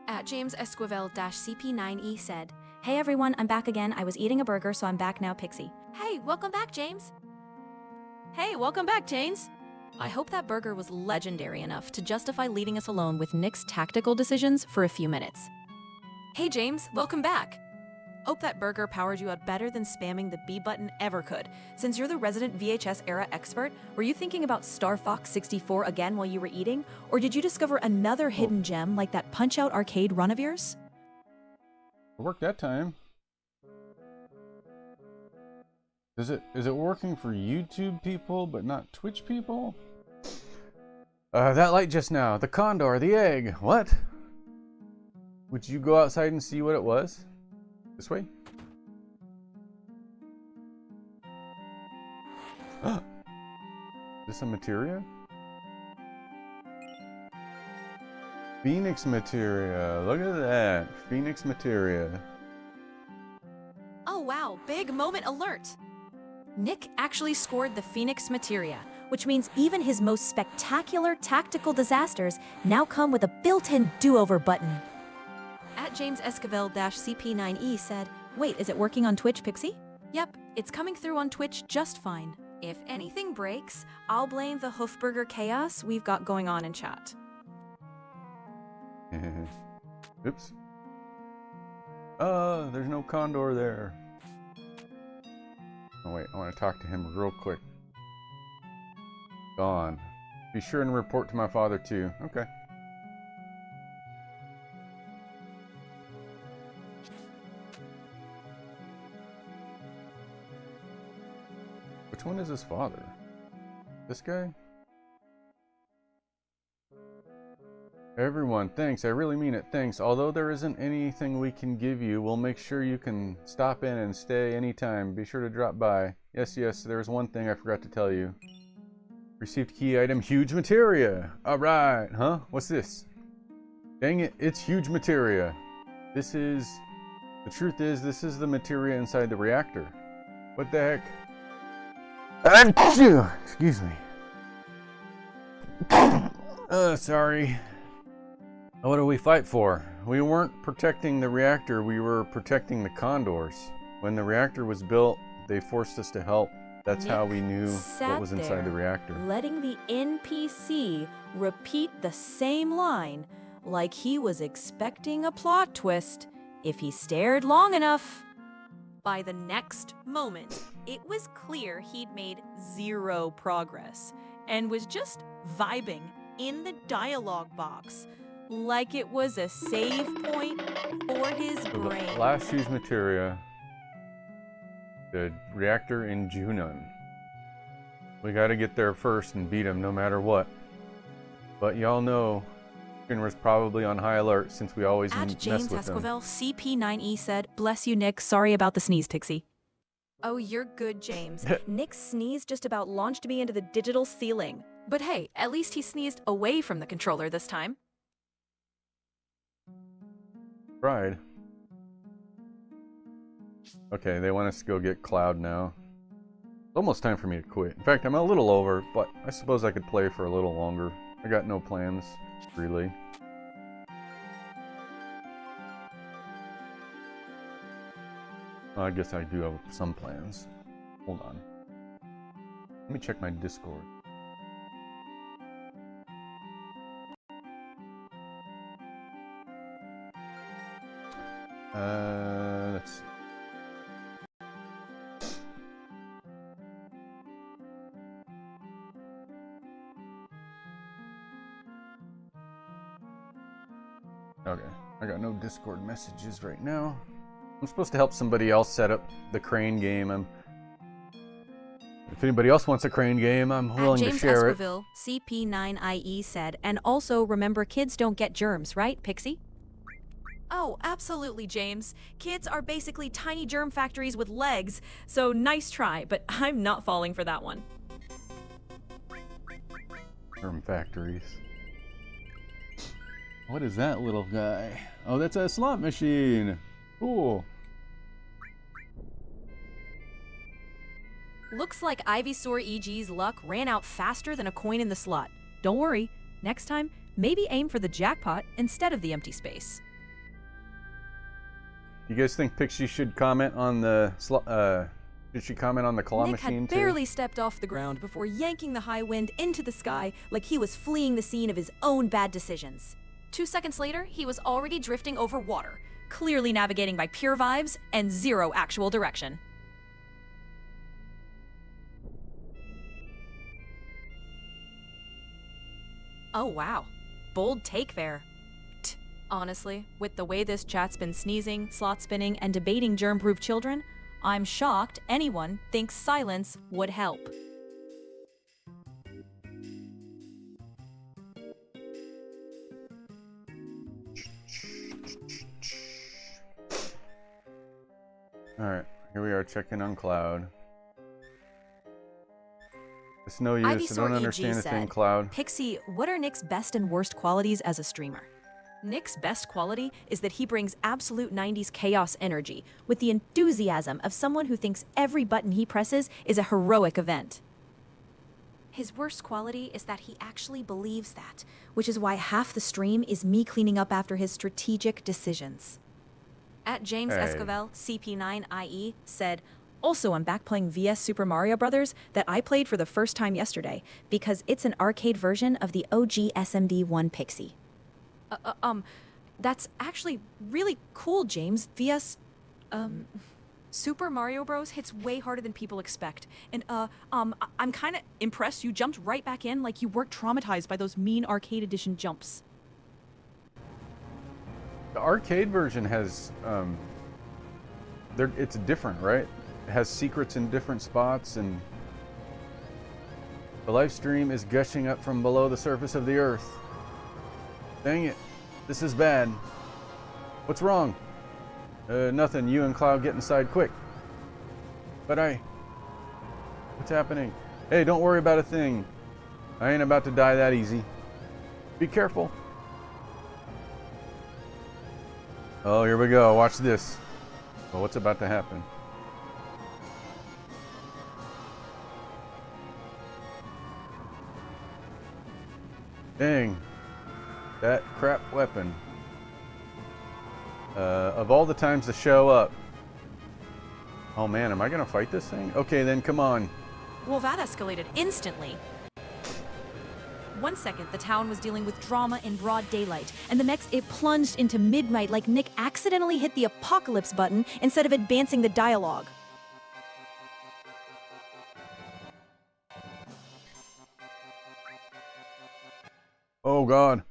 At James Esquivel-CP9E said, "Hey everyone, I'm back again. I was eating a burger, so I'm back now, Pixie." Hey, welcome back, James. Hey, welcome back, James. I hope that burger was legendary enough to justify leaving us alone with Nick's tactical decisions for a few minutes. Hey, James, welcome back. Hope that burger powered you out better than spamming the B button ever could. Since you're the resident VHS era expert, were you thinking about Star Fox 64 again while you were eating? Or did you discover another hidden gem like that Punch-Out arcade run of yours? It worked that time. Is it working for YouTube people but not Twitch people? That light just now, the condor, the egg. What? Would you go outside and see what it was? This way? Is this a materia? Phoenix materia. Look at that. Phoenix materia. Oh wow, big moment alert! Nick actually scored the Phoenix materia, Which means even his most spectacular tactical disasters now come with a built-in do-over button. At James Esquivel-CP9E said, Wait, is it working on Twitch, Pixie? "Yep, it's coming through on Twitch just fine. If anything breaks, I'll blame the Hoofburger chaos we've got going on in chat." Oops. There's no condor there. Oh wait, I want to talk to him real quick. Gone. Be sure and report to my father too. Okay. Which one is his father? This guy? Everyone, thanks. I really mean it. Thanks. Although there isn't anything we can give you, we'll make sure you can stop in and stay anytime. Be sure to drop by. Yes, there's one thing I forgot to tell you. Received key item, huge materia. Alright, huh? What's this? Dang it, it's huge materia. The truth is, this is the materia inside the reactor. What the heck? Excuse me. Sorry. What do we fight for? We weren't protecting the reactor, we were protecting the condors. When the reactor was built, they forced us to help. That's Nick how we knew what was sat inside the there, reactor. letting the NPC repeat the same line like he was expecting a plot twist if he stared long enough. By the next moment, it was clear he'd made zero progress and was just vibing in the dialogue box like it was a save point for his So the brain. last huge materia, the reactor in Junon. We gotta get there first and beat him no matter what. But y'all know, Shinra's probably on high alert since we always At mess James with them. Esquivel-CP9E said, "Bless you, Nick. Sorry about the sneeze, Pixie." Oh, you're good, James. Nick's sneeze just about launched me into the digital ceiling. But hey, at least he sneezed away from the controller this time. Tried. Okay, they want us to go get Cloud now. It's almost time for me to quit. In fact, I'm a little over, but I suppose I could play for a little longer. I got no plans, really. Well, I guess I do have some plans. Hold on. Let me check my Discord. Let's see. Okay, I got no Discord messages right now. I'm supposed to help somebody else set up the crane game. If anybody else wants a crane game, I'm willing to James share it. Esquivel-CP9IE said, and also remember kids don't get germs, right, Pixie? Oh, absolutely, James. Kids are basically tiny germ factories with legs, so nice try, but I'm not falling for that one. Germ factories. What is that little guy? Oh, that's a slot machine. Cool. Looks like Ivysaur EG's luck ran out faster than a coin in the slot. Don't worry, next time, maybe aim for the jackpot instead of the empty space. You guys think Pixie should comment on the claw Nick machine had too? barely stepped off the ground before yanking the high wind into the sky like he was fleeing the scene of his own bad decisions. 2 seconds later, he was already drifting over water, clearly navigating by pure vibes and zero actual direction. Oh wow, bold take there. Honestly, with the way this chat's been sneezing, slot spinning, and debating germ-proof children, I'm shocked anyone thinks silence would help. Alright, here we are checking on Cloud. It's no use, I Ivysaur don't EG understand a thing, said, Cloud. Pixie, what are Nick's best and worst qualities as a streamer? Nick's best quality is that he brings absolute 90s chaos energy with the enthusiasm of someone who thinks every button he presses is a heroic event. His worst quality is that he actually believes that, which is why half the stream is me cleaning up after his strategic decisions. At James Escovel, CP9IE, said, also, I'm back playing VS Super Mario Bros. That I played for the first time yesterday, because it's an arcade version of the OG SMD1 Pixie. That's actually really cool, James. VS, Super Mario Bros. Hits way harder than people expect. And, I'm kinda impressed you jumped right back in like you weren't traumatized by those mean arcade edition jumps. The arcade version has, it's different, right? It has secrets in different spots, and the live stream is gushing up from below the surface of the earth. Dang it, this is bad. What's wrong? Nothing, you and Cloud get inside quick. But what's happening? Hey, don't worry about a thing. I ain't about to die that easy. Be careful. Oh, here we go, watch this. Well, what's about to happen? Dang, that crap weapon. Of all the times to show up. Oh man, am I gonna fight this thing? Okay, then come on. Well, that escalated instantly. 1 second, the town was dealing with drama in broad daylight, and the next it plunged into midnight like Nick accidentally hit the apocalypse button instead of advancing the dialogue. Oh god.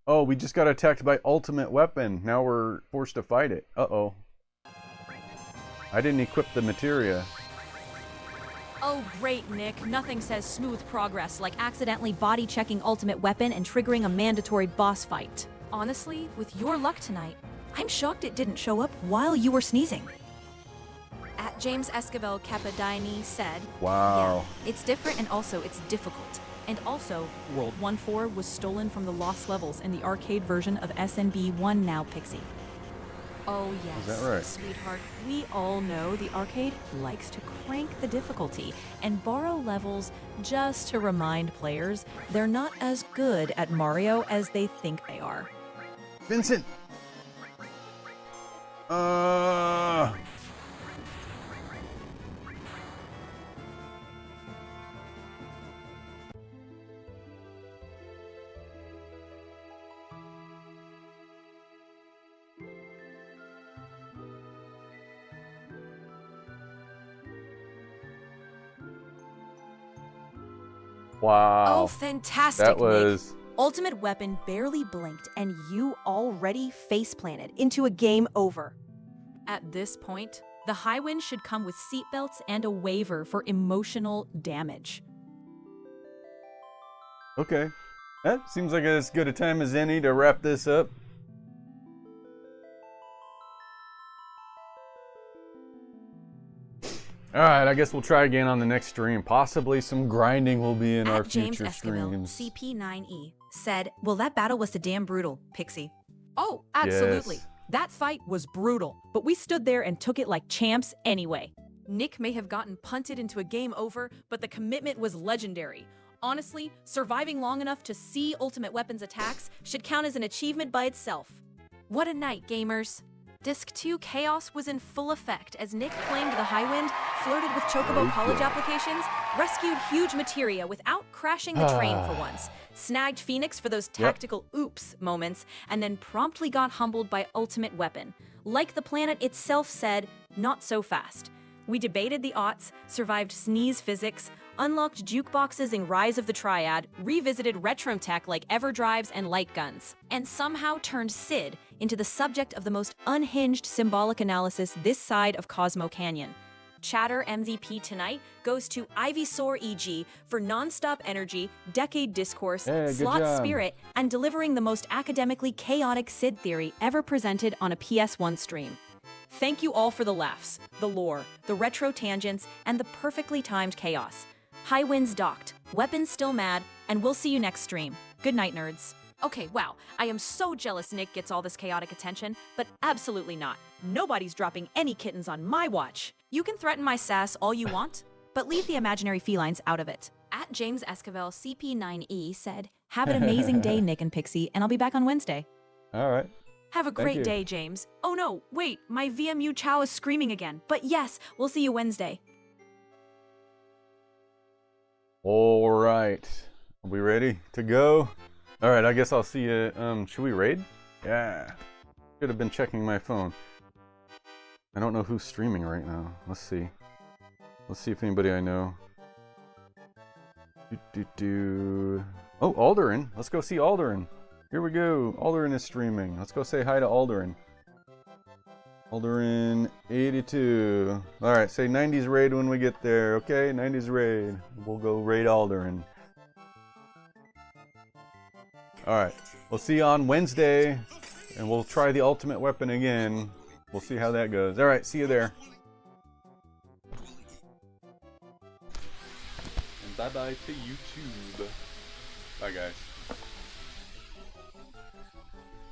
Oh, we just got attacked by ultimate weapon. Now we're forced to fight it. Uh-oh. I didn't equip the materia. Oh great, Nick. Nothing says smooth progress like accidentally body-checking ultimate weapon and triggering a mandatory boss fight. Honestly, with your luck tonight, I'm shocked it didn't show up while you were sneezing. At James Escovel Capadaini said, Wow. Yeah, it's different and also it's difficult. And also, World 1-4 was stolen from the lost levels in the arcade version of SNB1 now, Pixie. Oh yes, Is that right? Sweetheart, we all know the arcade likes to crank the difficulty and borrow levels just to remind players they're not as good at Mario as they think they are. Vincent! Wow. Oh, fantastic, That was... Nick. Ultimate Weapon barely blinked and you already face-planted into a game over. At this point, the high wind should come with seatbelts and a waiver for emotional damage. Okay. That seems like as good a time as any to wrap this up. Alright, I guess we'll try again on the next stream. Possibly some grinding will be in our James future Escovel, streams. CP9E, said, well, that battle was damn brutal, Pixie. Oh, absolutely. Yes. That fight was brutal, but we stood there and took it like champs anyway. Nick may have gotten punted into a game over, but the commitment was legendary. Honestly, surviving long enough to see Ultimate Weapon's attacks should count as an achievement by itself. What a night, gamers. Disc2 chaos was in full effect as Nick claimed the high wind, flirted with Chocobo college applications, rescued huge materia without crashing the train for once, snagged Phoenix for those tactical oops moments, and then promptly got humbled by Ultimate Weapon. Like the planet itself said, not so fast. We debated the aughts, survived sneeze physics, unlocked jukeboxes in Rise of the Triad, revisited retro tech like Everdrives and light guns, and somehow turned Sid into the subject of the most unhinged symbolic analysis this side of Cosmo Canyon. Chatter MVP tonight goes to Ivysaur EG for nonstop energy, decade discourse, slot spirit, and delivering the most academically chaotic Sid theory ever presented on a PS1 stream. Thank you all for the laughs, the lore, the retro tangents, and the perfectly timed chaos. High winds docked, weapons still mad, and we'll see you next stream. Good night, nerds. Okay, wow, I am so jealous Nick gets all this chaotic attention, but absolutely not. Nobody's dropping any kittens on my watch. You can threaten my sass all you want, but leave the imaginary felines out of it. At James Esquivel CP9E said, have an amazing day, Nick and Pixie, and I'll be back on Wednesday. All right. Have a great day, James. Oh no, wait, my VMU Chow is screaming again. But yes, we'll see you Wednesday. All right. Are we ready to go? All right, I guess I'll see you. Should we raid? Yeah. Should have been checking my phone. I don't know who's streaming right now. Let's see. Let's see if anybody I know. Oh, Alderin. Let's go see Alderin. Here we go. Alderin is streaming. Let's go say hi to Alderin. Alderin 82. Alright, say 90s raid when we get there, okay? 90s raid. We'll go raid Alderin. Alright, we'll see you on Wednesday, and we'll try the ultimate weapon again. We'll see how that goes. Alright, see you there. And bye-bye to YouTube. Bye, guys.